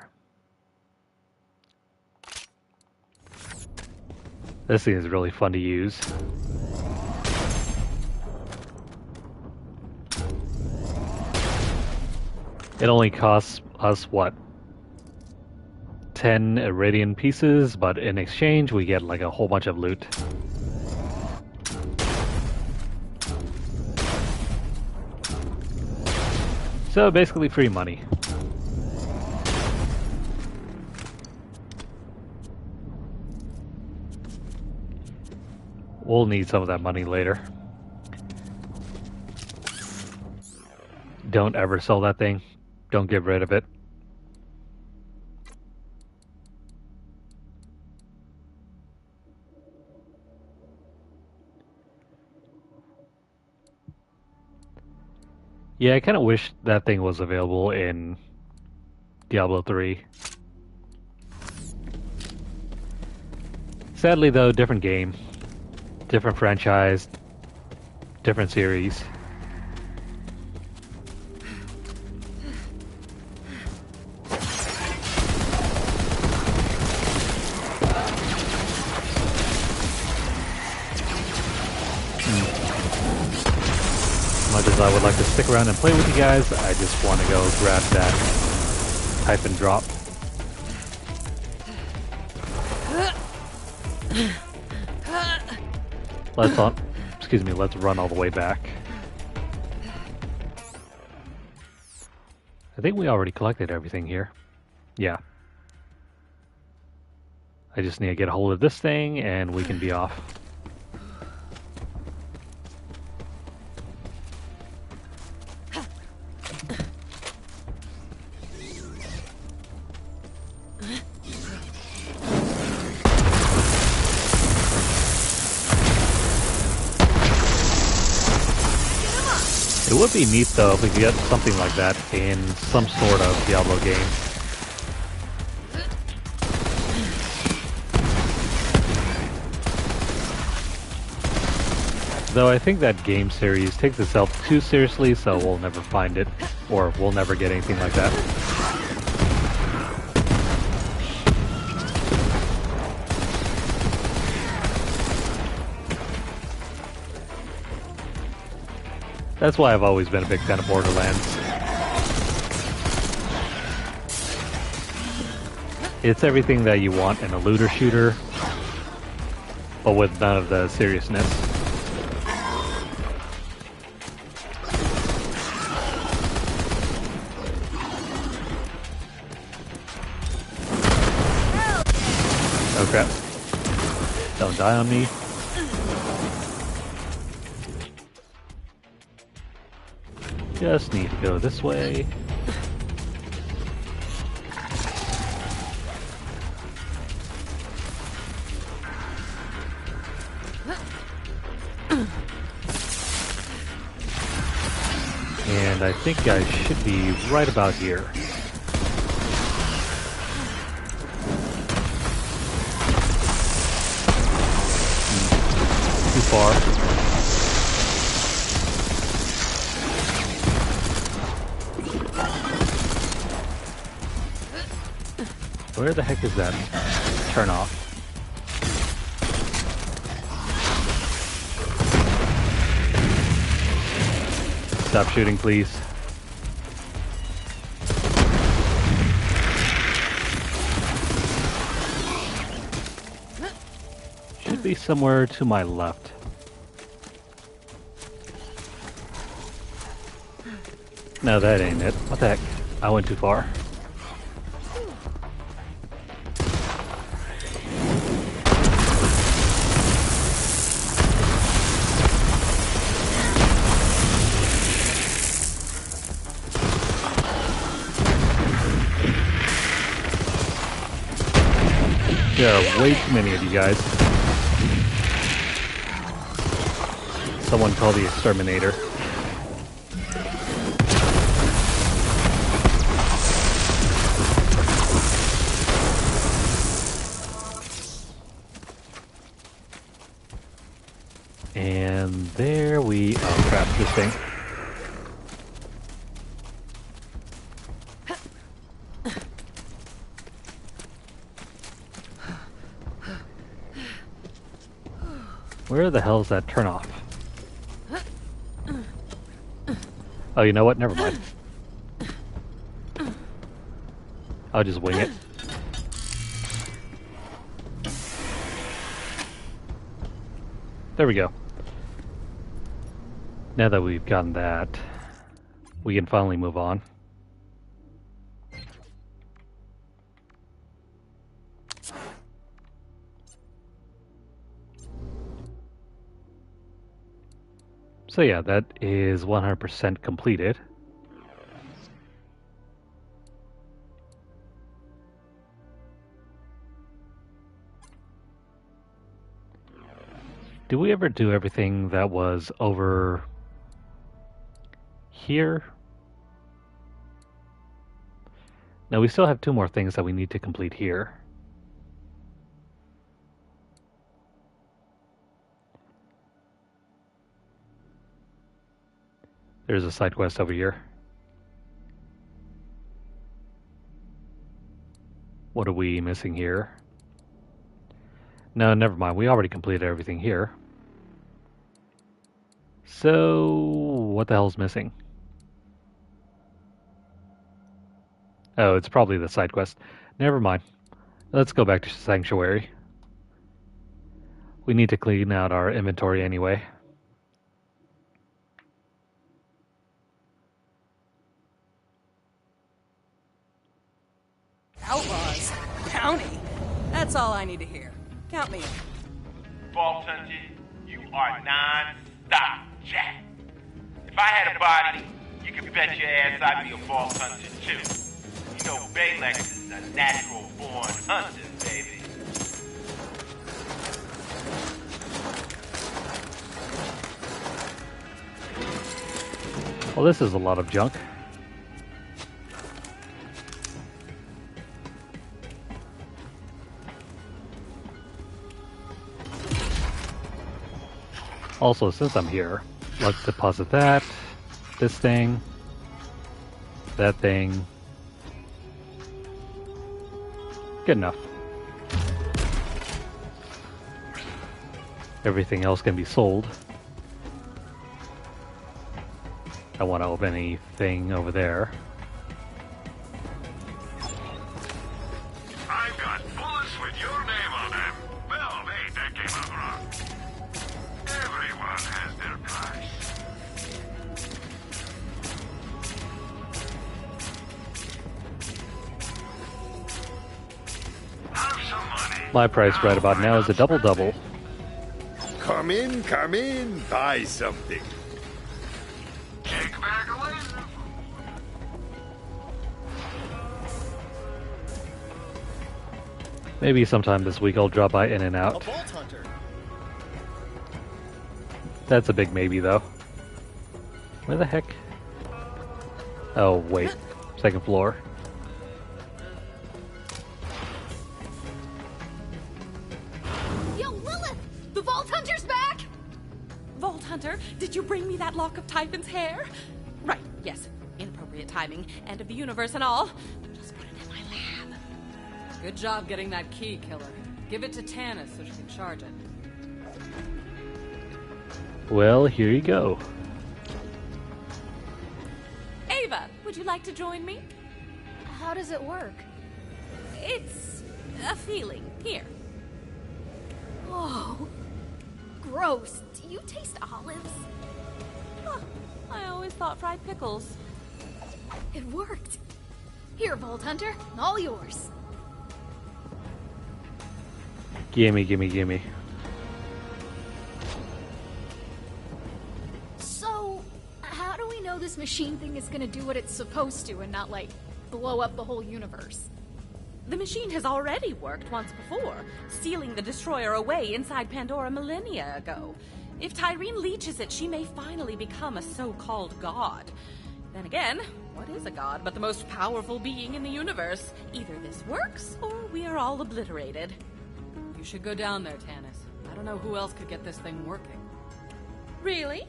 This thing is really fun to use. It only costs us, what? 10 Iridian pieces, but in exchange we get like a whole bunch of loot. So basically free money. We'll need some of that money later. Don't ever sell that thing. Don't get rid of it. Yeah, I kind of wish that thing was available in Diablo 3. Sadly though, different game, different franchise, different series. Much as I would like to stick around and play with you guys, I just want to go grab that Typhon drop. Let's run all the way back. I think we already collected everything here. Yeah. I just need to get a hold of this thing and we can be off. It would be neat though if we could get something like that in some sort of Diablo game. Though I think that game series takes itself too seriously, so we'll never find it, or we'll never get anything like that. That's why I've always been a big fan of Borderlands. It's everything that you want in a looter shooter, but with none of the seriousness. Oh crap. Don't die on me. Just need to go this way. And I think I should be right about here. Too far. Where the heck is that turn off? Stop shooting, please. Should be somewhere to my left. No, that ain't it. What the heck? I went too far. There are way too many of you guys. Someone call the exterminator. And there we... oh crap, this thing. Where the hell is that turn off? Oh, you know what? Never mind. I'll just wing it. There we go. Now that we've gotten that, we can finally move on. So yeah, that is 100% completed. Did we ever do everything that was over here? No, we still have 2 more things that we need to complete here. There's a side quest over here. What are we missing here? No, never mind. We already completed everything here. So, what the hell's missing? Oh, it's probably the side quest. Never mind. Let's go back to Sanctuary. We need to clean out our inventory anyway. Outlaws? Bounty? That's all I need to hear. Count me in. Vault Hunter, you are non-stop, Jack. If I had a body, you could bet your ass I'd be a Vault Hunter too. You know Balex is a natural-born hunter, baby. Well, this is a lot of junk. Also, since I'm here, let's deposit that, this thing, that thing. Good enough. Everything else can be sold. I want to open anything over there. I've got bullets with your name on them. Well, hey, that came out wrong. Everyone has their price. My price right about now is a double-double. Come in, buy something. Kick back away. Maybe sometime this week I'll drop by In and A Out. Vault Hunter. That's a big maybe, though. Where the heck? Oh, wait. Second floor. Yo, Lilith! The Vault Hunter's back! Vault Hunter, did you bring me that lock of Typhon's hair? Right, yes. Inappropriate timing. End of the universe and all. Just put it in my lab. Good job getting that key, Killer. Give it to Tannis so she can charge it. Well, here you go. Ava, would you like to join me? How does it work? It's a feeling. Here. Oh, gross. Do you taste olives? Huh. I always thought fried pickles. It worked. Here, Vault Hunter, all yours. Gimme, gimme, gimme. So, how do we know this machine thing is gonna do what it's supposed to and not, like, blow up the whole universe? The machine has already worked once before, stealing the destroyer away inside Pandora millennia ago. If Tyreen leeches it, she may finally become a so-called god. Then again, what is a god but the most powerful being in the universe? Either this works, or we are all obliterated. You should go down there, Tannis. I don't know who else could get this thing working. Really?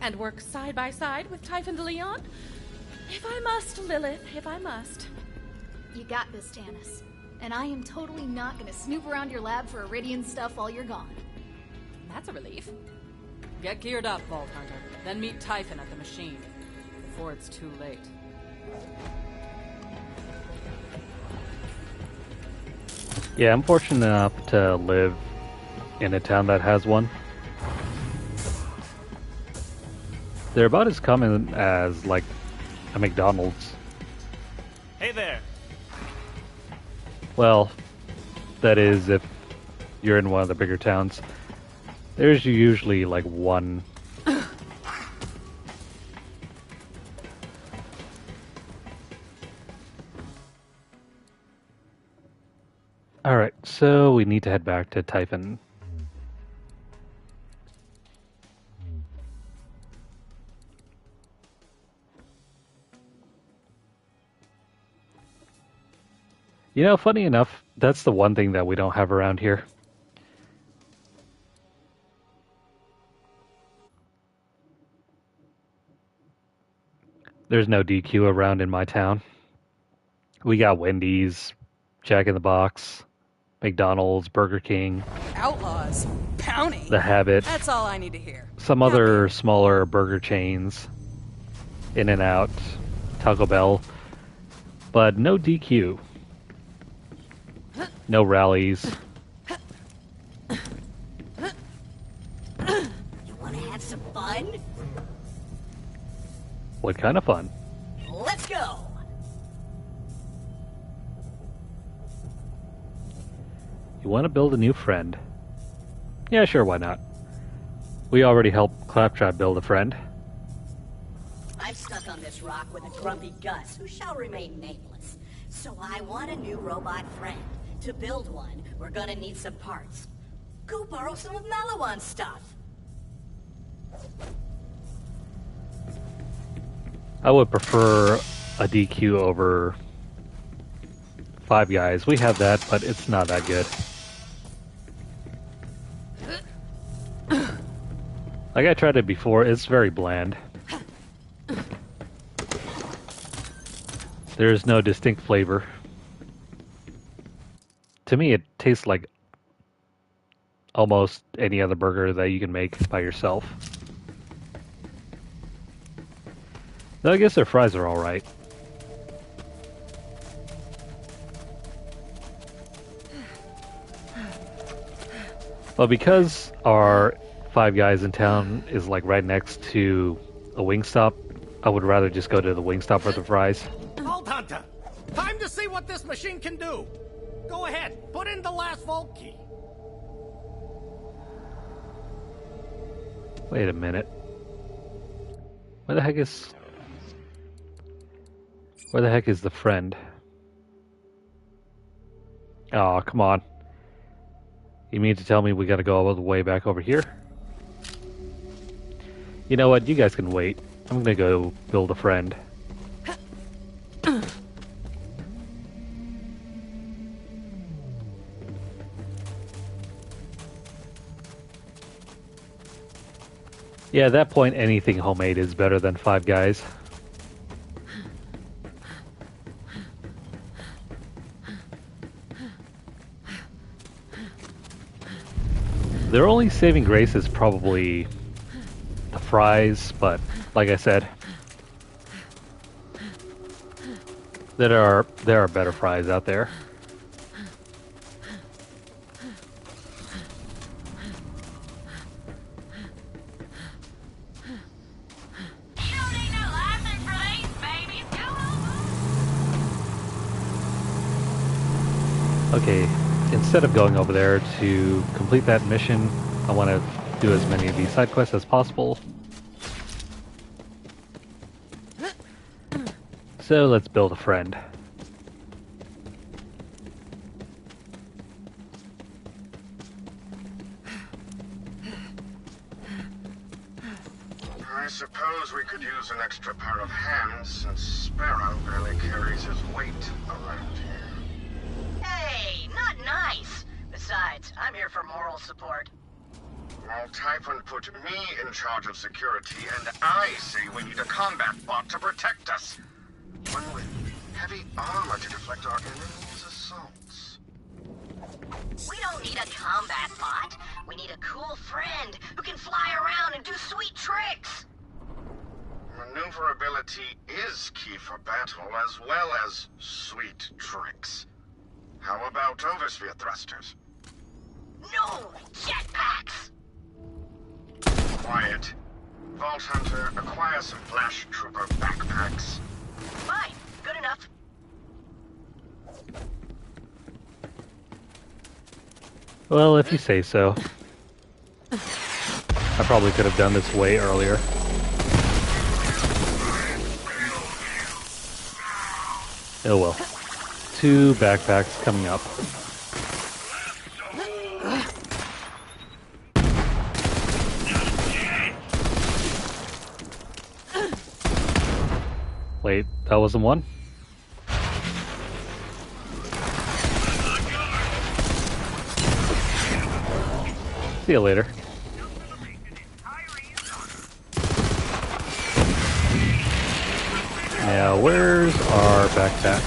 And work side by side with Typhon de Leon? If I must, Lilith, if I must. You got this, Tannis. And I am totally not gonna snoop around your lab for Iridian stuff while you're gone. That's a relief. Get geared up, Vault Hunter. Then meet Typhon at the machine. Before it's too late. Yeah, I'm fortunate enough to live in a town that has one. They're about as common as, like, a McDonald's. Hey there. Well, that is if you're in one of the bigger towns. There's usually, like, one. Alright, so we need to head back to Typhon. You know, funny enough, that's the one thing that we don't have around here. There's no DQ around in my town. We got Wendy's, Jack in the Box, McDonald's, Burger King. Outlaws. Bounty. The Habit. That's all I need to hear. Some other smaller burger chains. In and Out, Taco Bell. But no DQ. No rallies. You want to have some fun? What kind of fun? Let's go! You want to build a new friend? Yeah, sure, why not? We already helped Claptrap build a friend. I'm stuck on this rock with a grumpy Gus who shall remain nameless. So I want a new robot friend. To build one, we're gonna need some parts. Go borrow some of Malawan's stuff. I would prefer a DQ over Five Guys. We have that, but it's not that good. Like I tried it before, it's very bland. There's no distinct flavor. To me, it tastes like almost any other burger that you can make by yourself. Though I guess their fries are alright. Well, because our Five Guys in town is like right next to a Wingstop, I would rather just go to the Wingstop for the fries. Vault Hunter! Time to see what this machine can do! Go ahead, put in the last vault key. Wait a minute. Where the heck is the friend? Oh, come on. You mean to tell me we gotta go all the way back over here? You know what? You guys can wait. I'm gonna go build a friend. Yeah, at that point, anything homemade is better than Five Guys. Their only saving grace is probably the fries, but like I said, there are better fries out there. Okay, instead of going over there to complete that mission, I want to do as many of these side quests as possible. So let's build a friend. I suppose we could use an extra pair of hands, since Sparrow barely carries his weight around here. Hey, not nice. Besides, I'm here for moral support. Well, Typhon put me in charge of security, and I say we need a combat bot to protect us. One with heavy armor to deflect our enemies' assaults. We don't need a combat bot. We need a cool friend who can fly around and do sweet tricks. Maneuverability is key for battle, as well as sweet tricks. How about oversphere thrusters? No jetpacks! Quiet. Vault Hunter, acquire some Flash Trooper backpacks. Fine, good enough. Well, if you say so. I probably could have done this way earlier. Oh well. 2 backpacks coming up. Wait, that wasn't one? See you later. Now, where's our backpack?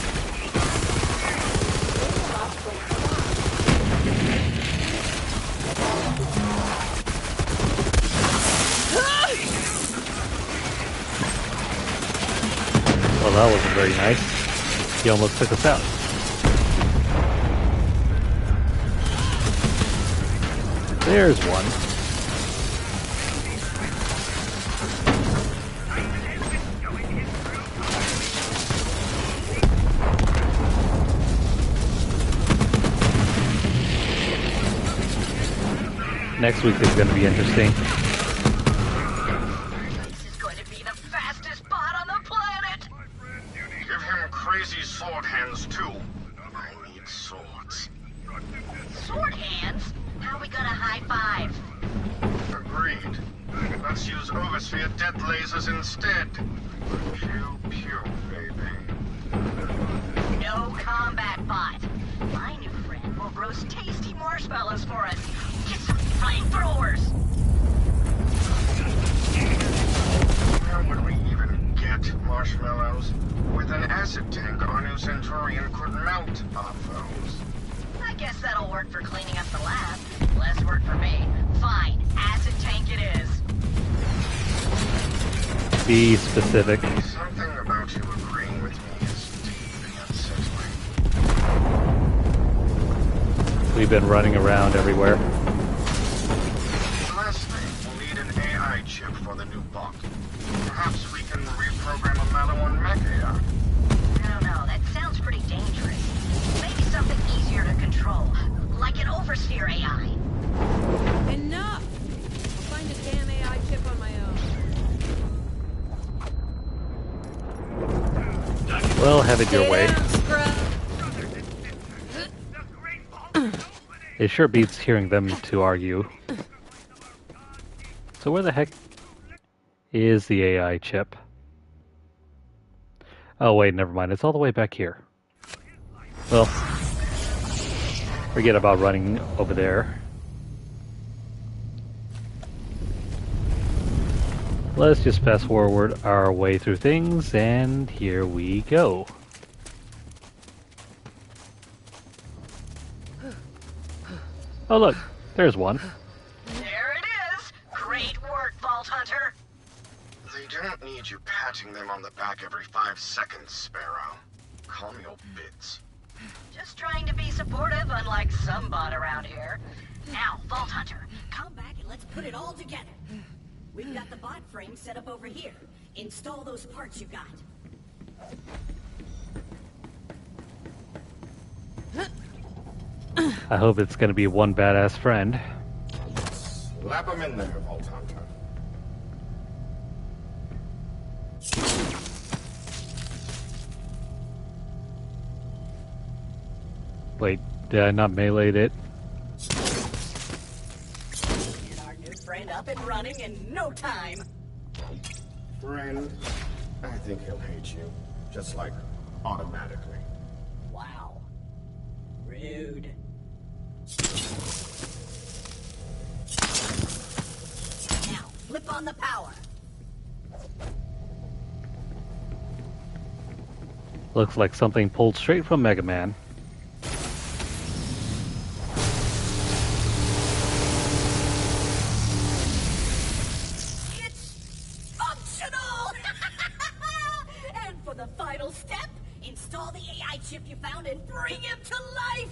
Well, that wasn't very nice. He almost took us out. There's one. Next week is going to be interesting. This is going to be the fastest bot on the planet! Give him crazy sword hands, too. I need swords. Sword hands? How are we gonna high five? Agreed. Let's use oversphere death lasers instead. Pew pew, baby. No combat bot. My new friend will roast tasty marshmallows for us. Get some flamethrowers! Where would we even get marshmallows? With an acid tank, our new Centurion could melt our foes. I guess that'll work for cleaning up the lab. Less work for me. Fine, acid tank it is. Be specific. Something We've been running around everywhere. Lastly, we'll need an AI chip for the new bot. Perhaps we can reprogram a Maliwan mech AI. No, that sounds pretty dangerous. Maybe something easier to control, like an oversphere AI. Enough! I'll find a damn AI chip on my own. Well, have it your way. It sure beats hearing them to argue. So where the heck is the AI chip? Oh wait, never mind. It's all the way back here. Well, forget about running over there. Let's just fast forward our way through things, and here we go. Oh look, there's one. There it is! Great work, Vault Hunter! They don't need you patting them on the back every 5 seconds, Sparrow. Calm your bits. Just trying to be supportive, unlike some bot around here. Now, Vault Hunter, come back and let's put it all together. We've got the bot frame set up over here. Install those parts you got. I hope it's gonna be one badass friend. Slap them in there, Vault Hunter. Wait, did I not melee it? Get our new friend up and running in no time. Friend, I think he'll hate you. Just like, automatically. Wow. Rude. Now, flip on the power. Looks like something pulled straight from Mega Man. Functional! And for the final step, install the AI chip you found and bring him to life!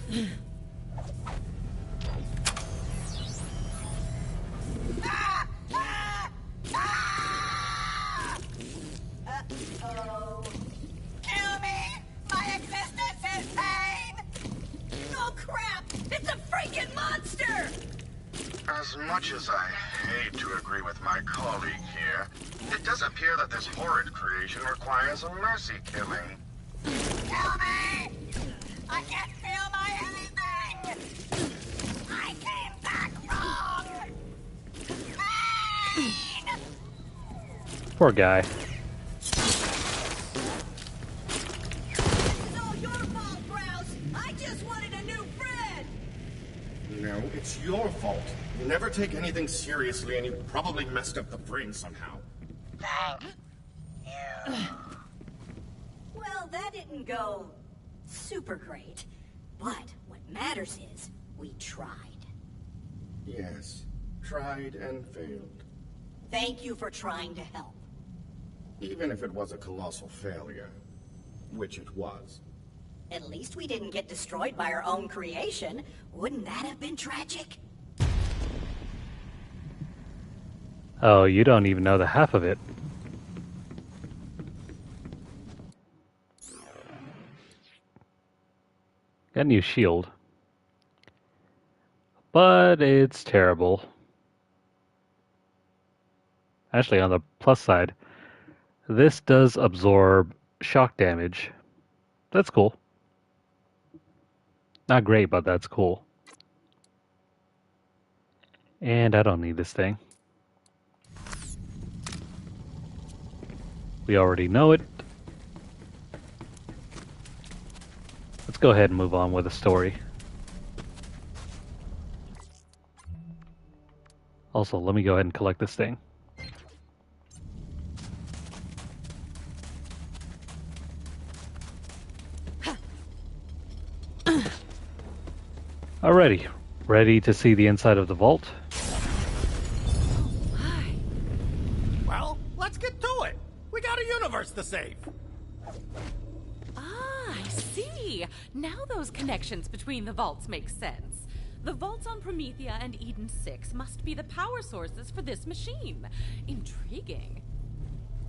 Uh-oh. Kill me! My existence is pain! Oh crap! It's a freaking monster! As much as I hate to agree with my colleague here, it does appear that this horrid creation requires a mercy killing. Kill me! I can't feel my anything! I came back wrong! Pain! Poor guy. It's all your fault, Grouse! I just wanted a new friend! No, it's your fault. You never take anything seriously, and you probably messed up the frame somehow. Thank you. Well, that didn't go super great. But what matters is, we tried. Yes, tried and failed. Thank you for trying to help. Even if it was a colossal failure, which it was. At least we didn't get destroyed by our own creation. Wouldn't that have been tragic? Oh, you don't even know the half of it. Got a new shield. But it's terrible. Actually, on the plus side, this does absorb shock damage. That's cool. Not great, but that's cool. And I don't need this thing. We already know it. Let's go ahead and move on with the story. Also, let me go ahead and collect this thing. Alrighty, ready to see the inside of the vault? Well, let's get to it. We got a universe to save. Ah, I see. Now those connections between the vaults make sense. The vaults on Promethea and Eden 6 must be the power sources for this machine. Intriguing.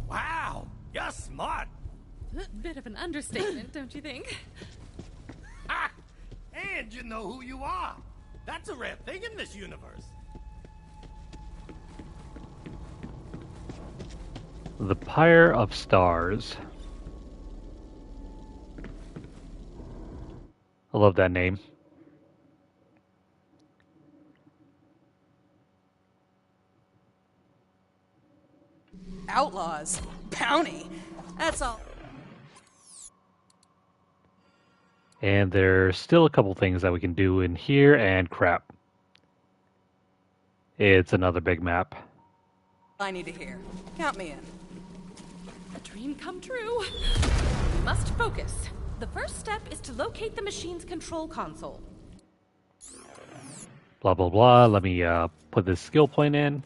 Wow, you're smart. Bit of an understatement, don't you think? Ha! And you know who you are. That's a rare thing in this universe. The Pyre of Stars. I love that name. Outlaws? Bounty? That's all. And there's still a couple things that we can do in here, and crap. It's another big map. I need to hear. Count me in. A dream come true. We must focus. The first step is to locate the machine's control console. Blah, blah, blah. Let me put this skill point in.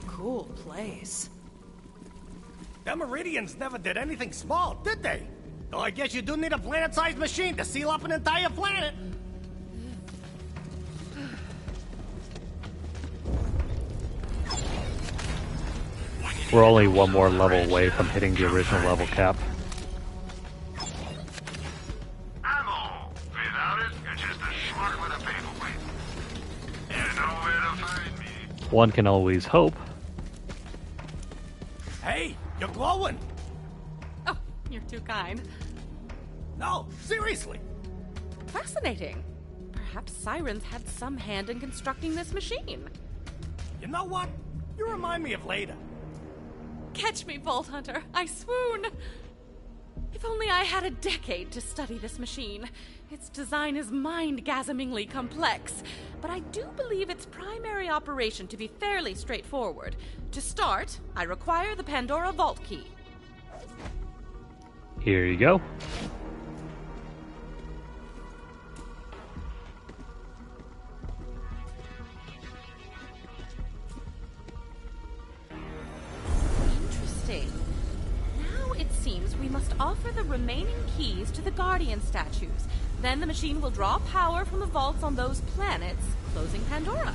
Cool place. Them Meridians never did anything small, did they? Though I guess you do need a planet-sized machine to seal up an entire planet. We're only one more level away from hitting the original level cap. Ammo! Without it, you're just a schmuck with a paperweight. You know where to find me. One can always hope. Hey, you're glowing. Oh, you're too kind. No, seriously. Fascinating. Perhaps Sirens had some hand in constructing this machine. You know what? You remind me of Leda. Catch me, Vault Hunter. I swoon. If only I had a decade to study this machine. Its design is mind-gasmingly complex, but I do believe its primary operation to be fairly straightforward. To start, I require the Pandora Vault Key. Here you go. Interesting. Now it seems we must offer the remaining keys to the Guardian statues. Then the machine will draw power from the vaults on those planets, closing Pandora.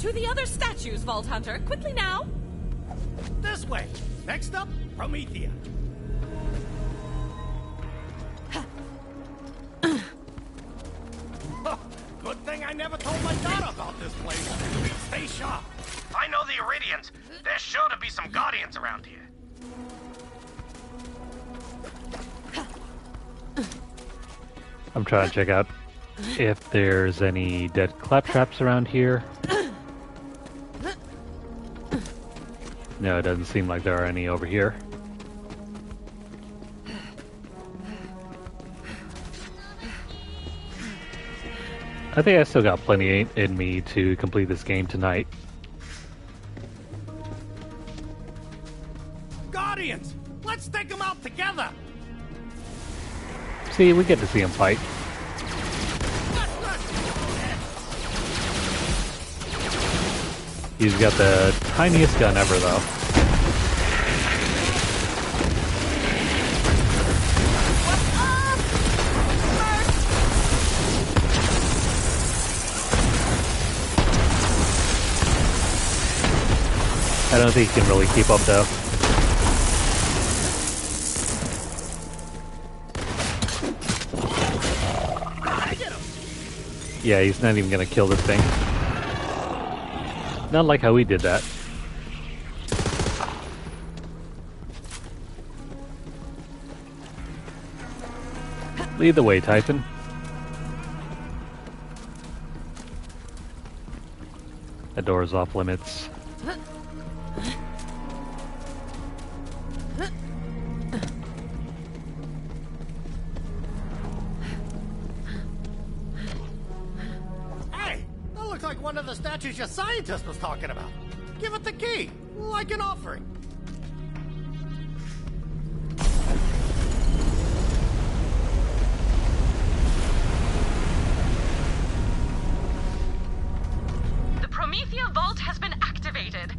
To the other statues, Vault Hunter. Quickly now! This way. Next up, Promethea. Good thing I never told my daughter about this place. Stay sharp. I know the Iridians. There's sure to be some Guardians around here. I'm trying to check out if there's any dead claptraps around here. No, it doesn't seem like there are any over here. I think I still got plenty in me to complete this game tonight. Guardians! Let's take them out together! See, we get to see him fight. He's got the tiniest gun ever, though. I don't think he can really keep up, though. Yeah, he's not even gonna kill this thing. Not like how we did that. Lead the way, Typhon. That door is off limits. One of the statues your scientist was talking about. Give it the key, like an offering. The Promethea Vault has been activated.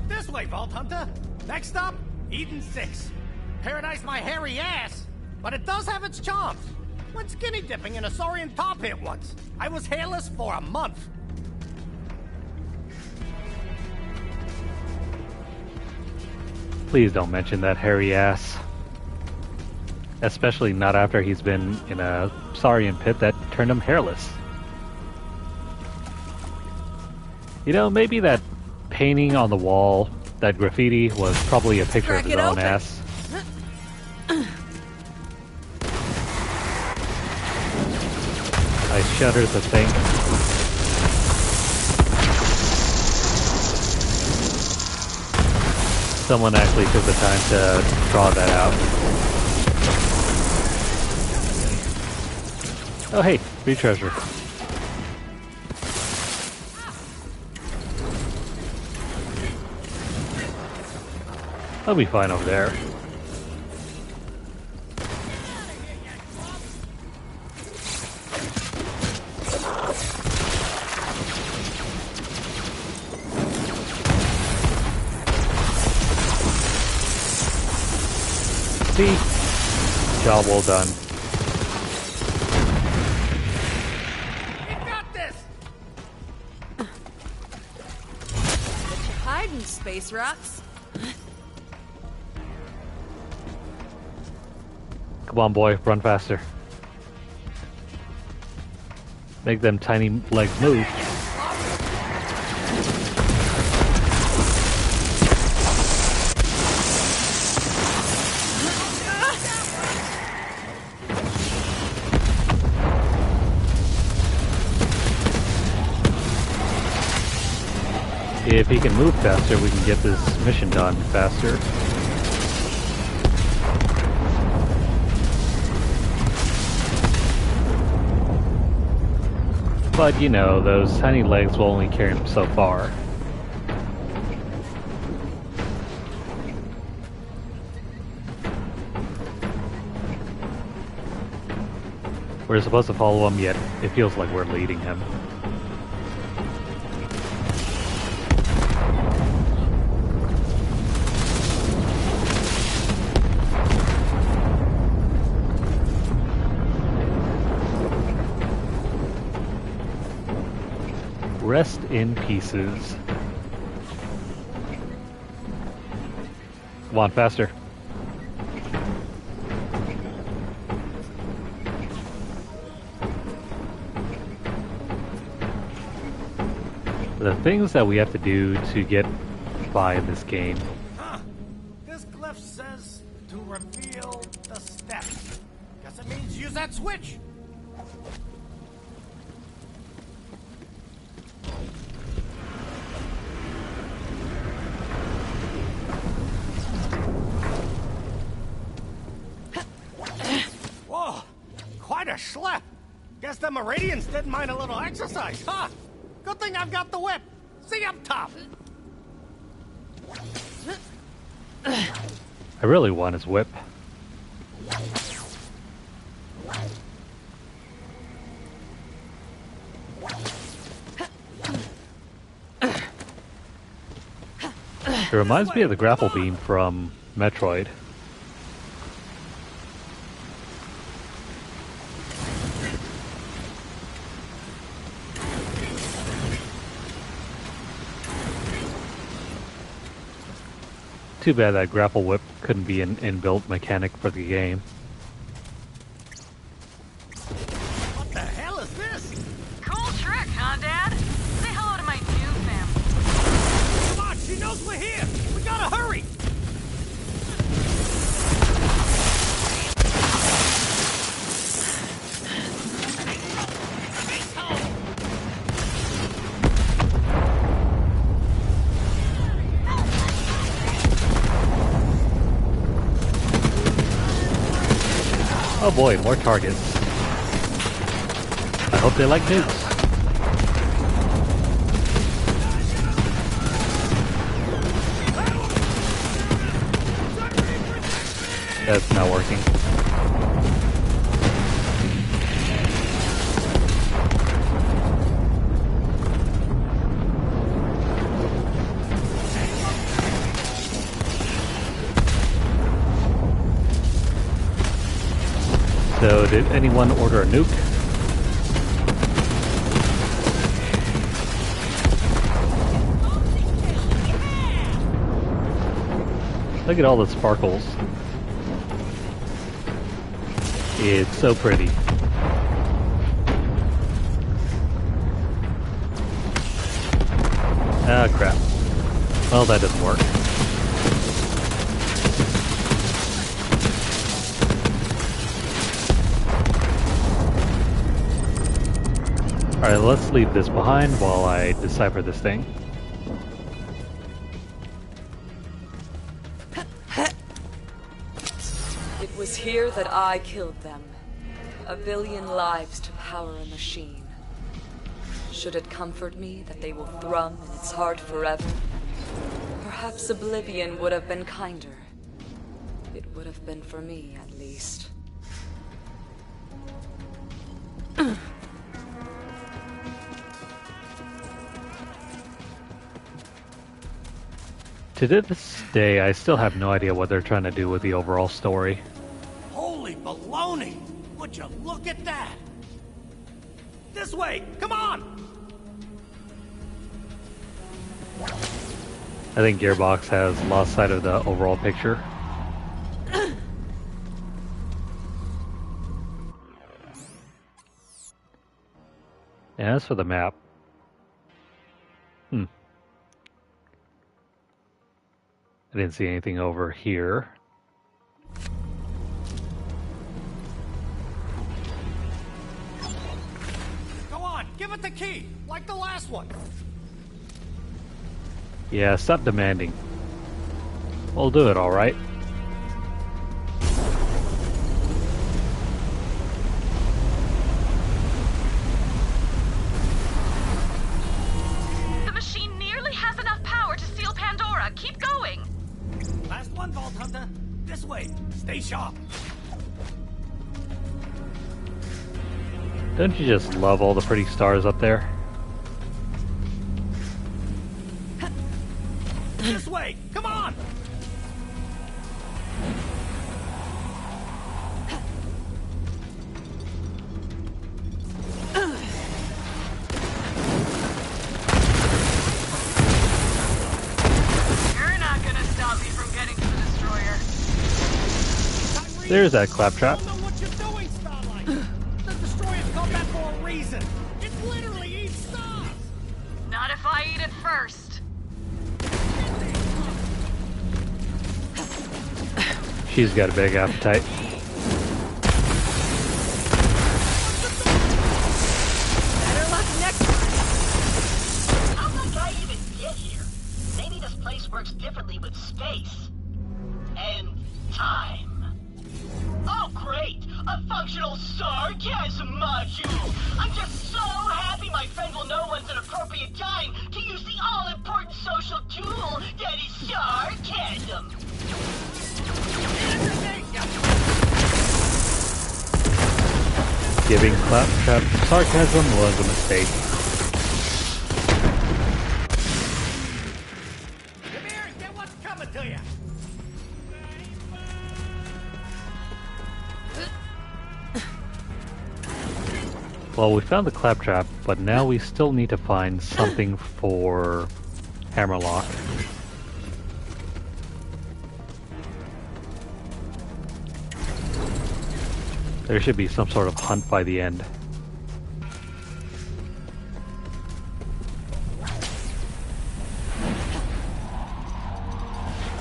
This way, Vault Hunter. Next up, Eden 6. Paradise my hairy ass, but it does have its charms. Went skinny dipping in a Saurian tar pit once. I was hairless for a month. Please don't mention that hairy ass. Especially not after he's been in a Saurian pit that turned him hairless. You know, maybe that painting on the wall, that graffiti, was probably a picture of his own ass. I shudder to think. Someone actually took the time to draw that out. Oh hey, free treasure. I'll be fine over there. See? Job well done. We got this! What you hiding, space rocks? Come on, boy, run faster. Make them tiny legs move. If he can move faster, we can get this mission done faster. But, you know, those tiny legs will only carry him so far. We're supposed to follow him, yet it feels like we're leading him. Rest in pieces. Come on, faster. The things that we have to do to get by in this game. Huh. This glyph says to reveal the steps. Guess it means use that switch. Whoa, quite a schlep. Guess the Meridians didn't mind a little exercise, huh? Good thing I've got the whip. See up top. I really want his whip. It reminds me of the grapple beam from Metroid. Too bad that grapple whip couldn't be an inbuilt mechanic for the game. What the hell is this? Cool trick, huh, Dad? Say hello to my new family. Come on, she knows we're here. We gotta hurry. Oh boy, more targets. I hope they like nukes. That's not working. So, did anyone order a nuke? Look at all the sparkles. It's so pretty. Ah, crap. Well, that doesn't work. Alright, let's leave this behind while I decipher this thing. It was here that I killed them. 1 billion lives to power a machine. Should it comfort me that they will thrum in its heart forever? Perhaps oblivion would have been kinder. It would have been for me, at least. To this day, I still have no idea what they're trying to do with the overall story. Holy baloney! Would you look at that? This way! Come on! I think Gearbox has lost sight of the overall picture. And as for the map, I didn't see anything over here. Go on, give it the key, like the last one. Yeah, stop demanding. We'll do it, alright. The machine nearly has enough power to seal Pandora. Keep going. Last one, Vault Hunter. This way. Stay sharp. Don't you just love all the pretty stars up there? This way. Come on. There's that claptrap. I don't know what you're doing, Starlight. The destroyer's come back for a reason. It literally eats stars. Not if I eat it first. She's got a big appetite. Better luck next time. How'd that guy even get here? Maybe this place works differently with space. And time. Oh, great! A functional sarcasm module! I'm just so happy my friend will know when's an appropriate time to use the all-important social tool that is sarcasm! Giving claptrap sarcasm was a mistake. Come here and get what's coming to you. Well, we found the claptrap, but now we still need to find something for Hammerlock. There should be some sort of hunt by the end.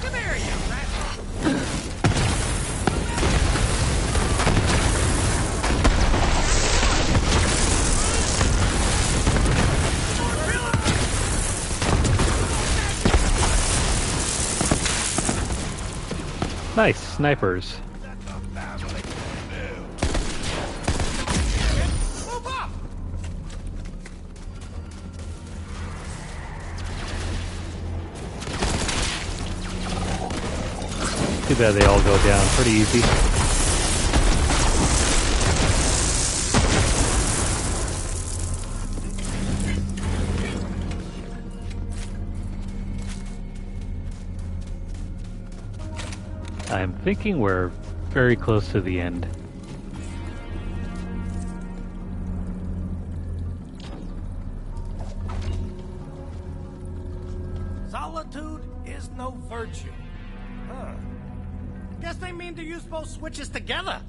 Come here, you rat. Nice, snipers. Move up. Too bad they all go down pretty easy. I'm thinking we're very close to the end. both switches together.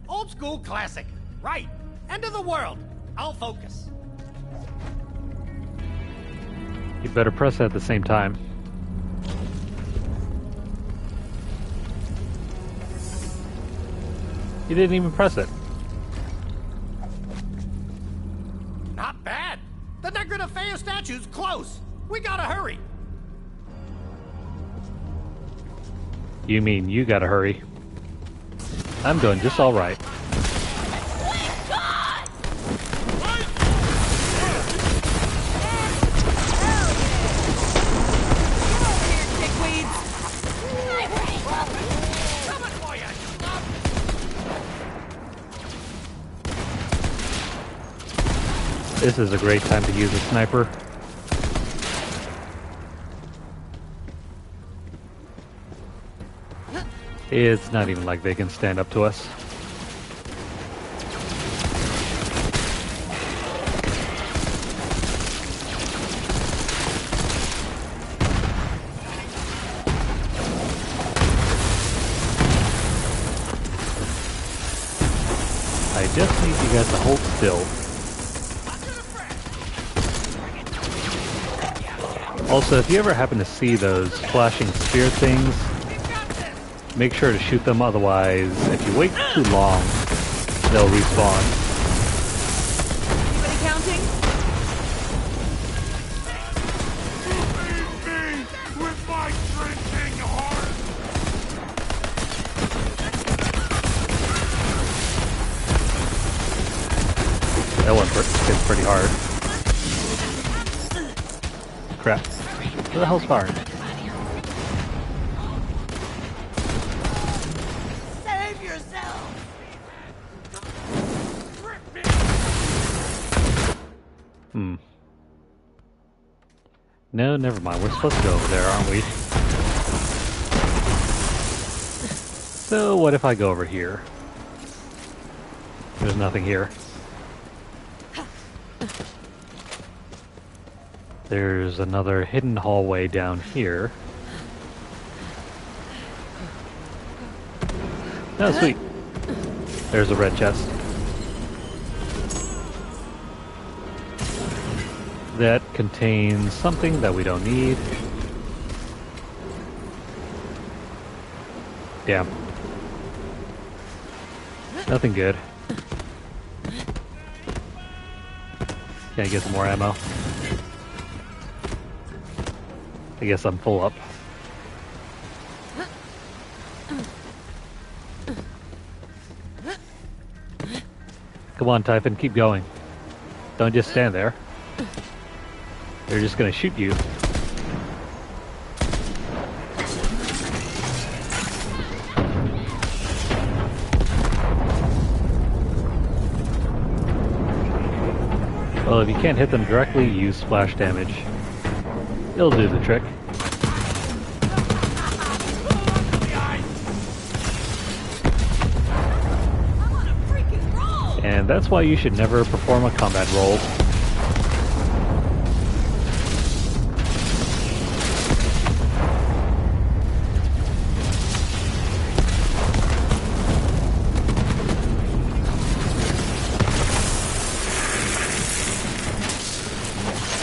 Old school classic. Right. End of the world. I'll focus. You better press it at the same time. You didn't even press it. Not bad. The Negra de Feo statue's close. We gotta hurry. You mean you gotta hurry. I'm doing just alright. This is a great time to use a sniper. It's not even like they can stand up to us. I just need you guys to hold still. Also, if you ever happen to see those flashing spear things, make sure to shoot them, otherwise, if you wait too long, they'll respawn. Anybody counting? With my drinking heart. That one hits pretty hard. Crap. Where the hell's firing? Save yourself. No, never mind. We're supposed to go over there, aren't we? So, what if I go over here? There's nothing here. There's another hidden hallway down here. Oh, sweet. There's a red chest. That contains something that we don't need. Damn. Nothing good. Can I get some more ammo? I guess I'm full up. Come on, Typhon, keep going. Don't just stand there. They're just gonna shoot you. Well, if you can't hit them directly, use splash damage. It'll do the trick. And that's why you should never perform a combat roll.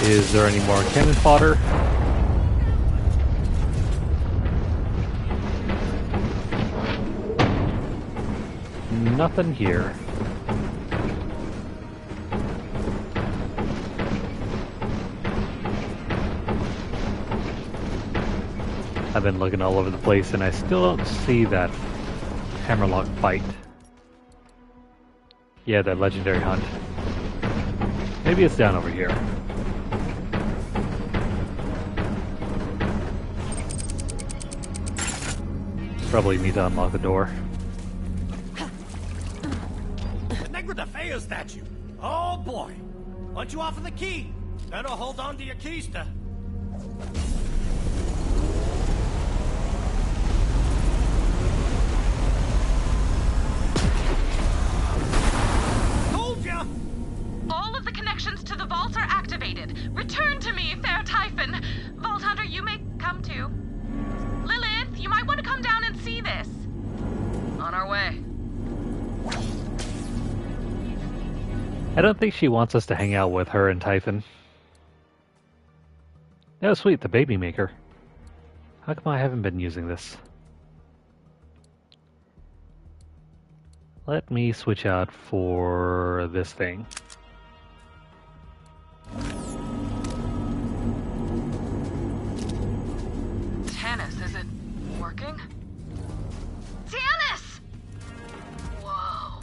Is there any more cannon fodder? Nothing here. I've been looking all over the place and I still don't see that hammerlock bite. Yeah, that legendary hunt. Maybe it's down over here. Probably need to unlock the door. The Negra de Feo statue. Oh boy. Once you offer the key, better hold on to your keister. Told ya! All of the connections to the vault are activated. Return to me, fair Typhon. Vault Hunter, you may come too. Lilith, you might want to come down and see this. On our I don't think she wants us to hang out with her and Typhon. Oh, sweet, the baby maker. How come I haven't been using this? Let me switch out for this thing. Tannis, is it working? Tannis! Whoa.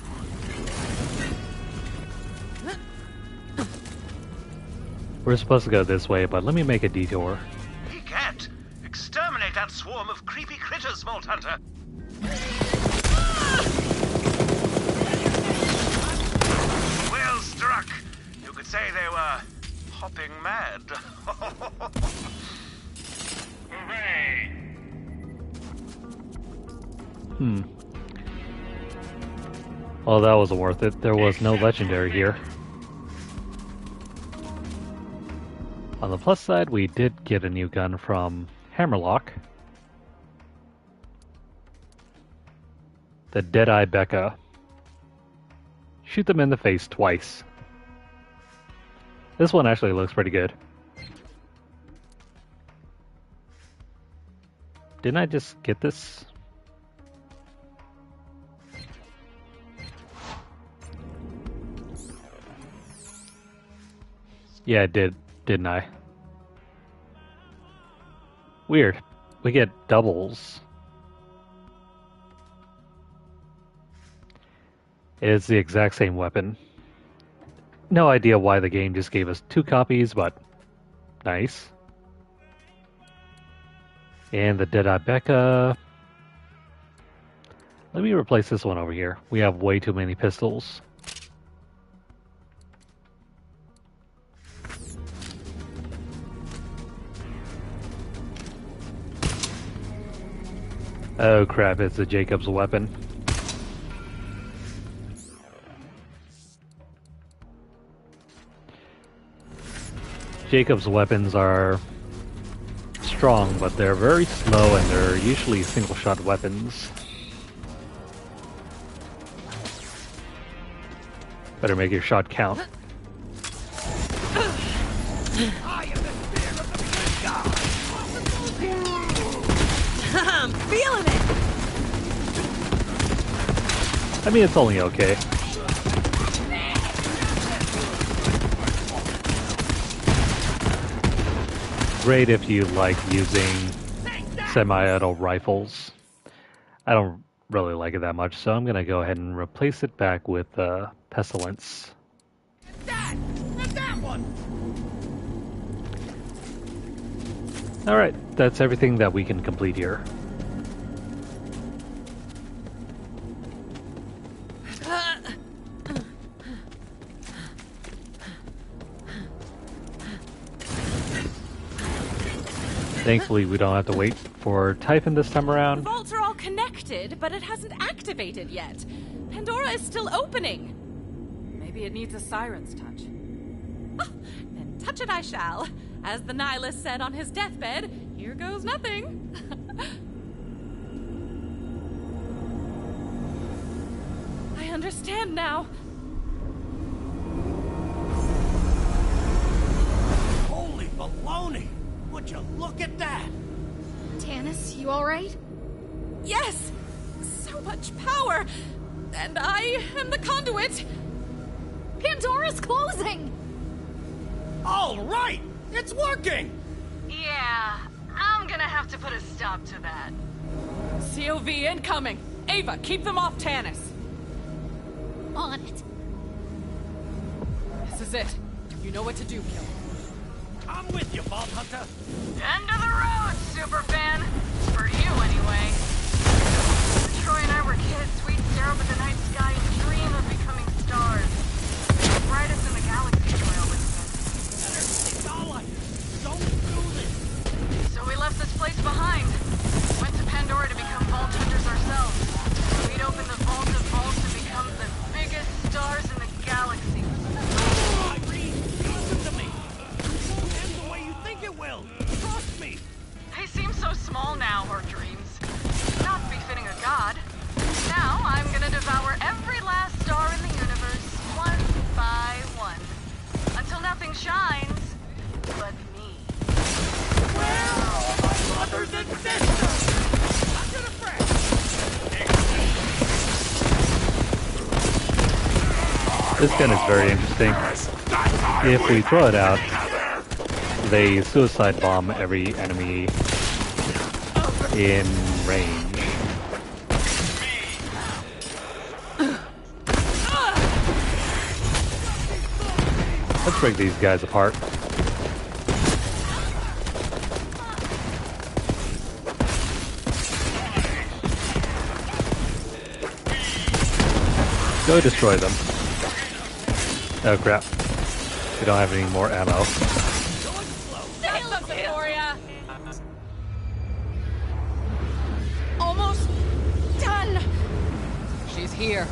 We're supposed to go this way, but let me make a detour. Egad! Exterminate that swarm of creepy critters, Vault Hunter! Well struck! You could say they were hopping mad. Hooray! Well, that wasn't worth it. There was no legendary here. On the plus side, we did get a new gun from Hammerlock. The Deadeye Becca. Shoot them in the face twice. This one actually looks pretty good. Didn't I just get this? Yeah, I did, didn't I? Weird. We get doubles. It's the exact same weapon. No idea why the game just gave us 2 copies, but nice. And the Deadeye Becca. Let me replace this one over here. We have way too many pistols. Oh crap, it's a Jacob's weapon. Jacob's weapons are strong, but they're very slow and they're usually single-shot weapons. Better make your shot count. I'm feeling it! I mean, it's only okay. Great if you like using semi-auto rifles. I don't really like it that much, so I'm gonna go ahead and replace it back with Pestilence. That one. Alright, that's everything that we can complete here. Thankfully, we don't have to wait for Typhon this time The around. vaults are all connected, but it hasn't activated yet. Pandora is still opening. Maybe it needs a siren's touch. Oh, then touch it I shall. As the nihilist said on his deathbed, here goes nothing. I understand now. Holy baloney! Would you look at that? Tannis, you alright? Yes! So much power! And I am the conduit! Pandora's closing! All right! It's working! Yeah, I'm gonna have to put a stop to that. COV incoming! Ava, keep them off Tannis! On it. This is it. You know what to do, Kill. I'm with you, Vault Hunter. End of the road, superfan! For you, anyway. Troy and I were kids. We'd stare up at the night sky and dream of becoming stars. The brightest in the galaxy trail with us. Starlight, don't do this. So we left this place behind. Went to Pandora to become vault hunters ourselves. We'd open the vault of vaults to become the biggest stars in the galaxy. Irene, listen to me. End the way you think it will. Trust me. They seem so small now, our dreams. Not befitting a god. Now I'm gonna devour This gun is very interesting. If we throw it out, they suicide bomb every enemy in range. Let's break these guys apart. Go destroy them. Oh crap. We don't have any more ammo. Almost done. She's here.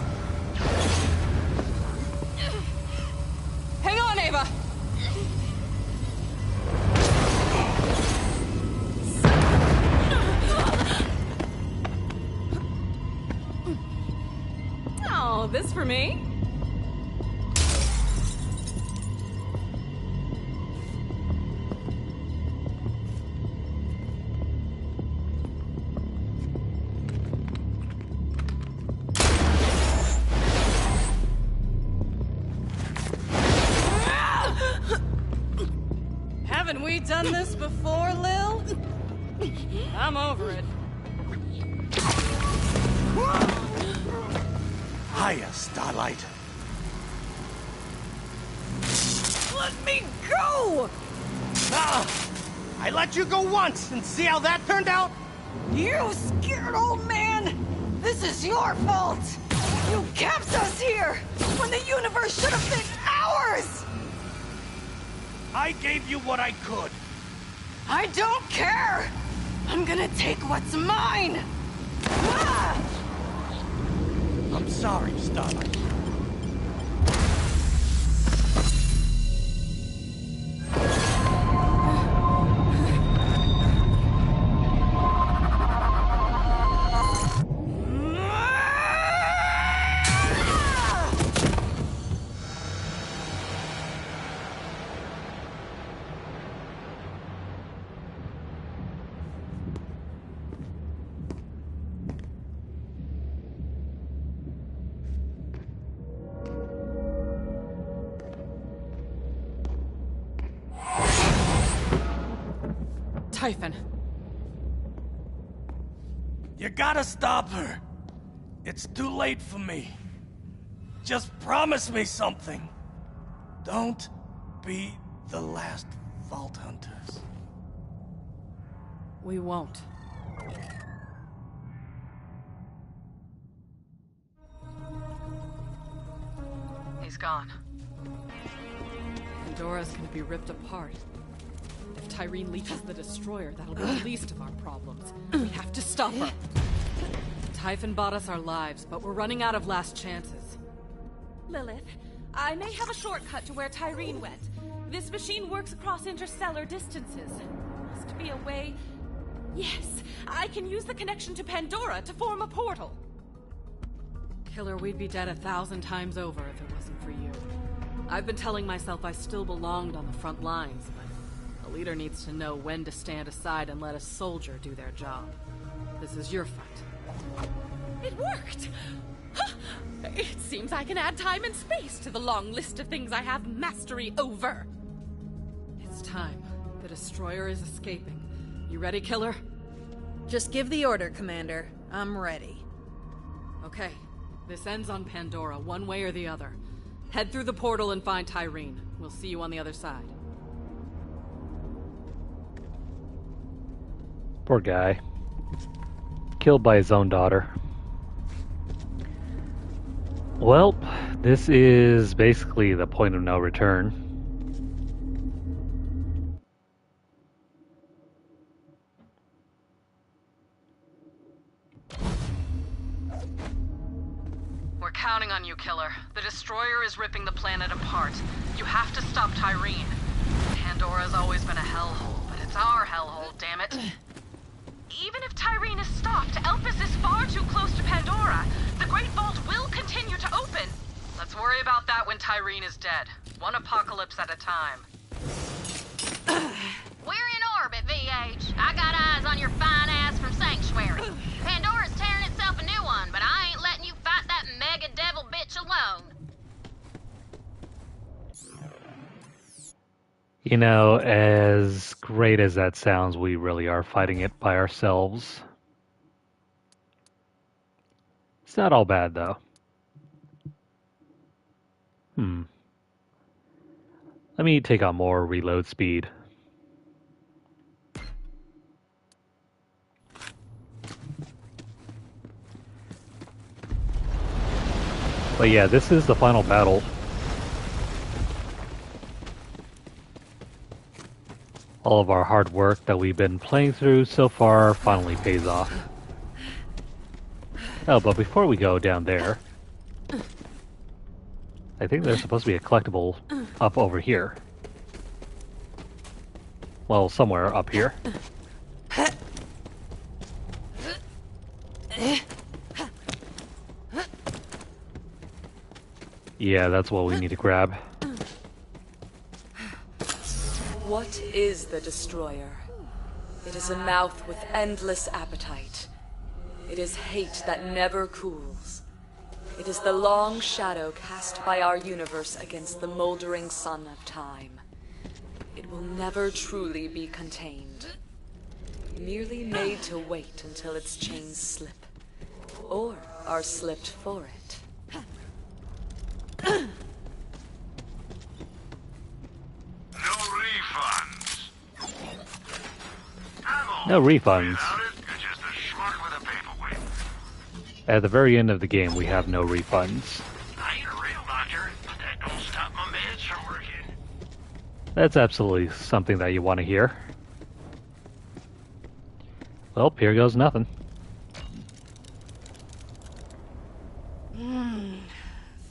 Hang on, Ava. Oh, this for me? Haven't we done this before, Lil? I'm over it. Hiya, Starlight. Let me go! I let you go once, and see how that turned out? You scared old man! This is your fault! You kept us here when the universe should have been ours! I gave you what I could. I don't care! I'm gonna take what's mine! Ah! I'm sorry, Starlight. Typhon. You gotta stop her. It's too late for me. Just promise me something. Don't be the last Vault Hunters. We won't. He's gone. Pandora's gonna be ripped apart. If Tyreen leaches the Destroyer, that'll be the least of our problems. We have to stop her. Typhon bought us our lives, but we're running out of last chances. Lilith, I may have a shortcut to where Tyreen went. This machine works across interstellar distances. Must be a way... Yes, I can use the connection to Pandora to form a portal. Killer, we'd be dead 1,000 times over if it wasn't for you. I've been telling myself I still belonged on the front lines, but a leader needs to know when to stand aside and let a soldier do their job. This is your fight. It worked! It seems I can add time and space to the long list of things I have mastery over. It's time. The Destroyer is escaping. You ready, Killer? Just give the order, Commander. I'm ready. Okay. This ends on Pandora, one way or the other. Head through the portal and find Tyreen. We'll see you on the other side. Poor guy. Killed by his own daughter. Well, this is basically the point of no return. We're counting on you, Killer. The Destroyer is ripping the planet apart. You have to stop Tyreen. Pandora's always been a hellhole, but it's our hellhole, damn it. Even if Tyreen is stopped, Elpis is far too close to Pandora. The Great Vault will continue to open. Let's worry about that when Tyreen is dead. One apocalypse at a time. We're in orbit, VH. I got eyes on your fine ass from Sanctuary. Pandora's tearing itself a new one, but I ain't letting you fight that mega devil bitch alone. You know, as great as that sounds, we really are fighting it by ourselves. It's not all bad, though. Let me take on more reload speed. But yeah, this is the final battle. All of our hard work that we've been playing through so far finally pays off. Oh, but before we go down there, I think there's supposed to be a collectible up over here. Well, somewhere up here. Yeah, that's what we need to grab. What is the Destroyer? It is a mouth with endless appetite. It is hate that never cools. It is the long shadow cast by our universe against the moldering sun of time. It will never truly be contained. Merely made to wait until its chains slip. Or are slipped for it. No refunds. At the very end of the game, we have no refunds. I ain't a real doctor, but that don't stop my meds from working. That's absolutely something that you want to hear. Well, here goes nothing.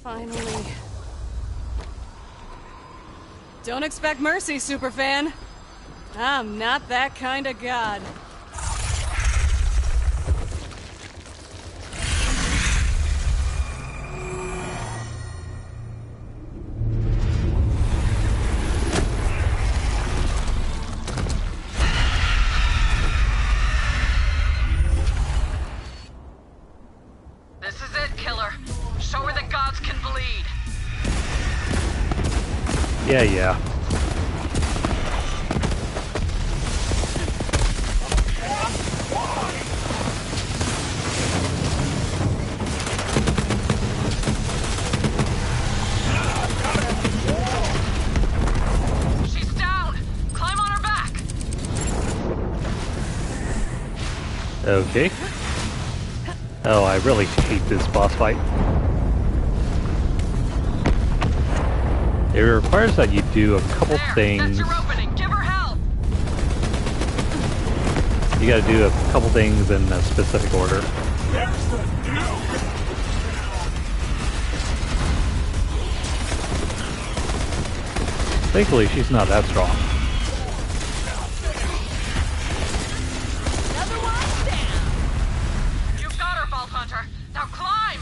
Finally. Don't expect mercy, superfan. I'm not that kind of god. This is it, killer. Show her that gods can bleed. Yeah. She's down. Climb on her back. Okay. Oh, I really hate this boss fight. It requires that you do a couple things. That's your opening. Give her hell. You gotta do a couple things in a specific order. Thankfully, she's not that strong. Another one down. You've got her, Vault Hunter. Now climb.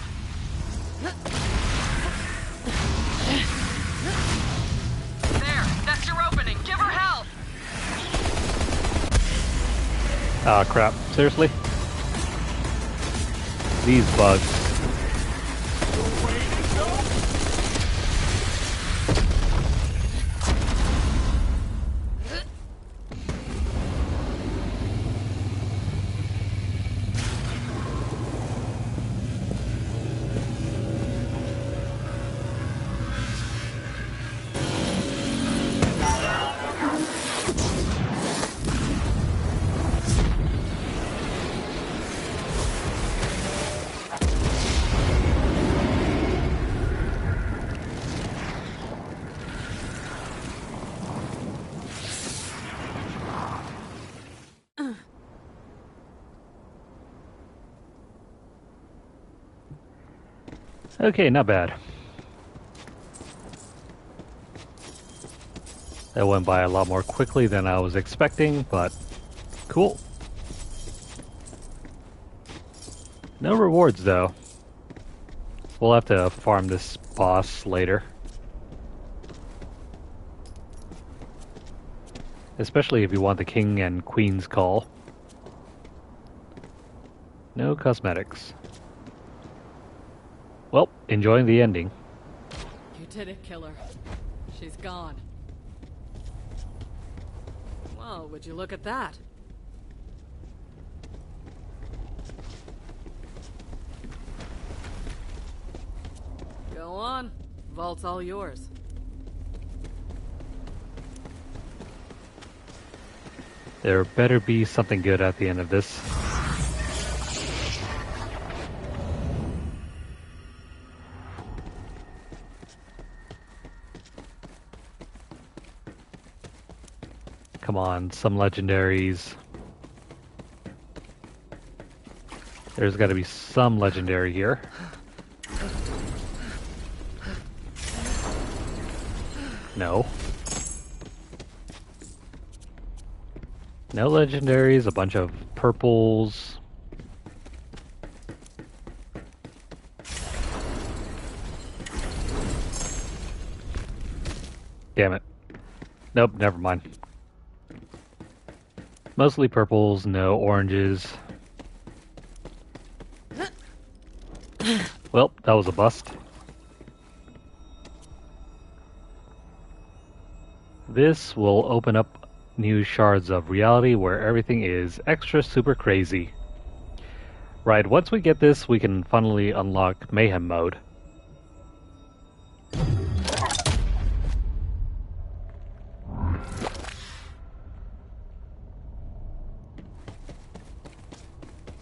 There, that's your opening. Give her hell. Ah, crap. Seriously? These bugs. Okay, not bad. That went by a lot more quickly than I was expecting, but cool. No rewards, though. We'll have to farm this boss later. Especially if you want the King and Queen's Call. No cosmetics. Well, enjoying the ending. You did it, killer. She's gone. Well, would you look at that? Go on. Vault's all yours. There better be something good at the end of this. Come on, some legendaries. There's got to be some legendary here. No. No legendaries, a bunch of purples. Damn it. Nope, never mind. Mostly purples, no oranges. Well, that was a bust. This will open up new shards of reality where everything is extra super crazy. Right, once we get this, we can finally unlock Mayhem mode.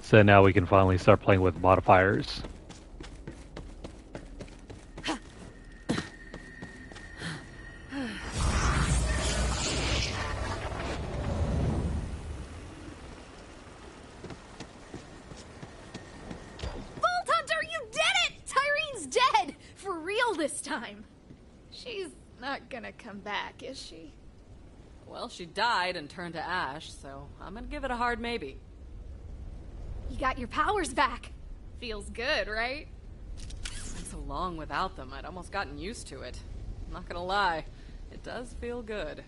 So now we can finally start playing with modifiers. She's not gonna come back, is she? Well, she died and turned to ash, so I'm gonna give it a hard maybe. You got your powers back. Feels good, right? It's been so long without them, I'd almost gotten used to it. I'm not gonna lie, it does feel good.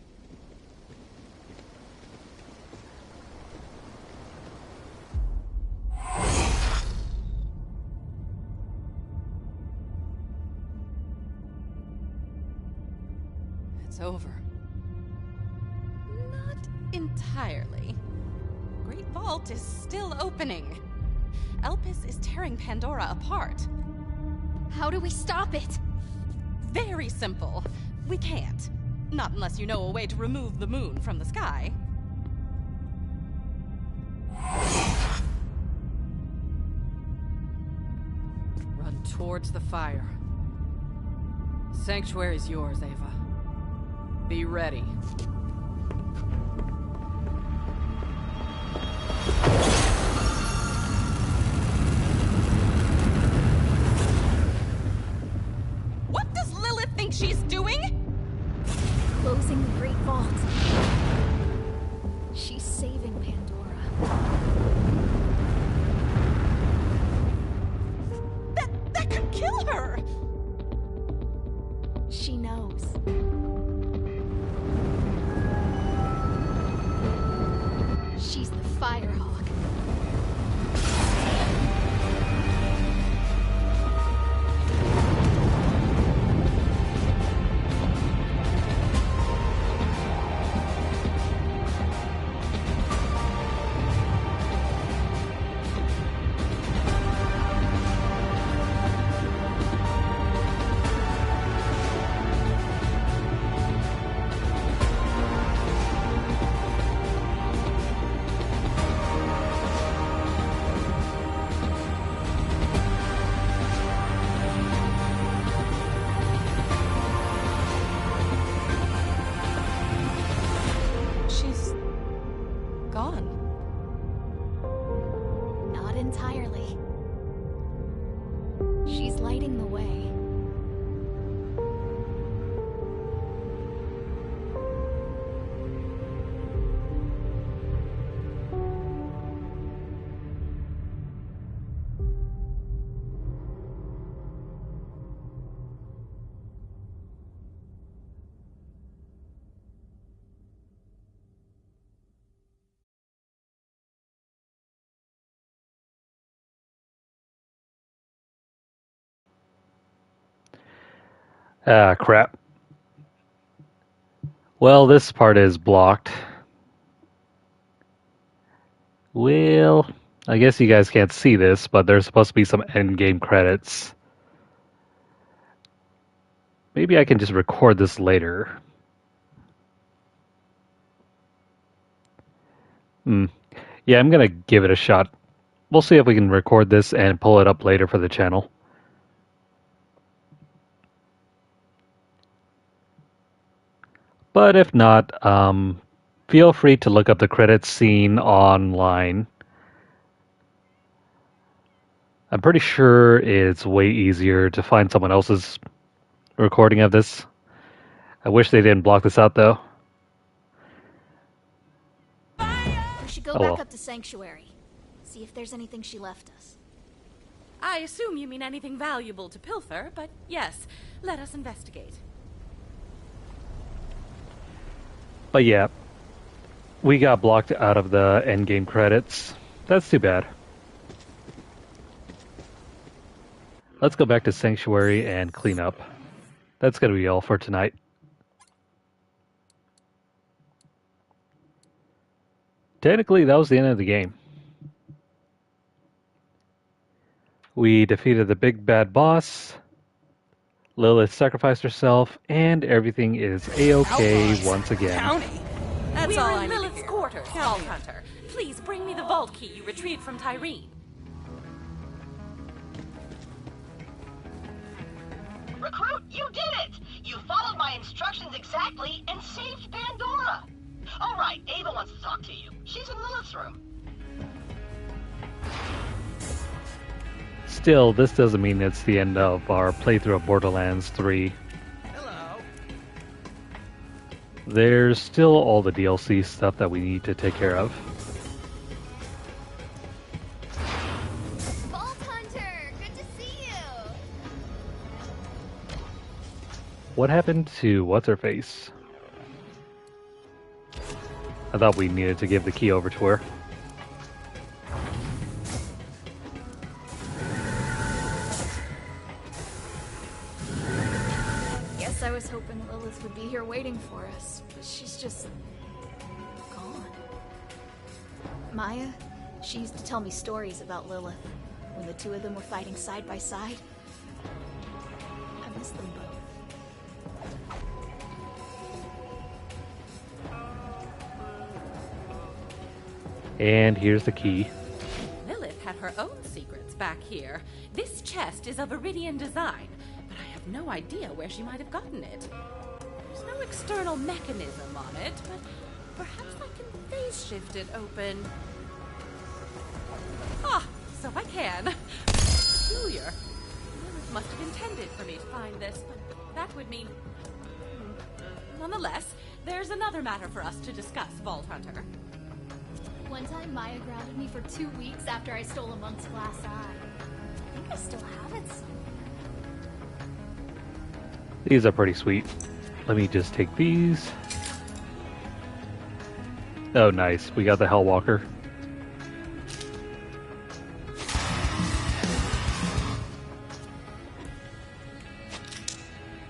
It's over. Not entirely. Great Vault is still opening. Elpis is tearing Pandora apart. How do we stop it? Very simple. We can't. Not unless you know a way to remove the moon from the sky. Run towards the fire. Sanctuary's yours, Ava. Be ready. What does Lilith think she's doing? Closing the Great Vault. She's saving Pandora. That could kill her! She knows. She's the Firehawk. Entirely. She's lighting the way. Ah, crap. Well, this part is blocked. Well, I guess you guys can't see this, but there's supposed to be some end-game credits. Maybe I can just record this later. Yeah, I'm gonna give it a shot. We'll see if we can record this and pull it up later for the channel. But if not, feel free to look up the credits scene online. I'm pretty sure it's way easier to find someone else's recording of this. I wish they didn't block this out, though. We should go back up to Sanctuary. See if there's anything she left us. I assume you mean anything valuable to pilfer, but yes, let us investigate. But yeah, we got blocked out of the endgame credits. That's too bad. Let's go back to Sanctuary and clean up. That's gonna be all for tonight. Technically, that was the end of the game. We defeated the big bad boss. Lilith sacrificed herself, and everything is A-okay once again. That's We're all in Lilith's quarters, Vault Hunter. Please bring me the vault key you retrieved from Tyreen. Recruit, you did it! You followed my instructions exactly and saved Pandora! Alright, Ava wants to talk to you. She's in Lilith's room. Still, this doesn't mean it's the end of our playthrough of Borderlands 3. Hello. There's still all the DLC stuff that we need to take care of. Vault Hunter, good to see you. What happened to What's-Her-Face? I thought we needed to give the key over to her. Guess I was hoping Lilith would be here waiting for us, but she's just gone. Maya, she used to tell me stories about Lilith, when the two of them were fighting side by side. I miss them both. And here's the key. Lilith had her own secrets back here. This chest is of Iridian design, but I have no idea where she might have gotten it. There's no external mechanism on it, but perhaps I can phase shift it open. Ah, so I can. Peculiar. Lilith must have intended for me to find this, but that would mean... Nonetheless, there's another matter for us to discuss, Vault Hunter. One time Maya grounded me for 2 weeks after I stole a monk's glass eye. I think I still have it somewhere. These are pretty sweet. Let me just take these. Oh, nice. We got the Hellwalker.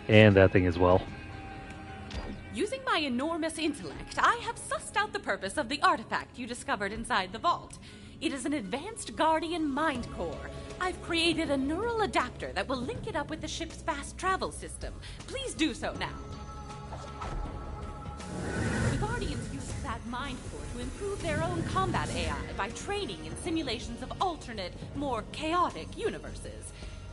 And that thing as well. Using my enormous intellect, I have sussed out the purpose of the artifact you discovered inside the vault. It is an advanced Guardian mind core. I've created a neural adapter that will link it up with the ship's fast travel system. Please do so now. The Guardians use that mind core to improve their own combat AI by training in simulations of alternate, more chaotic universes.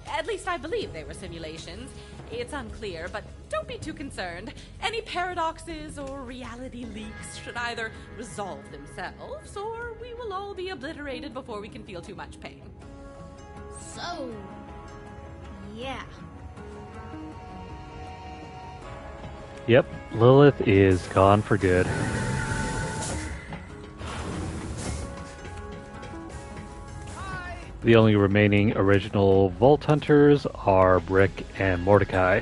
At least I believe they were simulations. It's unclear, but don't be too concerned. Any paradoxes or reality leaks should either resolve themselves, or we will all be obliterated before we can feel too much pain. So... yeah. Yep, Lilith is gone for good. The only remaining original Vault Hunters are Brick and Mordecai.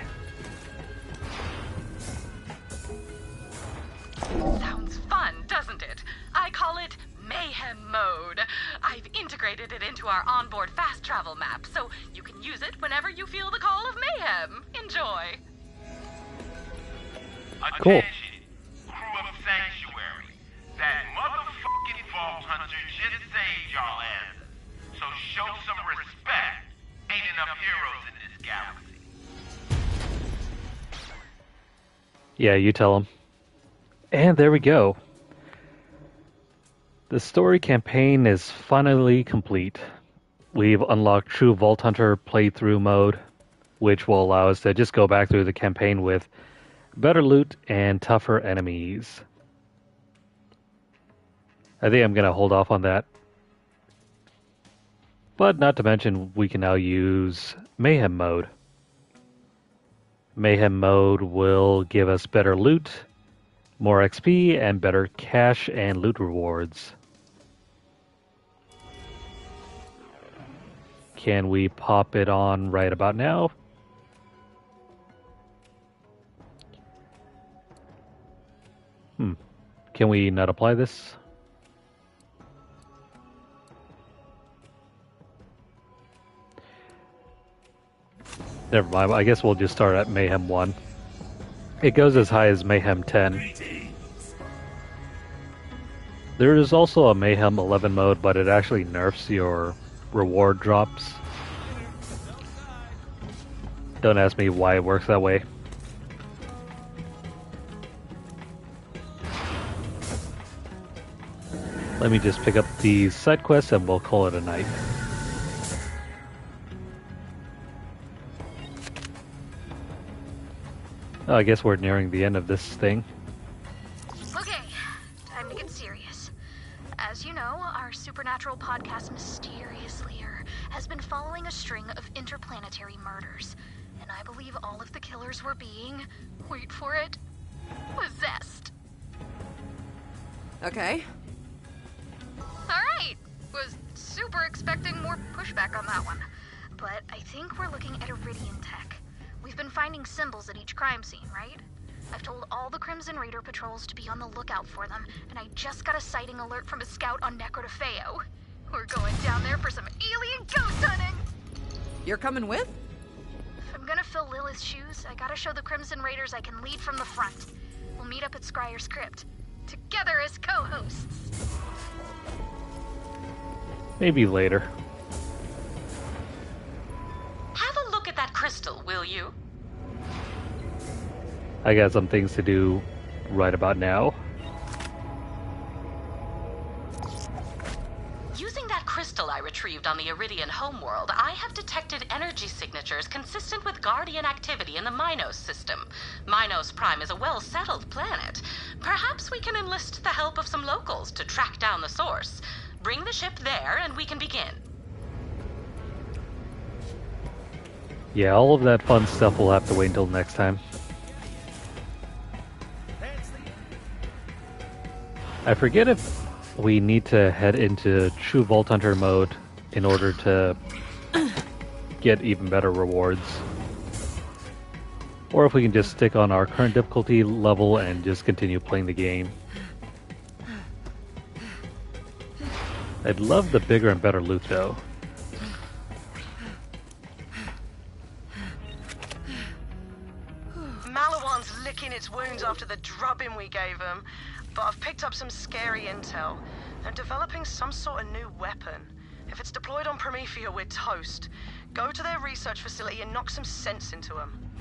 Sounds fun, doesn't it? I call it Mayhem Mode. I've integrated it into our onboard fast travel map, so you can use it whenever you feel the call of mayhem. Enjoy. Cool. Attention, crew of Sanctuary. That motherfucking Vault Hunter just Yeah, you tell him. And there we go. The story campaign is finally complete. We've unlocked True Vault Hunter playthrough mode, which will allow us to just go back through the campaign with better loot and tougher enemies. I think I'm going to hold off on that. But not to mention, we can now use Mayhem mode. Mayhem mode will give us better loot, more XP, and better cash and loot rewards. Can we pop it on right about now? Can we not apply this? Never mind, I guess we'll just start at Mayhem 1. It goes as high as Mayhem 10. There is also a Mayhem 11 mode, but it actually nerfs your reward drops. Don't ask me why it works that way. Let me just pick up these side quests and we'll call it a night. Oh, I guess we're nearing the end of this thing. Okay, time to get serious. As you know, our supernatural podcast Mysteriously has been following a string of interplanetary murders. And I believe all of the killers were being, wait for it, possessed. Okay. Alright, was super expecting more pushback on that one. But I think we're looking at Iridian tech. We've been finding symbols at each crime scene, right? I've told all the Crimson Raider patrols to be on the lookout for them, and I just got a sighting alert from a scout on Necrodefeo. We're going down there for some alien ghost hunting! You're coming with? If I'm gonna fill Lilith's shoes, I gotta show the Crimson Raiders I can lead from the front. We'll meet up at Scryer's Crypt, together as co-hosts. Maybe later. Have a look at that crystal, will you? I got some things to do right about now. Using that crystal I retrieved on the Iridian homeworld, I have detected energy signatures consistent with Guardian activity in the Minos system. Minos Prime is a well-settled planet. Perhaps we can enlist the help of some locals to track down the source. Bring the ship there and we can begin. Yeah, all of that fun stuff will have to wait until next time. I forget if we need to head into True Vault Hunter mode in order to get even better rewards. Or if we can just stick on our current difficulty level and just continue playing the game. I'd love the bigger and better loot though. Malawan's licking its wounds after the drubbing we gave him, but I've picked up some scary intel. They're developing some sort of new weapon. If it's deployed on Promethea, we're toast. Go to their research facility and knock some sense into them.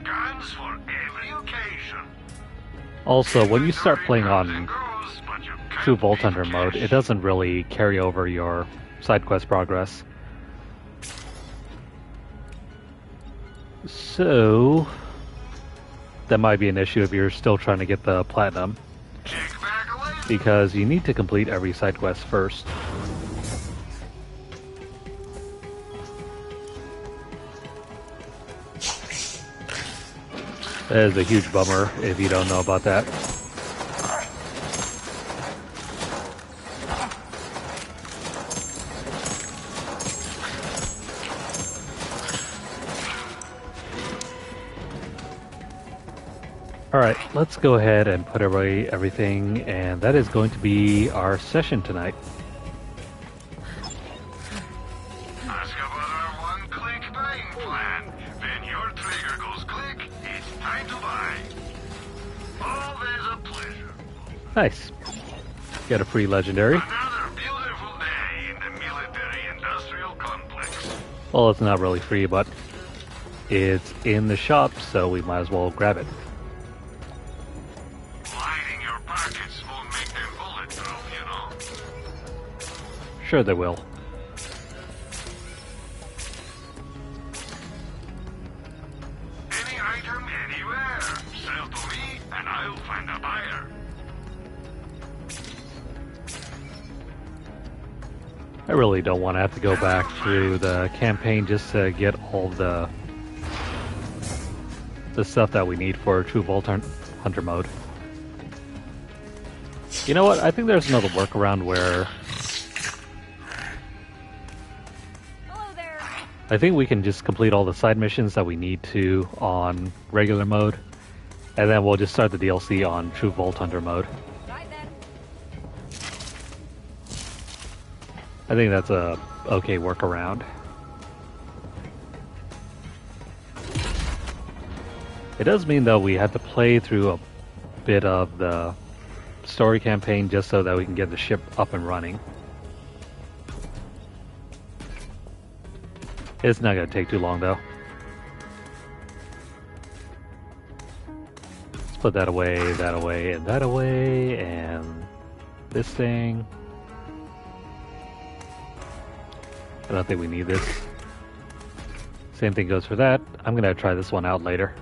Guns for every occasion. Also, when you start playing on True Vault Hunter mode, it doesn't really carry over your side quest progress. So that might be an issue if you're still trying to get the platinum, because you need to complete every side quest first. That is a huge bummer if you don't know about that. Alright, let's go ahead and put away everything, and that is going to be our session tonight. Ask about our one-click buying plan. When your trigger goes click, it's time to buy. Always a pleasure. Nice. Get a free legendary. Another beautiful day in the military-industrial complex. Well, it's not really free, but it's in the shop, so we might as well grab it. Lining your pockets won't make them bulletproof, you know. Sure they will. Any item, anywhere. Sell to me, and I'll find a buyer. I really don't want to have to go back through the campaign just to get all the stuff that we need for True Vault Hunter mode. You know what? I think there's another workaround where I think we can just complete all the side missions that we need to on regular mode, and then we'll just start the DLC on True Vault Hunter mode. I think that's a okay workaround. It does mean, though, we have to play through a bit of the story campaign just so that we can get the ship up and running. It's not going to take too long, though. Let's put that away, and that away, and this thing. I don't think we need this. Same thing goes for that. I'm going to try this one out later.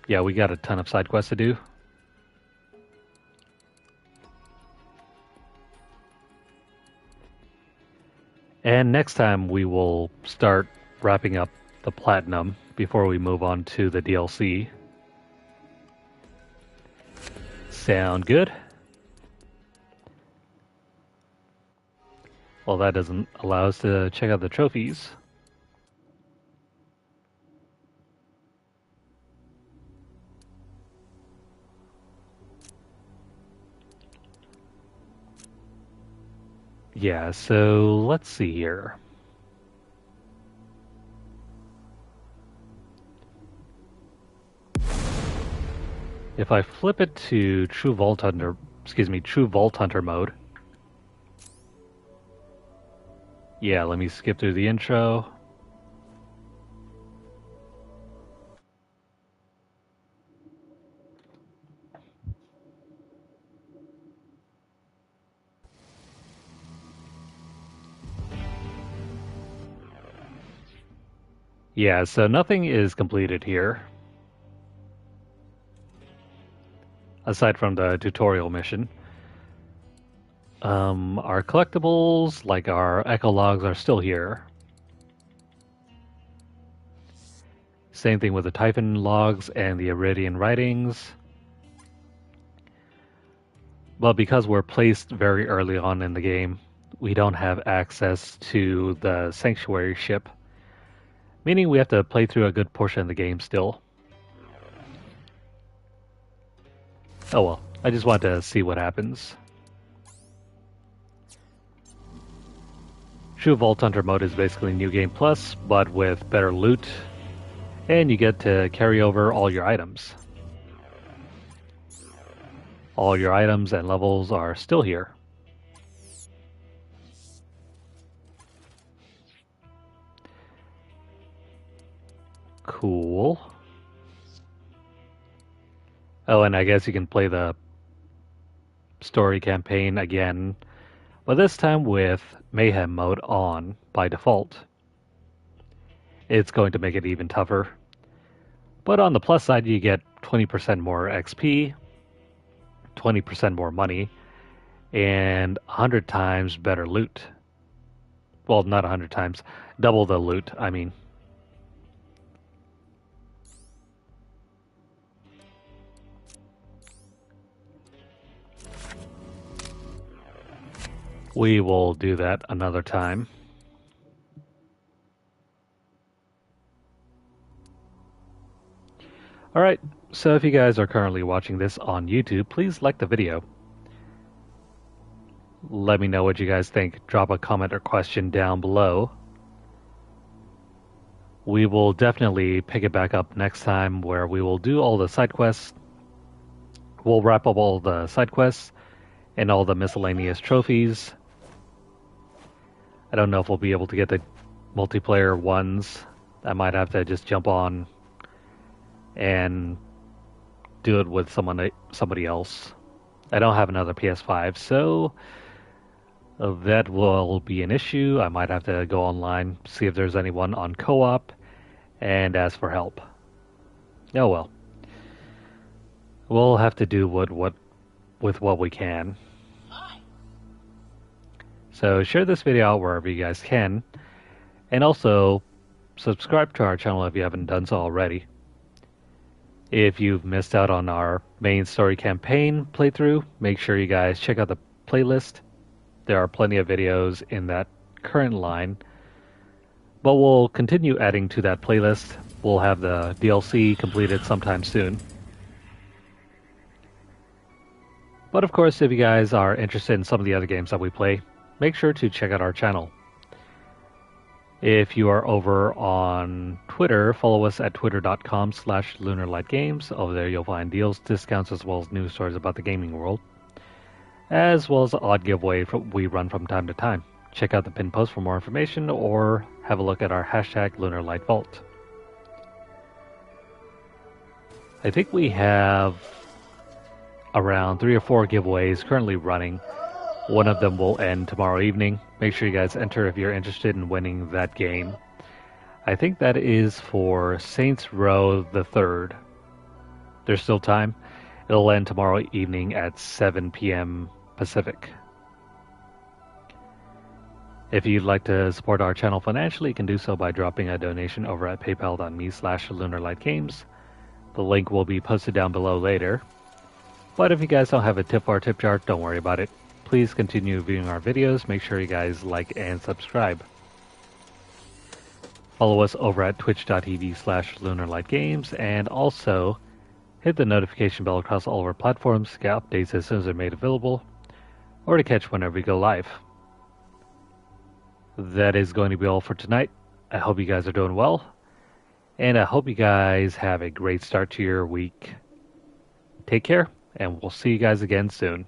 Yeah, we got a ton of side quests to do. And next time we will start wrapping up the platinum before we move on to the DLC. Sound good? Well, that doesn't allow us to check out the trophies. Yeah, so let's see here. If I flip it to True Vault Hunter mode. Yeah, let me skip through the intro. Yeah, so nothing is completed here. Aside from the tutorial mission. Our collectibles, like our ecologues, are still here. Same thing with the Typhon logs and the Iridian writings. But because we're placed very early on in the game, we don't have access to the Sanctuary ship. Meaning we have to play through a good portion of the game still. Oh well, I just want to see what happens. True Vault Hunter mode is basically New Game Plus, but with better loot, and you get to carry over all your items. All your items and levels are still here. Cool. Oh, and I guess you can play the story campaign again, but this time with Mayhem mode on by default. It's going to make it even tougher. But on the plus side, you get 20% more XP, 20% more money, and 100 times better loot. Well, not 100 times, double the loot, I mean. We will do that another time. Alright, so if you guys are currently watching this on YouTube, please like the video. Let me know what you guys think. Drop a comment or question down below. We will definitely pick it back up next time where we will do all the side quests. We'll wrap up all the side quests and all the miscellaneous trophies. I don't know if we'll be able to get the multiplayer ones. I might have to just jump on and do it with somebody else. I don't have another PS5, so that will be an issue. I might have to go online, see if there's anyone on co-op, and ask for help. Oh well. We'll have to do with what we can. So share this video out wherever you guys can, and also subscribe to our channel if you haven't done so already. If you've missed out on our main story campaign playthrough, make sure you guys check out the playlist. There are plenty of videos in that current line, but we'll continue adding to that playlist. We'll have the DLC completed sometime soon. But of course, if you guys are interested in some of the other games that we play, make sure to check out our channel. If you are over on Twitter, follow us at twitter.com/LunarlightGames. Over there you'll find deals, discounts, as well as news stories about the gaming world, as well as the odd giveaway we run from time to time. Check out the pinned post for more information, or have a look at our hashtag LunarlightVault. I think we have around 3 or 4 giveaways currently running. One of them will end tomorrow evening. Make sure you guys enter if you're interested in winning that game. I think that is for Saints Row the 3rd. There's still time. It'll end tomorrow evening at 7 p.m. Pacific. If you'd like to support our channel financially, you can do so by dropping a donation over at paypal.me/LunarlightGames. The link will be posted down below later. But if you guys don't have a tip or tip jar, don't worry about it. Please continue viewing our videos. Make sure you guys like and subscribe. Follow us over at twitch.tv/LunarlightGames, and also hit the notification bell across all of our platforms to get updates as soon as they're made available, or to catch whenever we go live. That is going to be all for tonight. I hope you guys are doing well, and I hope you guys have a great start to your week. Take care, and we'll see you guys again soon.